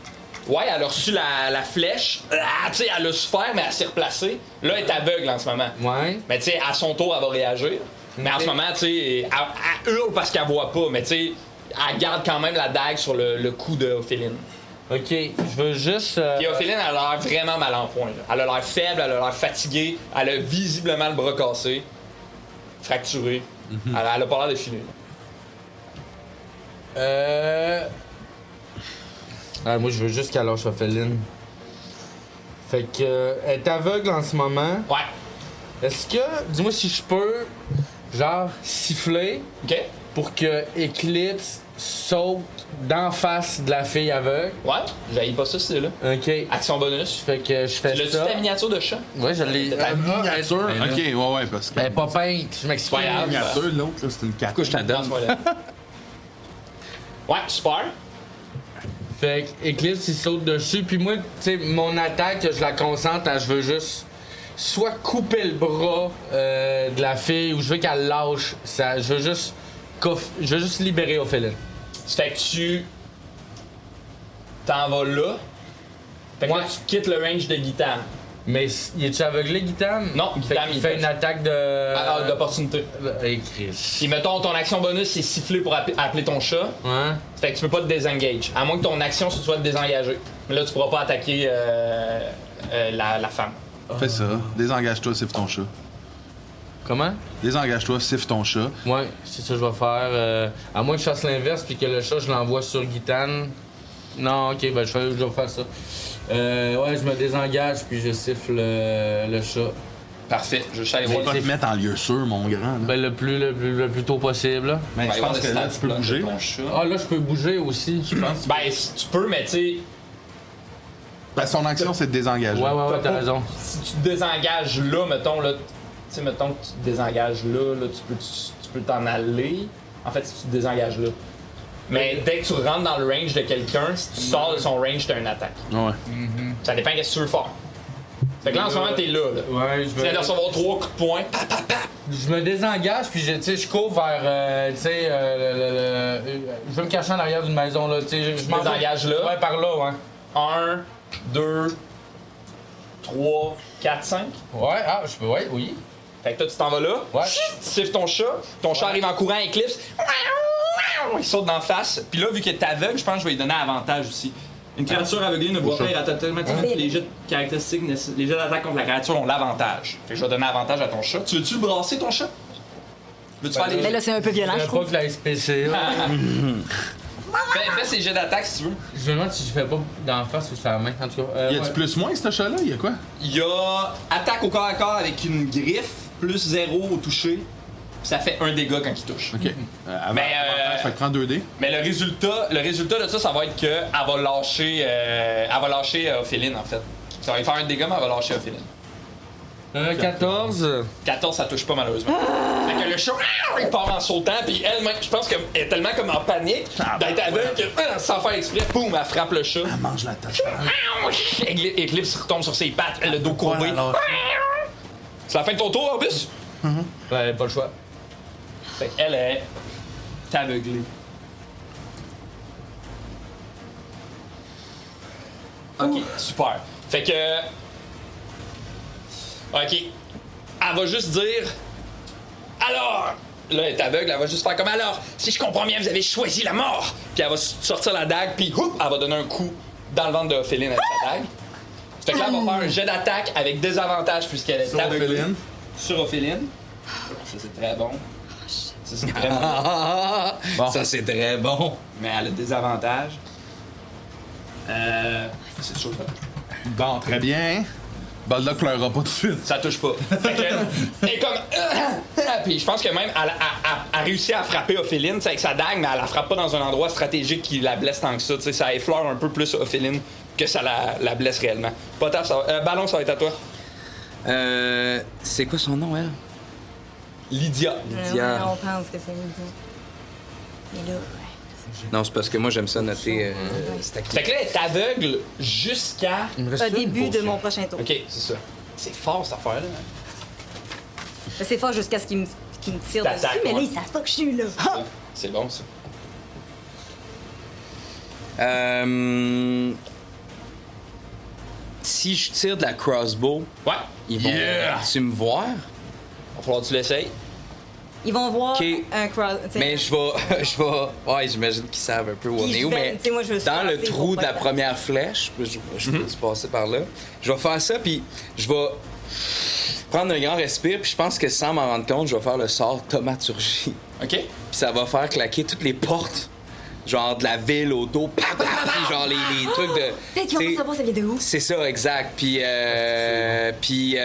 Speaker 1: Ouais, elle a reçu la flèche. Ah, tu sais, elle a souffert, mais elle s'est replacée. Là, elle est aveugle en ce moment.
Speaker 10: Ouais.
Speaker 1: Mais tu sais, à son tour, elle va réagir. Mais en ce moment, tu sais, elle hurle parce qu'elle voit pas, mais tu sais, elle garde quand même la dague sur le cou de Ophéline.
Speaker 10: Ok, je veux juste.
Speaker 1: Puis Ophéline, elle a l'air vraiment mal en point. Là. Elle a l'air faible, elle a l'air fatiguée, elle a visiblement le bras cassé, fracturé. Elle a pas l'air de filer.
Speaker 10: Moi, je veux juste qu'elle lâche Ophéline. Fait que. Elle est aveugle en ce moment.
Speaker 1: Ouais.
Speaker 10: Est-ce que. Dis-moi si je peux, genre, siffler.
Speaker 1: Ok.
Speaker 10: Pour que Eclipse saute d'en face de la fille aveugle.
Speaker 1: Ouais, j'haïs pas ça, c'est là.
Speaker 10: Ok.
Speaker 1: Action bonus.
Speaker 10: Fait que je fais
Speaker 1: L'as-tu
Speaker 10: ça.
Speaker 1: ta miniature de chat?
Speaker 10: Ouais, je l'ai.
Speaker 3: La miniature?
Speaker 10: Elle-
Speaker 3: Ok, ouais, parce que.
Speaker 10: Elle est pas peinte, je m'excuse.
Speaker 1: Ouais,
Speaker 3: La miniature, l'autre, là, c'est une carte.
Speaker 2: Pourquoi je t'en donne?
Speaker 1: Lance-moi là. Ouais, super.
Speaker 10: Fait que Eclipse, il saute dessus. Puis moi, tu sais, mon attaque, je la concentre à je veux juste soit couper le bras de la fille ou je veux qu'elle lâche. Ça, je veux juste libérer Ophéline.
Speaker 1: Fait que tu t'en vas là. Fait que
Speaker 10: Ouais.
Speaker 1: là, tu quittes le range de Gitane.
Speaker 10: Mais il est-tu aveuglé, Gitane?
Speaker 1: Non,
Speaker 10: Fait
Speaker 1: Gitane,
Speaker 10: qu'il
Speaker 1: il
Speaker 10: fait
Speaker 1: touche.
Speaker 10: une attaque de.
Speaker 1: D'opportunité.
Speaker 10: Hey, Chris.
Speaker 1: Puis mettons, ton action bonus, c'est siffler pour appeler ton chat.
Speaker 10: Ouais.
Speaker 1: Fait que tu peux pas te désengage. À moins que ton action ce soit de désengager. Mais là, tu pourras pas attaquer la femme.
Speaker 3: Fais ça. Désengage-toi, siffle ton chat.
Speaker 10: Comment?
Speaker 3: Désengage-toi, siffle ton chat.
Speaker 10: Ouais, c'est ça que je vais faire. À moins que je fasse l'inverse puis que le chat, je l'envoie sur Gitane. Non, ok, ben je vais faire ça. Ouais, je me désengage puis je siffle le chat.
Speaker 1: Parfait. Je vais aller
Speaker 3: Tu
Speaker 1: voir.
Speaker 3: vas pas te mettre en lieu sûr, mon grand. Là.
Speaker 10: Ben le plus tôt possible. Là.
Speaker 3: Mais je pense que là, tu peux bouger.
Speaker 1: Ton chat.
Speaker 10: Ah là, je peux bouger aussi, je pense.
Speaker 1: Ben, si tu peux, mais tu sais,
Speaker 3: Ben, son action, c'est de désengager.
Speaker 10: Ouais, t'as raison.
Speaker 1: si tu te désengages là, mettons, là, tu sais, mettons que tu te désengages là, tu peux t'en aller. En fait, si tu te désengages là. Mais dès que tu rentres dans le range de quelqu'un, si tu sors de son range, t'as une attaque.
Speaker 3: Ouais.
Speaker 1: Ça dépend de ce que tu veux faire. Fait que là, en ce moment, t'es là.
Speaker 10: Ouais,
Speaker 1: Tu viens de recevoir 3 coups de poing.
Speaker 10: Je me désengage puis je cours vers, tu sais, je vais me cacher en arrière d'une maison là, tu sais. Je m'en vais-
Speaker 1: désengages là?
Speaker 10: Ouais, par là, ouais.
Speaker 1: 1, 2, 3, 4, 5.
Speaker 10: Ouais, ah, je peux, ouais, oui.
Speaker 1: Fait que toi, tu t'en vas là.
Speaker 10: Ouais.
Speaker 1: Tu siffles ton chat. Ton chat arrive en courant, Eclipse. Il saute d'en face. Puis là, vu qu'il est aveugle, je pense que je vais lui donner avantage aussi. Une créature aveuglée ne voit pas automatiquement que les jets de caractéristiques, les jets d'attaque contre la créature ont l'avantage. Fait que je vais donner avantage à ton chat. Tu veux-tu le brasser, ton chat? Veux-tu faire les
Speaker 4: Mais
Speaker 1: jets?
Speaker 4: là, c'est un peu violent, je
Speaker 10: Je
Speaker 4: trouve.
Speaker 10: pas que la SPC. là.
Speaker 1: Fais ses jets d'attaque si tu veux.
Speaker 10: Je me demande si je fais pas d'en face ou sur la main, en tout cas.
Speaker 3: Y a-tu plus moins, ce chat-là? Y a quoi?
Speaker 1: Il y a attaque au corps à corps avec une griffe, plus 0 au toucher. Ça fait 1 dégât quand il touche.
Speaker 3: Ok.
Speaker 1: Mais,
Speaker 3: Avantage, fait que prends 2D.
Speaker 1: Mais le résultat de ça va être qu'elle va lâcher Ophéline en fait. Ça va lui faire un dégât, mais elle va lâcher Ophéline.
Speaker 10: 14.
Speaker 1: 14, ça touche pas malheureusement. Fait que le chat, il part en sautant, puis elle-même, je pense qu'elle est tellement comme en panique d'être aveugle que, sans faire exprès, boum, elle frappe le chat.
Speaker 3: Elle mange la tâche.
Speaker 1: Eclipse retombe sur ses pattes, le dos courbé. C'est la fin de ton tour, Orbus?
Speaker 10: Ouais, pas le choix.
Speaker 1: Fait qu'elle est aveuglée. Ok, super. Fait que. Ok. Elle va juste dire. Alors! Là, elle est aveugle, elle va juste faire comme alors, si je comprends bien, vous avez choisi la mort! Puis elle va sortir la dague, puis elle va donner un coup dans le ventre de Ophéline avec sa dague. Fait que là, elle va faire un jet d'attaque avec désavantage puisqu'elle est
Speaker 3: Sur
Speaker 1: aveuglée.
Speaker 3: Ophéline.
Speaker 1: Sur Ophéline. Ça, c'est très bon. Ça, c'est très bon.
Speaker 2: Bon. Ça, c'est très bon.
Speaker 1: Mais elle a des avantages. C'est sûr.
Speaker 3: Bon, très bien. Balda pleurera pas tout de suite.
Speaker 1: Ça touche pas. Fait que, elle est comme. Puis je pense que même elle a réussi à frapper Ophéline tu sais, avec sa dague, mais elle la frappe pas dans un endroit stratégique qui la blesse tant que ça. Tu sais, ça effleure un peu plus Ophéline que ça la blesse réellement. Potasse, Ballon, ça va être à toi.
Speaker 2: C'est quoi son nom, elle?
Speaker 1: Lydia.
Speaker 2: Lydia.
Speaker 4: On pense que c'est Lydia. Mais là,
Speaker 2: Non, c'est parce que moi, j'aime ça noter.
Speaker 1: Fait que là, elle est aveugle jusqu'à.
Speaker 4: au début de mon prochain tour.
Speaker 1: Ok, c'est ça. C'est fort cette affaire-là.
Speaker 4: C'est fort jusqu'à ce qu'il me tire
Speaker 1: T'attaques,
Speaker 4: dessus, mais là,
Speaker 1: ouais.
Speaker 4: ils savent pas que je suis là.
Speaker 1: C'est bon, ça.
Speaker 2: Si je tire de la crossbow,
Speaker 1: Ouais.
Speaker 2: ils vont tu me voir?
Speaker 1: Va falloir que tu l'essayes.
Speaker 4: Ils vont voir
Speaker 2: Ok.
Speaker 4: un cross.
Speaker 2: Mais je vais. Ouais, j'imagine qu'ils savent un peu où on
Speaker 4: Puis
Speaker 2: est où,
Speaker 4: je vais-
Speaker 2: mais
Speaker 4: tu sais, moi, je veux
Speaker 2: dans le
Speaker 4: passer
Speaker 2: trou
Speaker 4: pour
Speaker 2: de la
Speaker 4: pas-
Speaker 2: première flèche, je peux passer par là. Je vais faire ça, puis je vais prendre un grand respire, puis je pense que sans m'en rendre compte, je vais faire le sort thaumaturgie.
Speaker 1: OK?
Speaker 2: Puis ça va faire claquer toutes les portes, genre de la ville autour, puis genre les trucs de.
Speaker 4: Peut-être qu'ils vont
Speaker 2: t'sais,
Speaker 4: pas savoir ça vient de où.
Speaker 2: c'est ça, exact. Puis, tu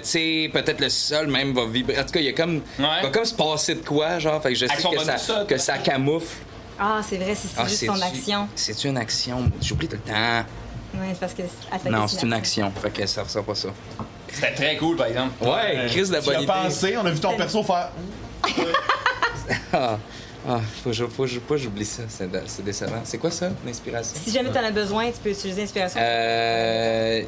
Speaker 2: sais, peut-être le sol même va vibrer. En tout cas, il y a comme, va comme se passer de quoi, genre. Fait que je sais
Speaker 1: Action bonus,
Speaker 2: que ça camoufle.
Speaker 4: Ah, c'est vrai, c'est juste ton action.
Speaker 2: C'est une action. J'oublie tout le temps.
Speaker 4: Ouais, c'est parce que. attaquer,
Speaker 2: Non, c'est une action. Fait que ça ressort pas ça.
Speaker 1: C'était très cool, par exemple.
Speaker 2: Ouais, Chris de la
Speaker 3: Tu y
Speaker 2: bonne
Speaker 3: as
Speaker 2: idée.
Speaker 3: pensé, on a vu ton perso faire.
Speaker 2: Faut que j'oublie ça. C'est décevant. C'est quoi ça, l'inspiration?
Speaker 4: Si jamais t'en as besoin, tu peux utiliser l'inspiration.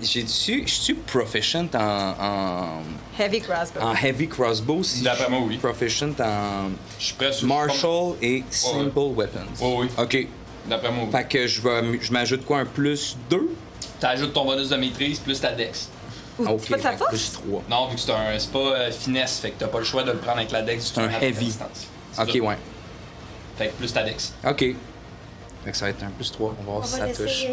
Speaker 2: Je suis proficient en
Speaker 4: Heavy crossbow.
Speaker 2: en heavy crossbow. Si
Speaker 1: D'après moi, oui.
Speaker 2: Proficient en
Speaker 1: Je suis prêt sur
Speaker 2: martial et simple weapons.
Speaker 1: Oui.
Speaker 2: OK.
Speaker 1: D'après moi, oui.
Speaker 2: Fait que je m'ajoute quoi, un plus 2?
Speaker 1: T'ajoutes ton bonus de maîtrise plus ta dex.
Speaker 2: OK,
Speaker 4: c'est pas de sa
Speaker 2: fait que
Speaker 4: force?
Speaker 2: plus 3.
Speaker 1: Non, vu que c'est pas finesse, fait que t'as pas le choix de le prendre avec la dex.
Speaker 2: C'est un heavy. OK, ouais.
Speaker 1: Fait que plus ta dex.
Speaker 2: OK. Fait que ça va être un plus 3. On va voir
Speaker 4: On
Speaker 2: si
Speaker 4: va
Speaker 2: ça touche.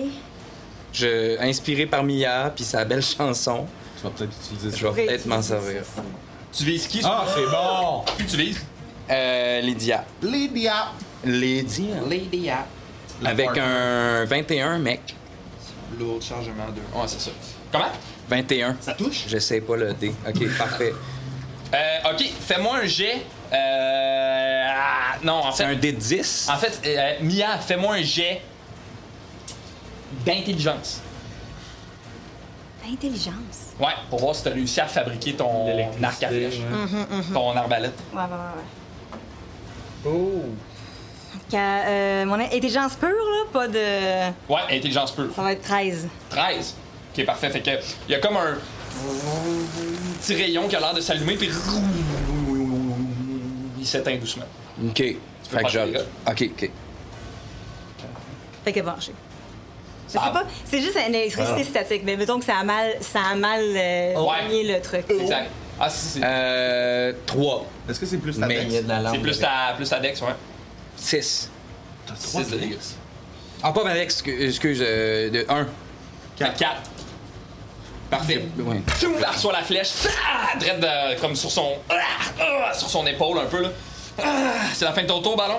Speaker 4: l'essayer.
Speaker 2: Inspiré par Mia, puis sa belle chanson,
Speaker 3: Tu vas peut-être utiliser
Speaker 2: je vais peut-être m'en servir.
Speaker 1: Tu vises qui?
Speaker 3: Ah, c'est bon!
Speaker 1: Qui tu vises?
Speaker 2: Lydia.
Speaker 3: Lydia!
Speaker 2: Lydia. Avec un 21, mec.
Speaker 1: L'autre chargement 2. Ouais, c'est ça. Comment?
Speaker 2: 21.
Speaker 1: Ça touche?
Speaker 2: Je sais pas le dé. OK, parfait.
Speaker 1: OK, fais-moi un jet. Non, en
Speaker 2: C'est
Speaker 1: fait.
Speaker 2: un dé de 10.
Speaker 1: En fait, Mia, fais-moi un jet d'intelligence.
Speaker 4: Intelligence.
Speaker 1: Ouais, pour voir si t'as réussi à fabriquer ton arc à flèche. Ton arbalète.
Speaker 4: Ouais. Oh. Mon intelligence pure, là, pas de.
Speaker 1: Ouais, intelligence pure.
Speaker 4: Ça va être 13.
Speaker 1: 13. Ok, parfait. Fait que il y a comme un petit rayon qui a l'air de s'allumer, puis il s'éteint doucement.
Speaker 2: OK. Fait que
Speaker 1: pas
Speaker 2: je...
Speaker 1: tirer.
Speaker 2: OK.
Speaker 4: Fait que bon, je sais pas, c'est juste une électricité statique, mais mettons que ça a mal ligné le truc.
Speaker 1: Exact. Ah, si, c'est.
Speaker 2: 3.
Speaker 3: Est-ce que c'est plus ta
Speaker 2: Mais
Speaker 3: dex?
Speaker 2: il y a de la lampe.
Speaker 1: C'est plus ta dex, ouais.
Speaker 2: 6.
Speaker 1: 6 de dégâts.
Speaker 2: Ah, pas ma dex, excuse, de 1.
Speaker 1: 4. Parfait.
Speaker 2: Ouais.
Speaker 1: Tchoum, elle reçoit la flèche, drette comme sur son épaule un peu, là. C'est la fin de ton tour, ballon?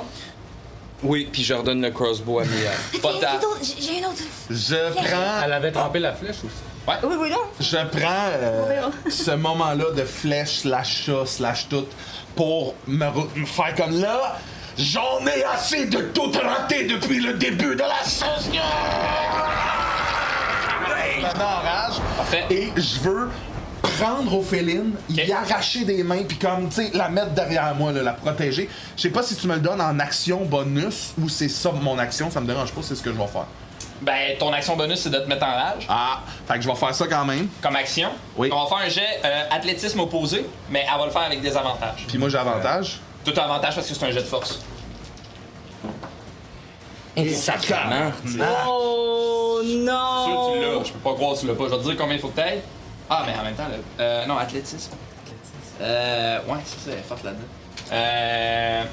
Speaker 2: Oui, puis je redonne le crossbow à Mia.
Speaker 1: Pas ta...
Speaker 4: J'ai une autre.
Speaker 3: Je prends.
Speaker 10: Elle avait trempé la flèche aussi.
Speaker 4: Oui, non.
Speaker 3: Je prends ce moment-là de flèche slash chat slash tout pour me faire comme là. J'en ai assez de tout rater depuis le début de la session! Enrage.
Speaker 1: Parfait.
Speaker 3: Et je veux prendre Ophéline, y arracher des mains, puis comme, tu sais, la mettre derrière moi, là, la protéger. Je sais pas si tu me le donnes en action bonus ou c'est ça mon action, ça me dérange pas, c'est ce que je vais faire.
Speaker 1: Ben, ton action bonus, c'est de te mettre en rage.
Speaker 3: Ah, fait que je vais faire ça quand même.
Speaker 1: Comme action.
Speaker 3: Oui.
Speaker 1: On va faire un jet athlétisme opposé, mais elle va le faire avec des avantages.
Speaker 3: Puis moi j'ai avantage.
Speaker 1: Tout avantage parce que c'est un jet de force.
Speaker 2: Sacrément.
Speaker 4: Oh
Speaker 1: Sûr que tu
Speaker 4: non!
Speaker 1: l'as. Je peux pas croire que tu l'as pas. Je vais te dire combien il faut que t'ailles. Ah, mais en même temps, là. Non, athlétisme. Ouais, c'est ça, elle est forte là-dedans.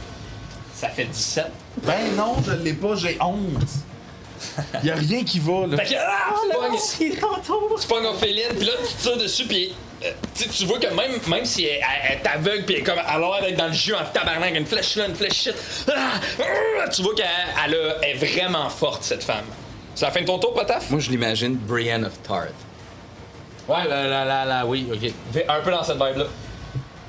Speaker 1: Ça fait 17.
Speaker 3: Ben non, je l'ai pas, j'ai 11. Y a rien qui va, là.
Speaker 1: Fait que, tu pognes Ophéline, puis là, tu tires dessus, puis tu vois que même si elle est aveugle, puis elle est comme à l'air d'être dans le jus en tabarnak, une flèche là, une flèche shit, tu vois qu'elle est vraiment forte, cette femme. C'est la fin de ton tour, Potaf?
Speaker 2: Moi, je l'imagine Brienne of Tarth.
Speaker 1: Ouais, oui, ok. Un peu dans cette vibe-là.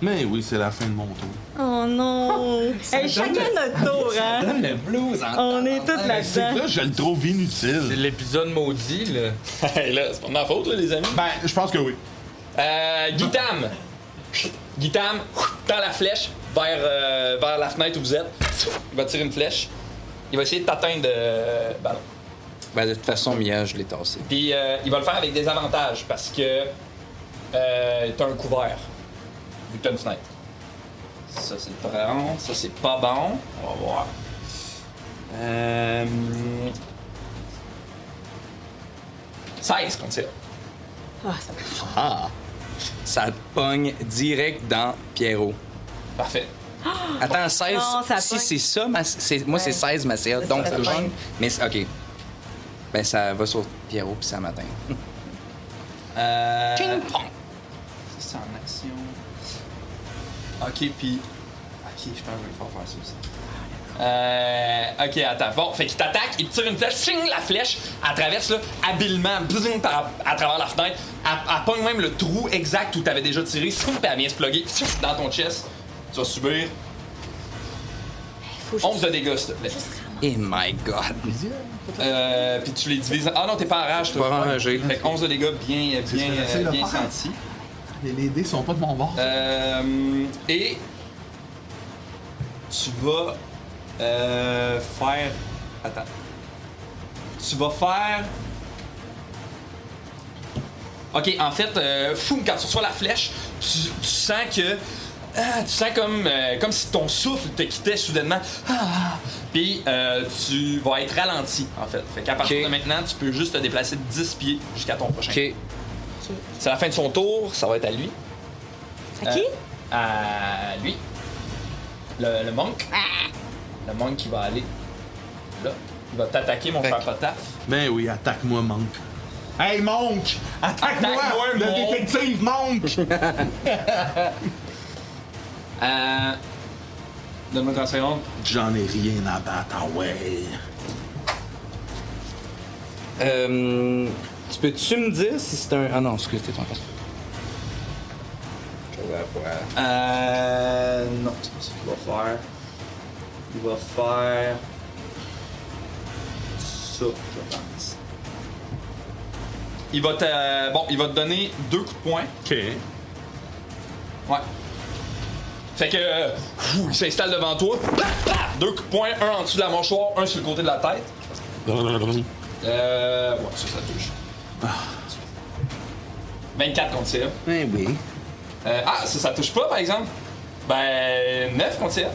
Speaker 3: Mais oui, c'est la fin de mon tour.
Speaker 4: Oh non! Hey, chacun notre tour, hein?
Speaker 2: Le blues
Speaker 4: On est tous
Speaker 3: C'est que
Speaker 4: là-dedans.
Speaker 3: là, je le trouve
Speaker 10: C'est
Speaker 3: inutile.
Speaker 10: l'épisode maudit, là.
Speaker 1: Hey, là, c'est pas de ma faute, là, les amis.
Speaker 3: Ben, je pense que oui.
Speaker 1: Guitam! Guitam, tend la flèche vers la fenêtre où vous êtes. Il va tirer une flèche. Il va essayer de t'atteindre, ballon.
Speaker 2: Ben, de toute façon, Mia, je l'ai tassé.
Speaker 1: Puis il va le faire avec des avantages parce que t'as un couvert. Vu que t'as une fenêtre. Ça c'est bon, ça c'est pas bon. On va voir. 16 qu'on tire.
Speaker 2: Ah! Ça te pogne direct dans Pierrot.
Speaker 1: Parfait.
Speaker 2: Attends, 16.
Speaker 4: Non, ça
Speaker 2: si
Speaker 4: pogne.
Speaker 2: c'est ça, moi, c'est 16 ma CA.
Speaker 4: Ça,
Speaker 2: Donc,
Speaker 4: ça pogne.
Speaker 2: mais OK. Ben, ça va sur Pierrot, puis ça m'atteint.
Speaker 1: Ça, c'est en action. Ok, puis. Ok, je pense que je vais faire ça aussi. Ok, attends. Bon, fait qu'il t'attaque, il te tire une flèche, ching, la flèche, elle traverse là, habilement, bzing, à travers la fenêtre. Elle pogne même le trou exact où t'avais déjà tiré, puis elle vient se plugger dans ton chest. Tu vas subir 11 de dégâts, s'il te plaît.
Speaker 2: Oh my God.
Speaker 1: Puis tu les divises. Ah non, t'es pas en rage, toi.
Speaker 2: Pas enragé.
Speaker 1: Fait que 11 de dégâts bien
Speaker 3: j'essaie de faire.
Speaker 1: sentis.
Speaker 3: Les dés sont pas de mon bord.
Speaker 1: Et tu vas faire. Attends. Tu vas faire. Ok, en fait, quand tu reçois la flèche, tu sens que. Tu sens comme si ton souffle te quittait soudainement. Puis tu vas être ralenti, en fait. Fait qu'à partir de maintenant, tu peux juste te déplacer de 10 pieds jusqu'à ton prochain.
Speaker 2: OK.
Speaker 1: C'est la fin de son tour, ça va être à lui.
Speaker 4: À qui?
Speaker 1: À lui. Le monk. Le monk qui va aller là. Il va t'attaquer, mon frère Potaf.
Speaker 6: Ben oui, attaque-moi, Monk. Hey, Monk! Attaque-moi!
Speaker 1: Attaque-moi,
Speaker 6: Le
Speaker 1: Monk!
Speaker 6: détective Monk!
Speaker 1: Donne-moi 30 secondes.
Speaker 6: J'en ai rien à battre, ah ouais.
Speaker 2: Tu peux-tu me dire si c'est un... Ah non, excuse, t'es ton poste.
Speaker 1: Non, c'est pas ça qu'il va faire. Il va faire. Ça, je pense. Il va te. Bon, il va te donner 2 coups de poing.
Speaker 6: OK.
Speaker 1: Ouais. Fait que. Il s'installe devant toi. 2 coups de poing, un en dessous de la mâchoire, un sur le côté de la tête. Ouais, ça touche. 24 contre CA.
Speaker 6: Ben oui.
Speaker 1: Ça touche pas, par exemple? Ben, 9 contre CA.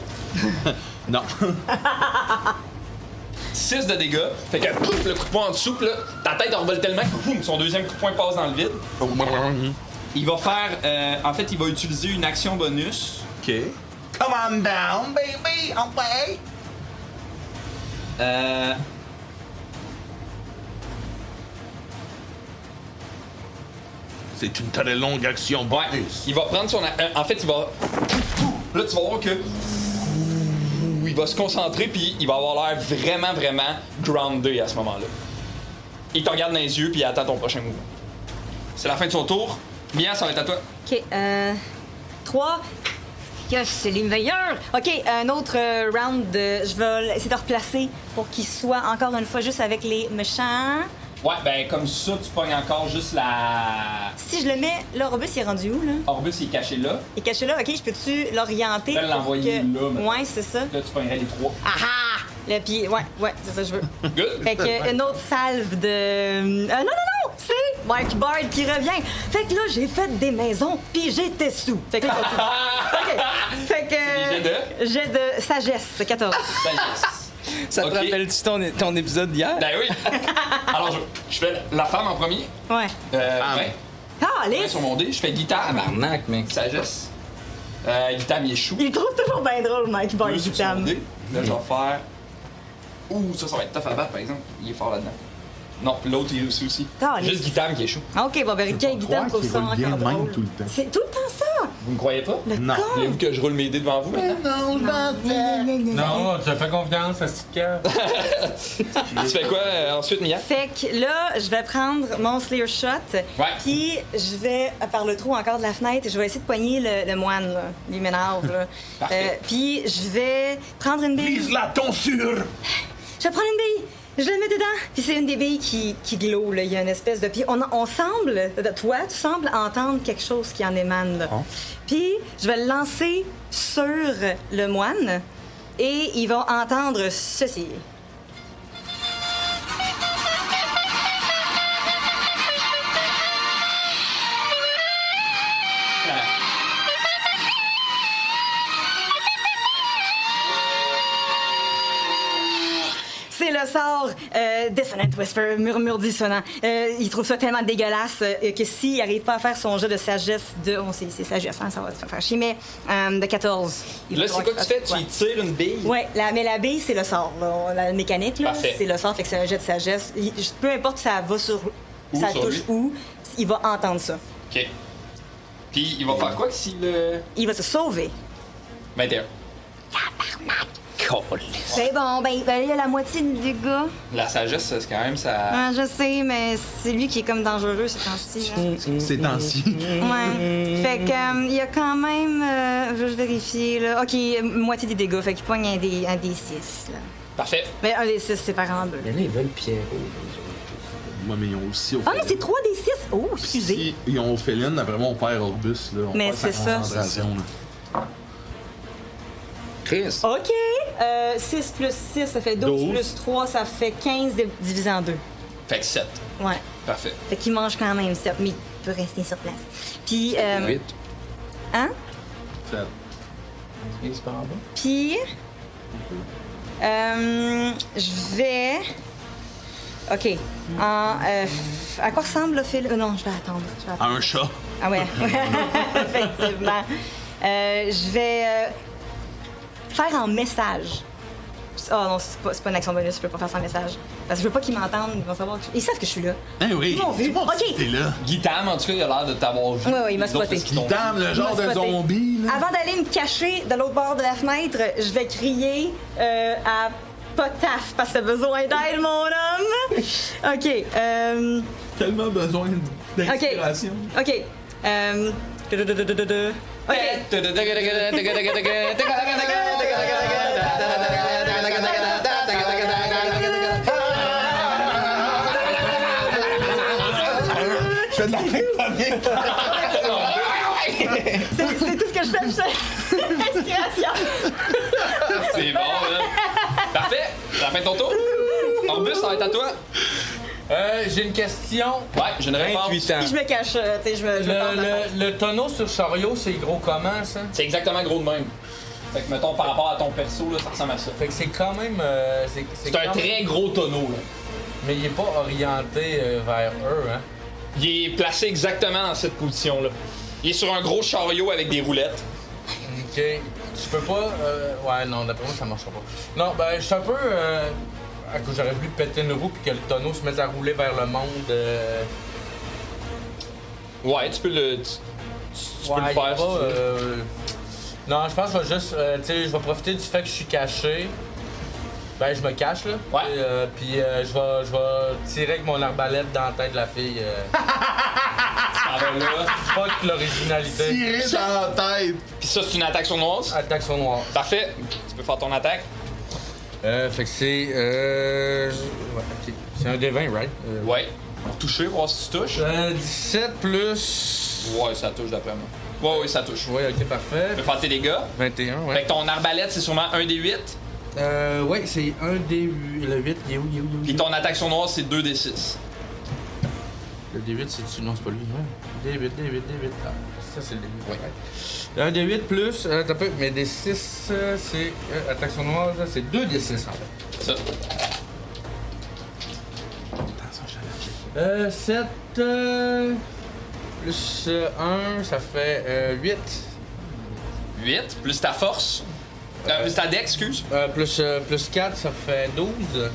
Speaker 6: Non.
Speaker 1: 6 de dégâts. Fait que pouf, le coup de poing en dessous, pis là, ta tête envole tellement que pouf, son deuxième coup de poing passe dans le vide. Il va faire. En fait, il va utiliser une action bonus.
Speaker 6: OK. Come on down, baby! On way! C'est une très longue action
Speaker 1: Ouais.
Speaker 6: bonus.
Speaker 1: Il va prendre son. En fait, il va. Là, tu vas voir que. Il va se concentrer, puis il va avoir l'air vraiment, vraiment groundé à ce moment-là. Il te regarde dans les yeux, puis il attend ton prochain mouvement. C'est la fin de son tour. Mia, ça va être à toi.
Speaker 4: OK, 3. Yes, c'est les meilleurs! OK, un autre round de... Je vais essayer de replacer pour qu'il soit encore une fois juste avec les méchants.
Speaker 1: Ouais, ben comme ça, tu pognes encore juste la.
Speaker 4: Si je le mets... Là, Orbus, il est rendu où, là?
Speaker 1: Orbus, il est caché là.
Speaker 4: Il est caché là. OK, je peux-tu l'orienter?
Speaker 1: Je vais l'envoyer
Speaker 4: pour que-
Speaker 1: là, maintenant.
Speaker 4: Ouais, c'est ça.
Speaker 1: Là, tu pognerais les 3.
Speaker 4: Ah ah! Là, puis... Ouais, c'est ça que je veux.
Speaker 1: Good.
Speaker 4: Fait que une autre salve de... non! C'est Mark Bard qui revient. Fait que là, j'ai fait des maisons, puis j'étais sous. Fait que là, OK. Fait que... J'ai de sagesse, 14.
Speaker 1: Sagesse.
Speaker 2: Ça te
Speaker 1: Ok.
Speaker 2: rappelle-tu ton épisode d'hier?
Speaker 1: Ben oui. Alors, je fais la femme en premier.
Speaker 4: Ouais.
Speaker 1: Ouais.
Speaker 4: Ah,
Speaker 1: Ouais,
Speaker 4: Alice!
Speaker 1: sur mon dé, je fais Guitame.
Speaker 2: Tabarnak, mec.
Speaker 1: Sagesse. Guitame, il échoue.
Speaker 4: Il trouve toujours bien drôle, Mike Bard,
Speaker 1: Deux
Speaker 4: du
Speaker 1: sur son
Speaker 4: Tam.
Speaker 1: dé. Là, je vais faire. Ouh, ça va être tough à battre, par exemple. Il est fort là-dedans. Non, l'autre, il est aussi.
Speaker 4: Ah,
Speaker 1: Juste Guitame qui échoue.
Speaker 4: OK, bon, ben, Guy Guitame trouve ça encore
Speaker 3: bien de même
Speaker 4: drôle.
Speaker 3: tout le temps.
Speaker 4: C'est tout le temps ça!
Speaker 1: Vous me croyez pas?
Speaker 4: Le
Speaker 3: Non.
Speaker 4: con!
Speaker 1: Voulez-vous que je roule mes dés devant vous maintenant?
Speaker 10: Non, tu as fait confiance à ce petit cœur.
Speaker 1: Tu fais quoi ensuite, Mia?
Speaker 4: Fait que là, je vais prendre mon Slayer Shot,
Speaker 1: Ouais.
Speaker 4: puis je vais, par le trou encore de la fenêtre, je vais essayer de poigner le moine, là. Il m'énerve, là.
Speaker 1: Parfait.
Speaker 4: Puis je vais prendre une bille.
Speaker 6: Vise la tonsure!
Speaker 4: Je vais prendre une bille, je la mets dedans, puis c'est une des billes qui glow, là. Il y a une espèce de... Puis on semble, toi, tu sembles entendre quelque chose qui en émane, là. Puis je vais le lancer sur le moine, et il va entendre ceci. C'est le sort Dissonant Whisper, murmure dissonant. Il trouve ça tellement dégueulasse que s'il n'arrive pas à faire son jeu de sagesse de... On sait, c'est sagesse, hein, ça va te faire chier, mais de 14.
Speaker 2: Là, c'est quoi que tu fais? Tu y tires une bille?
Speaker 4: Ouais, mais la bille, c'est le sort. Là. La mécanique, là, c'est le sort, fait que c'est un jet de sagesse. Peu importe si ça va sur...
Speaker 1: Où,
Speaker 4: ça
Speaker 1: sur
Speaker 4: touche
Speaker 1: lui?
Speaker 4: où, il va entendre ça.
Speaker 1: OK. Puis il va faire quoi s'il le...
Speaker 4: Il va se sauver.
Speaker 1: 21.
Speaker 4: C'est bon, ben il y a la moitié du dégât.
Speaker 1: La sagesse, c'est quand même ça...
Speaker 4: Ah, je sais, mais c'est lui qui est comme dangereux ces temps-ci. là.
Speaker 3: Ces temps-ci.
Speaker 4: Ouais. Fait que il y a quand même... je vais vérifier, là. OK, moitié des dégâts, fait qu'il poigne un des 6, là.
Speaker 1: Parfait.
Speaker 4: Mais un des 6, c'est par en deux.
Speaker 2: Mais là, ils veulent Pierrot.
Speaker 3: Moi, mais ils ont aussi
Speaker 4: Ah, mais c'est 3 des 6! Oh, excusez.
Speaker 3: Si ils ont Ophéline, d'après moi, on perd Orbus. Là. On
Speaker 4: Mais
Speaker 3: perd sa
Speaker 4: c'est ça.
Speaker 3: concentration, là.
Speaker 2: Chris.
Speaker 4: OK. 6 plus 6, ça fait 12 plus 3, ça fait 15 divisé en 2.
Speaker 1: Fait que 7.
Speaker 4: Ouais.
Speaker 1: Parfait.
Speaker 4: Fait qu'il mange quand même 7, mais il peut rester sur place. Puis...
Speaker 2: 8.
Speaker 4: Hein?
Speaker 3: 7.
Speaker 2: C'est par en bas.
Speaker 4: Puis... je vais... OK. À quoi ressemble le fil? Non, je vais attendre.
Speaker 3: À un chat.
Speaker 4: Ah ouais, effectivement. Je vais faire en message. Ah non, c'est pas une action bonus, je peux pas faire sans message. Parce que je veux pas qu'ils m'entendent, ils vont savoir que ils savent que je suis là.
Speaker 3: Eh oui.
Speaker 4: Ils m'ont vu.
Speaker 3: Comment
Speaker 4: OK.
Speaker 3: t'es là?
Speaker 1: Guitam, en tout cas, il a l'air de t'avoir vu.
Speaker 4: Ouais, il m'a spoté.
Speaker 3: Guitam, le genre
Speaker 4: Il m'a
Speaker 3: de
Speaker 4: spoté.
Speaker 3: zombie, là.
Speaker 4: Avant d'aller me cacher de l'autre bord de la fenêtre, je vais crier à Potaf parce que t'as besoin d'aide, mon homme. OK.
Speaker 3: Tellement besoin d'inspiration.
Speaker 4: OK.
Speaker 3: Je fais de la tectonique.
Speaker 4: C'est tout ce que je fais. Inspiration.
Speaker 1: C'est bon, là. Parfait. C'est la fin de ton tour. Orbus, ça va être à toi.
Speaker 10: J'ai une question.
Speaker 1: Ouais, j'ai une réponse.
Speaker 2: 28 ans.
Speaker 4: Puis je me cache, tu sais, je me tente de faire.
Speaker 10: Le tonneau sur chariot, c'est gros comment, ça?
Speaker 1: C'est exactement gros de même. Fait que, mettons, par rapport à ton perso, là, ça ressemble à ça.
Speaker 10: Fait que c'est quand même...
Speaker 1: C'est un très gros tonneau, là.
Speaker 10: Mais il est pas orienté vers eux, hein?
Speaker 1: Il est placé exactement dans cette position-là. Il est sur un gros chariot avec des roulettes.
Speaker 10: OK. Tu peux pas... Ouais, non, d'après moi, ça marchera pas. Non, ben, je suis un peu... à cause j'aurais voulu péter une roue puis que le tonneau se mette à rouler vers le monde.
Speaker 1: Ouais, tu peux le... Tu peux le
Speaker 10: Ouais,
Speaker 1: faire, si
Speaker 10: pas,
Speaker 1: tu veux.
Speaker 10: Non, je pense que je vais juste... tu sais, je vais profiter du fait que je suis caché. Ben, je me cache, là.
Speaker 1: Ouais.
Speaker 10: Puis je vais tirer avec mon arbalète dans la tête de la fille.
Speaker 1: Ah ben là.
Speaker 10: Fuck l'originalité.
Speaker 3: Tirer dans la tête.
Speaker 1: Puis ça, c'est une attaque sournoise.
Speaker 10: Attaque sur noir.
Speaker 1: Parfait. Tu peux faire ton attaque.
Speaker 10: Fait que c'est... Ouais, ok. C'est un D20, right?
Speaker 1: Ouais. Pour toucher, voir si tu touches.
Speaker 10: 17 plus...
Speaker 1: Ouais, ça touche d'après moi. Ouais, ça touche.
Speaker 10: Ouais, ok, parfait.
Speaker 1: Tu peux faire tes dégâts.
Speaker 10: 21, ouais.
Speaker 1: Fait que ton arbalète, c'est sûrement un des 8.
Speaker 10: Ouais, c'est un D8. Le 8, il est où?
Speaker 1: Puis ton attaque sournoise, c'est 2 des 6.
Speaker 10: Le D8, c'est... Non, c'est pas lui, ouais. D8. Ah, ça, c'est le D8. Ouais. Un D8 plus... t'as peu... Mais D6, c'est... attaque sournoise, c'est 2 D6, en fait.
Speaker 1: Ça.
Speaker 10: 7... plus 1, ça fait 8.
Speaker 1: 8, plus ta force. Plus ta dex, excuse.
Speaker 10: Plus 4, ça fait 12.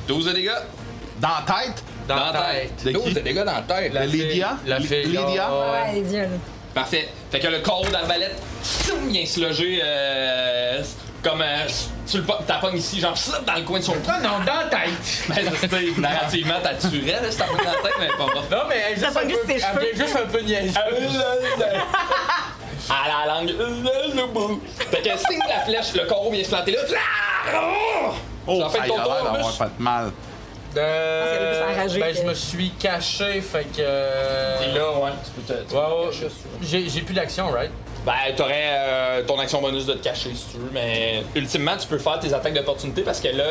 Speaker 1: 12 de dégâts.
Speaker 3: Dans la tête?
Speaker 10: Dans
Speaker 1: Dans
Speaker 10: la
Speaker 1: la
Speaker 10: tête.
Speaker 3: De
Speaker 2: 12
Speaker 3: qui?
Speaker 2: de dégâts dans la tête.
Speaker 3: La Lydia?
Speaker 10: La fille.
Speaker 3: Lydia?
Speaker 10: Ouais.
Speaker 4: Ouais, Dieu.
Speaker 1: Parfait. Fait que le corps d'arbalète vient se loger comme tu le tapognes ici, genre slip dans le coin de son cou.
Speaker 10: Non, dans la tête.
Speaker 1: Ben, c'est narrativement, t'as tuerais, là, si t'as pas dans la tête, mais pas bon.
Speaker 10: Non, mais elle est juste,
Speaker 4: Ça
Speaker 10: un
Speaker 4: pogne juste
Speaker 10: peu,
Speaker 4: ses cheveux.
Speaker 10: elle vient juste un peu niaiseuse.
Speaker 1: À la langue. Fait que signe la flèche, le corps vient se planter là.
Speaker 3: Oh,
Speaker 1: Ça fait
Speaker 3: ça
Speaker 1: ton
Speaker 3: a
Speaker 1: tour,
Speaker 3: l'air d'avoir
Speaker 1: Bush.
Speaker 3: fait mal.
Speaker 4: qu'elle est plus enragée
Speaker 10: Ben,
Speaker 4: que-
Speaker 10: je me suis caché, fait que...
Speaker 1: Et là, ouais, tu peux te.
Speaker 10: Ouais, j'ai plus d'action, right?
Speaker 1: Ben, t'aurais ton action bonus de te cacher si tu veux, mais ultimement, tu peux faire tes attaques d'opportunité parce que là,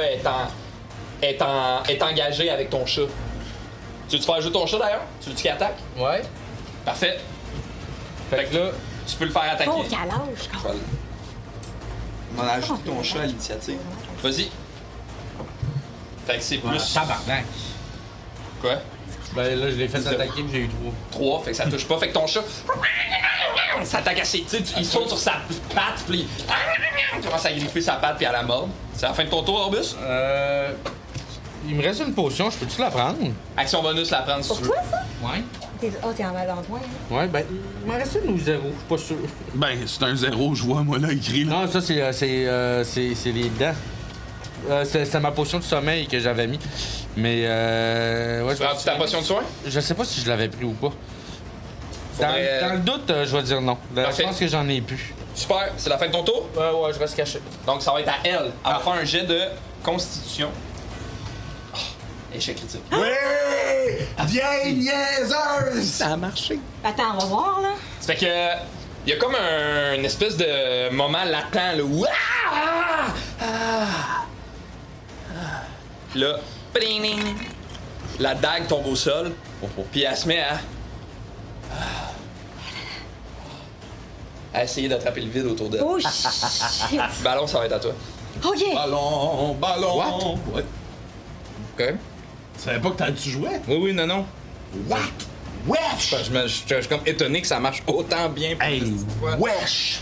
Speaker 1: est engagée avec ton chat. Tu veux-tu faire jouer ton chat d'ailleurs? Tu veux-tu qu'il attaque?
Speaker 10: Ouais.
Speaker 1: Parfait.
Speaker 10: Fait que là...
Speaker 1: Tu peux le faire attaquer.
Speaker 4: Oh, quel âge, quand même.
Speaker 1: On va ajouter ton chat à l'initiative. Vas-y. Fait que c'est plus.
Speaker 10: Tabarnak.
Speaker 1: Quoi?
Speaker 10: Ben là, je l'ai fait attaquer puis j'ai eu 3.
Speaker 1: 3, fait que ça touche pas. Fait que ton chat, ça attaque assez. Tu sais, il saute sur sa patte, puis il commence à griffer sa patte puis à la mordre. C'est la fin de ton tour, Orbus?
Speaker 10: Il me reste une potion, je peux-tu la prendre?
Speaker 1: Action bonus, la prendre si
Speaker 4: Pour
Speaker 1: tu veux.
Speaker 4: toi, ça?
Speaker 10: Ouais.
Speaker 4: T'es en mal en point. Hein?
Speaker 10: Ouais, ben, il m'en reste une ou 0, je suis pas sûr.
Speaker 3: Ben, c'est un 0, je vois, moi, là, écrit, là.
Speaker 10: Non, ça, c'est les dents. C'était ma potion de sommeil que j'avais mis. Mais, ouais,
Speaker 1: Tu prends ta potion de soin?
Speaker 10: Je sais pas si je l'avais pris ou pas.
Speaker 1: Faudrait-
Speaker 10: Dans le doute, je vais dire non.
Speaker 1: Parfait.
Speaker 10: Je pense que j'en ai plus.
Speaker 1: Super, c'est la fin de ton tour?
Speaker 10: Ouais, je reste caché.
Speaker 1: Donc ça va être à elle. Elle va faire un jet de constitution. Oh, échec critique.
Speaker 3: Oui! Vieille niaiseuse!
Speaker 2: Ça a marché.
Speaker 4: Attends, on va voir, là.
Speaker 1: Ça fait que. Il y a comme une espèce de moment latent, là, où. Puis là, pling, la dague tombe au sol, puis elle se met à essayer d'attraper le vide autour d'elle.
Speaker 4: Oh, shit.
Speaker 1: Ballon, ça va être à toi.
Speaker 4: OK.
Speaker 3: Ballon, ballon!
Speaker 2: What?
Speaker 3: Ouais.
Speaker 2: OK.
Speaker 3: Tu savais pas que tu jouais?
Speaker 2: Oui, non.
Speaker 3: What? Wesh!
Speaker 2: Je suis comme étonné que ça marche autant bien.
Speaker 3: Hey, wesh!
Speaker 1: Wesh!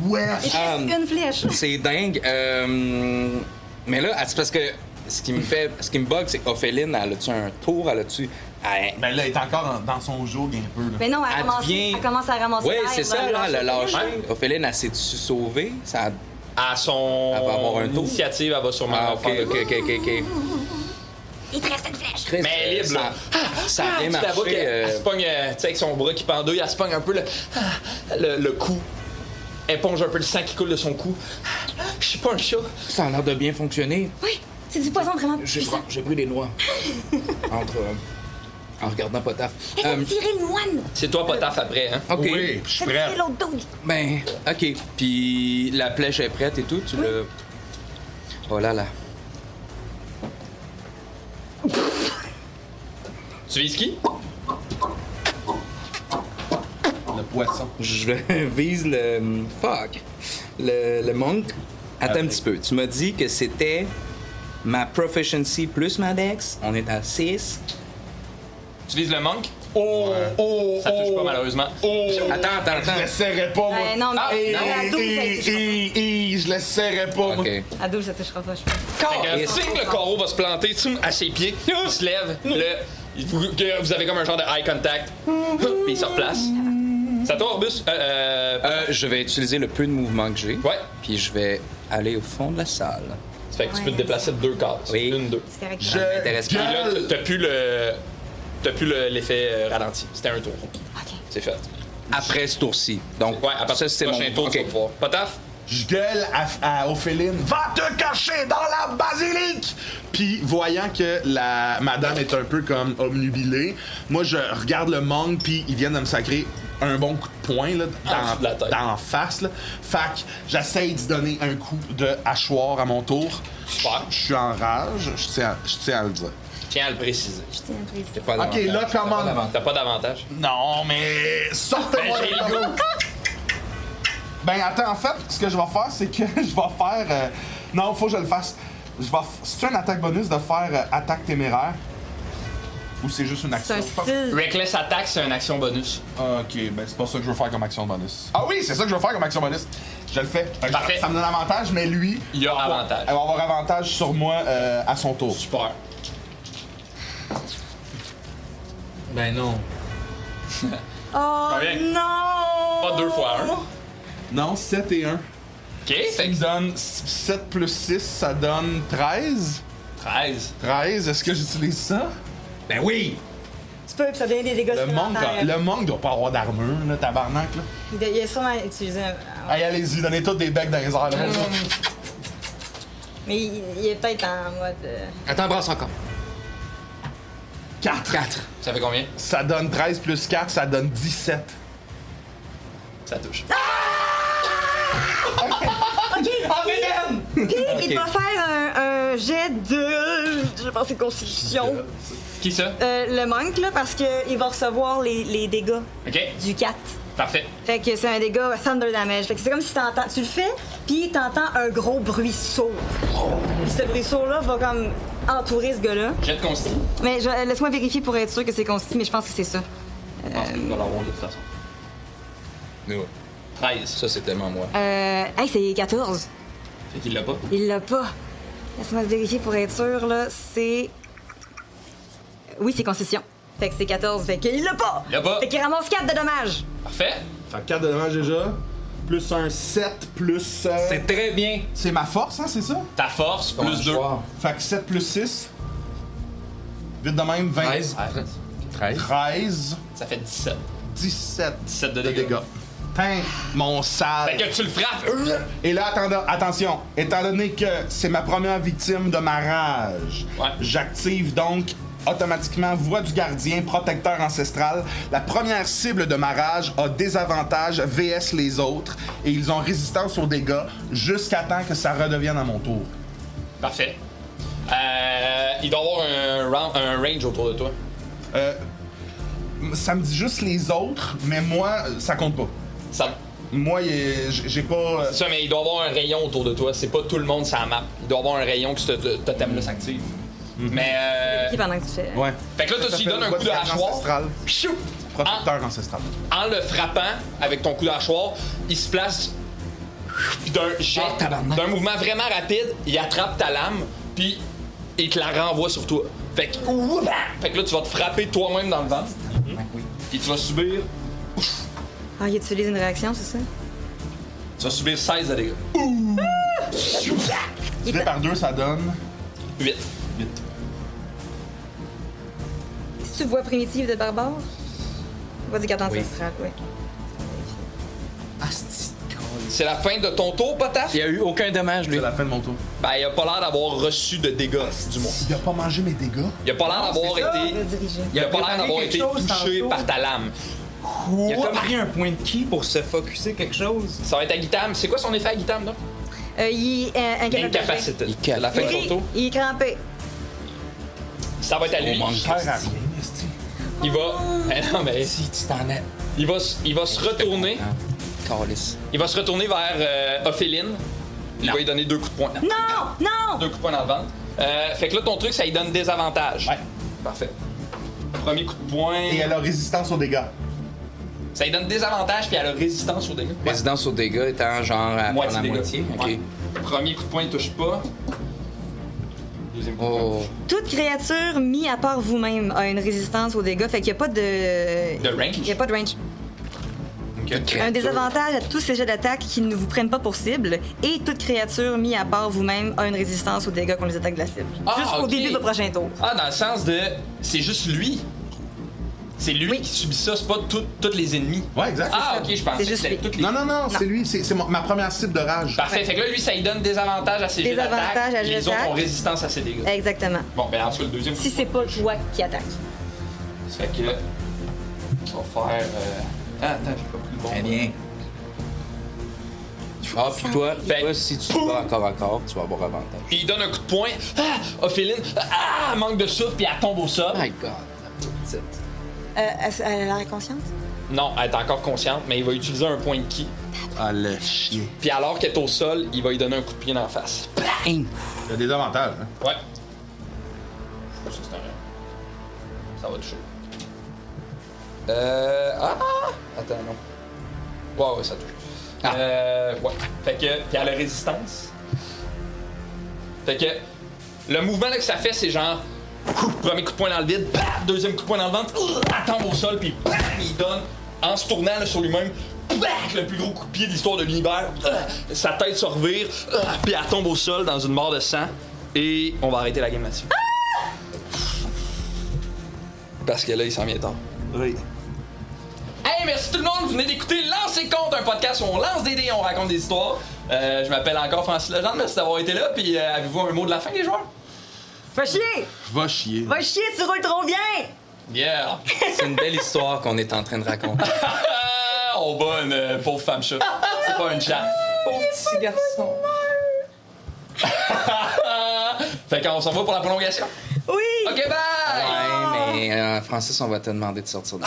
Speaker 3: Wesh!
Speaker 4: Il reste une flèche.
Speaker 2: C'est dingue. Mais là, c'est parce que ce qui me bug, c'est qu'Ophéline, elle a-tu un tour? Elle a-tu.
Speaker 3: Ben là, elle est encore dans son joug un peu, là.
Speaker 4: Mais non,
Speaker 2: Elle devient-
Speaker 4: elle commence à ramasser
Speaker 2: Oui,
Speaker 4: l'air,
Speaker 2: c'est ça, là, elle a lâché.
Speaker 1: Ouais.
Speaker 2: Ophéline, elle s'est-tu sauvée? Ça...
Speaker 1: À son
Speaker 2: Elle va avoir un tour.
Speaker 1: initiative, elle va sûrement
Speaker 2: Ah, ok.
Speaker 4: Il te reste une flèche.
Speaker 2: Chris,
Speaker 1: Mais elle est libre, là.
Speaker 2: Ça a bien
Speaker 1: Tu la vois
Speaker 2: marché.
Speaker 1: qu'elle se pogne, tu sais, avec son bras qui pendouille, elle se pogne un peu le cou. Éponge un peu le sang qui coule de son cou. Je suis pas un chat.
Speaker 2: Ça a l'air de bien fonctionner.
Speaker 4: Oui, c'est du poison vraiment puissant.
Speaker 2: J'ai pris des noix. En regardant Potaf.
Speaker 4: Essaie de tirer le moine.
Speaker 1: C'est toi, Potaf, après, hein?
Speaker 2: OK.
Speaker 3: Oui, je suis
Speaker 4: Essaie de
Speaker 3: prêt.
Speaker 4: tirer l'autre dude.
Speaker 2: Ben, OK. Puis la flèche est prête et tout. Tu le. Oh là là.
Speaker 1: Tu vises qui?
Speaker 3: Le poisson.
Speaker 2: Je vise le. Fuck. Le monk. Attends un petit peu. Tu m'as dit que c'était ma proficiency plus ma dex. On est à 6.
Speaker 1: Tu vises le monk?
Speaker 3: Oh, oh,
Speaker 1: Ça touche pas, malheureusement.
Speaker 2: Attends.
Speaker 3: Je le serrais pas, moi.
Speaker 4: Non, mais à 12, ça touchera
Speaker 3: Je le serrais pas, moi.
Speaker 2: OK.
Speaker 4: pas. À 12, ça touchera pas, je pense.
Speaker 1: Fait que, ting, le carreau va se planter à ses pieds. Il se lève. Vous avez comme un genre de eye contact. Puis il se replace. C'est à toi, Orbus?
Speaker 2: Je vais utiliser le peu de mouvement que j'ai.
Speaker 1: Ouais.
Speaker 2: Puis je vais aller au fond de la salle.
Speaker 1: Ça fait que tu peux te déplacer de 2 cases.
Speaker 2: Oui.
Speaker 1: 1, 2.
Speaker 4: C'est correct.
Speaker 2: Ça m'intéresse
Speaker 1: Puis
Speaker 2: pas.
Speaker 1: là, t'as plus l'effet ralenti. C'était un tour.
Speaker 4: OK.
Speaker 1: C'est fait.
Speaker 2: Après ce tour-ci. Donc,
Speaker 1: Ouais, à partir
Speaker 2: ça,
Speaker 1: du prochain tour, tu vas pouvoir. Potaf?
Speaker 3: Je gueule à Ophéline. Va te cacher dans la basilique! Puis, voyant que la madame est un peu comme obnubilée, moi, je regarde le monk, puis ils viennent de me sacrer un bon coup de poing, là,
Speaker 1: En dessous de la tête.
Speaker 3: dans face, là. Fait que j'essaye d'y donner un coup de hachoir à mon tour.
Speaker 1: Super.
Speaker 3: Je suis en rage, je tiens à le dire.
Speaker 1: Tiens à le préciser.
Speaker 4: Je tiens à préciser.
Speaker 2: pas
Speaker 3: Ok, là,
Speaker 2: d'avantage.
Speaker 3: comment?
Speaker 1: T'as pas d'avantage.
Speaker 3: Non, mais sortez-moi
Speaker 1: Ben, j'ai
Speaker 3: les
Speaker 1: le
Speaker 3: gars! Ben attends, en fait, ce que je vais faire, c'est que je vais faire... Non, faut que je le fasse. C'est une attaque bonus de faire attaque téméraire? Ou c'est juste une
Speaker 4: C'est
Speaker 3: action?
Speaker 4: un
Speaker 3: Je pense-
Speaker 4: style.
Speaker 1: Reckless Attack, c'est une action bonus.
Speaker 3: Ah, ok, ben c'est pas ça que je veux faire comme action bonus. Ah oui, c'est ça que je veux faire comme action bonus. Je le fais. Fait que
Speaker 1: Parfait.
Speaker 3: Ça me donne avantage, mais lui...
Speaker 1: Il y a avantage.
Speaker 3: Elle va avoir avantage sur moi à son tour.
Speaker 1: Super.
Speaker 10: Ben non.
Speaker 4: Oh
Speaker 1: bien.
Speaker 4: non!
Speaker 1: Pas 2 fois 1.
Speaker 3: Non, 7 et 1.
Speaker 1: OK,
Speaker 3: Ça
Speaker 1: fait
Speaker 3: me
Speaker 1: que
Speaker 3: donne 7 plus 6, ça donne 13.
Speaker 1: 13.
Speaker 3: 13, est-ce que j'utilise ça?
Speaker 2: Ben oui!
Speaker 4: Tu peux, puis ça donne des dégâts supplémentaires.
Speaker 3: Le monk doit pas avoir d'armure, là, tabarnak, là.
Speaker 4: Il a sûrement utilisé un...
Speaker 3: Allez, allez-y, donnez tous des becs dans les airs, là.
Speaker 4: Mais il est peut-être en mode...
Speaker 2: Attends, brasse encore.
Speaker 3: 4.
Speaker 2: 4.
Speaker 1: Ça fait combien?
Speaker 3: Ça donne 13 plus 4, ça donne 17.
Speaker 1: Ça touche.
Speaker 4: Il va faire un jet de... Je pense que c'est Constitution.
Speaker 1: Qui ça?
Speaker 4: Le monk, là, parce qu'il va recevoir les dégâts
Speaker 1: OK,
Speaker 4: du 4.
Speaker 1: parfait.
Speaker 4: Fait que c'est un dégât Thunder Damage. Fait que c'est comme si t'entends... Tu le fais, puis t'entends un gros bruit sourd. Puis ce bruit sourd-là va comme entourer ce gars-là.
Speaker 1: Jet de consti.
Speaker 4: Mais laisse-moi vérifier pour être sûr que c'est consti, mais je pense que c'est ça.
Speaker 1: Je pense qu'on va l'avoir de toute façon.
Speaker 2: Nous.
Speaker 1: 13.
Speaker 2: Ça, c'est tellement moi.
Speaker 4: Hey, c'est 14.
Speaker 1: Fait qu'il l'a pas.
Speaker 4: Il l'a pas. Laisse-moi vérifier pour être sûr, là. C'est... Oui, c'est concession. Fait que c'est 14, fait qu'il l'a pas!
Speaker 1: Il l'a pas.
Speaker 4: Fait qu'il ramasse 4 de dommages.
Speaker 1: Parfait.
Speaker 3: Fait que 4 de dommage déjà. Plus un 7, plus...
Speaker 2: C'est très bien.
Speaker 3: C'est ma force, hein, c'est ça?
Speaker 1: Ta force, plus 2.
Speaker 3: Fait que 7 plus 6. Vite de même, 20. 13.
Speaker 1: Ça fait 17.
Speaker 3: 17
Speaker 1: de dégâts.
Speaker 3: Tain, mon sale.
Speaker 1: Fait que tu le frappes.
Speaker 3: Et là, attention, étant donné que c'est ma première victime de ma rage, j'active donc automatiquement Voix du gardien, protecteur ancestral. La première cible de ma rage a désavantage VS les autres et ils ont résistance aux dégâts jusqu'à temps que ça redevienne à mon tour.
Speaker 1: Parfait. Il doit y avoir un range autour de toi.
Speaker 3: Ça me dit juste les autres, mais moi, ça compte pas. Moi, j'ai pas...
Speaker 1: Ça, mais il doit y avoir un rayon autour de toi. C'est pas tout le monde sur la map. Il doit y avoir un rayon que ce totem-là s'active. Mais
Speaker 4: Pendant que tu fais...
Speaker 3: Ouais.
Speaker 1: Fait que là, toi, tu lui donnes un coup de hachoir. Pfiou!
Speaker 3: Protecteur ancestral.
Speaker 1: En le frappant avec ton coup de hachoir, il se place puis d'un mouvement vraiment rapide, il attrape ta lame puis il te la renvoie sur toi. Fait que là, tu vas te frapper toi-même dans le ventre. Puis tu vas subir...
Speaker 4: Ah, il utilise une réaction, c'est ça?
Speaker 1: Tu vas subir 16 de dégâts.
Speaker 3: Divisé par 2, ça donne...
Speaker 1: 8.
Speaker 4: Si tu vois primitive de barbare? Voix du garde ancestral, oui.
Speaker 1: C'est la fin de ton tour, Potas?
Speaker 2: Il y a eu aucun dommage, lui.
Speaker 3: C'est la fin de mon tour.
Speaker 1: Ben, il a pas l'air d'avoir reçu de dégâts, du moins.
Speaker 3: Il a pas mangé mes dégâts?
Speaker 1: Il a pas l'air d'avoir été... Il a pas l'air d'avoir été touché par ta lame.
Speaker 2: Il a comme pris un point de ki pour se focusser quelque chose.
Speaker 1: Ça va être à Guitam. C'est quoi son effet à Guitam, là?
Speaker 4: Il est
Speaker 1: incapacité. À la fin de son tour.
Speaker 4: Il est crampé.
Speaker 1: Ça va être à lui. Il va... non, mais...
Speaker 2: Si tu t'en es...
Speaker 1: Il va se retourner.
Speaker 2: Calice.
Speaker 1: Il va se retourner vers Ophéline. Il va lui donner 2 coups de poing.
Speaker 4: Non!
Speaker 1: 2 coups de poing dans le ventre. Fait que là, ton truc, ça lui donne des avantages.
Speaker 3: Ouais.
Speaker 1: Parfait. Premier coup de poing.
Speaker 3: Et elle a résistance aux dégâts.
Speaker 1: Ça lui donne des avantages, puis elle a résistance aux dégâts.
Speaker 2: Résistance aux dégâts étant genre à
Speaker 1: Moitié dégâts.
Speaker 2: moitié. Ok.
Speaker 1: Ouais. Premier coup de poing, il touche pas. Deuxième coup de poing, il touche.
Speaker 4: Toute créature mis à part vous-même a une résistance aux dégâts, fait qu'il n'y a pas de...
Speaker 1: De range?
Speaker 4: Il n'y a pas de range. Un désavantage à tous ces jets d'attaque qui ne vous prennent pas pour cible, et toute créature mis à part vous-même a une résistance aux dégâts contre les attaques de la cible. Jusqu'au
Speaker 1: ok.
Speaker 4: début du prochain tour.
Speaker 1: Ah, dans le sens de... C'est juste lui. C'est lui qui subit ça, c'est pas tous les ennemis.
Speaker 3: Ouais, exact.
Speaker 1: Ah, ok, je pensais que c'était toutes les...
Speaker 3: Non, c'est lui. C'est ma première cible de rage.
Speaker 1: Parfait, fait que là, lui, ça lui donne des avantages à ses jets d'attaque.
Speaker 4: Désavantages à
Speaker 1: Les
Speaker 4: jets
Speaker 1: autres
Speaker 4: d'attaque.
Speaker 1: ont résistance à ses dégâts.
Speaker 4: Exactement.
Speaker 1: Bon, ben en tout cas, le deuxième coup
Speaker 4: Si
Speaker 1: de
Speaker 4: c'est
Speaker 1: poing,
Speaker 4: pas toi qui attaque.
Speaker 1: ça fait que... On va faire... Ah, attends, j'ai pas pris le bon.
Speaker 2: Très bien. Ah, puis toi, si tu vas encore à corps, tu vas avoir avantage.
Speaker 1: Puis il donne un coup de poing. Ah! Ophéline, manque de souffle, puis elle tombe au sol.
Speaker 2: My God, la petite.
Speaker 4: Elle a l'air consciente?
Speaker 1: Non, elle est encore consciente, mais il va utiliser un point de ki.
Speaker 3: Ah, le chien.
Speaker 1: Puis alors qu'elle est au sol, il va lui donner un coup de pied dans la face.
Speaker 3: Il y a des avantages, hein.
Speaker 1: Ouais. Ça, c'est un... Ça va toucher. Attends, non. Ouais, ça touche. Ouais. Fait que... Puis elle a résistance. Fait que... Le mouvement là, que ça fait, c'est genre... Premier coup de poing dans le vide, deuxième coup de poing dans le ventre, elle tombe au sol, puis il donne, en se tournant là, sur lui-même, le plus gros coup de pied de l'histoire de l'univers. Sa tête se revire, puis elle tombe au sol dans une mort de sang. Et on va arrêter la game là-dessus. Parce que là, il s'en vient tard.
Speaker 3: Oui.
Speaker 1: Hey, merci tout le monde, vous venez d'écouter Lancer Compte, un podcast où on lance des dés et on raconte des histoires. Je m'appelle encore Francis Legendre, merci d'avoir été là, puis avez-vous un mot de la fin, les joueurs?
Speaker 4: Va chier!
Speaker 3: Va chier.
Speaker 4: Va chier, tu roules trop bien!
Speaker 1: Yeah!
Speaker 2: C'est une belle histoire qu'on est en train de raconter.
Speaker 1: On bat une pauvre femme chat. C'est pas une chat.
Speaker 2: Pauvre petit garçon.
Speaker 1: Fait qu'on s'en va pour la prolongation?
Speaker 4: Oui!
Speaker 1: Ok, bye!
Speaker 2: Ouais, mais Francis, on va te demander de sortir de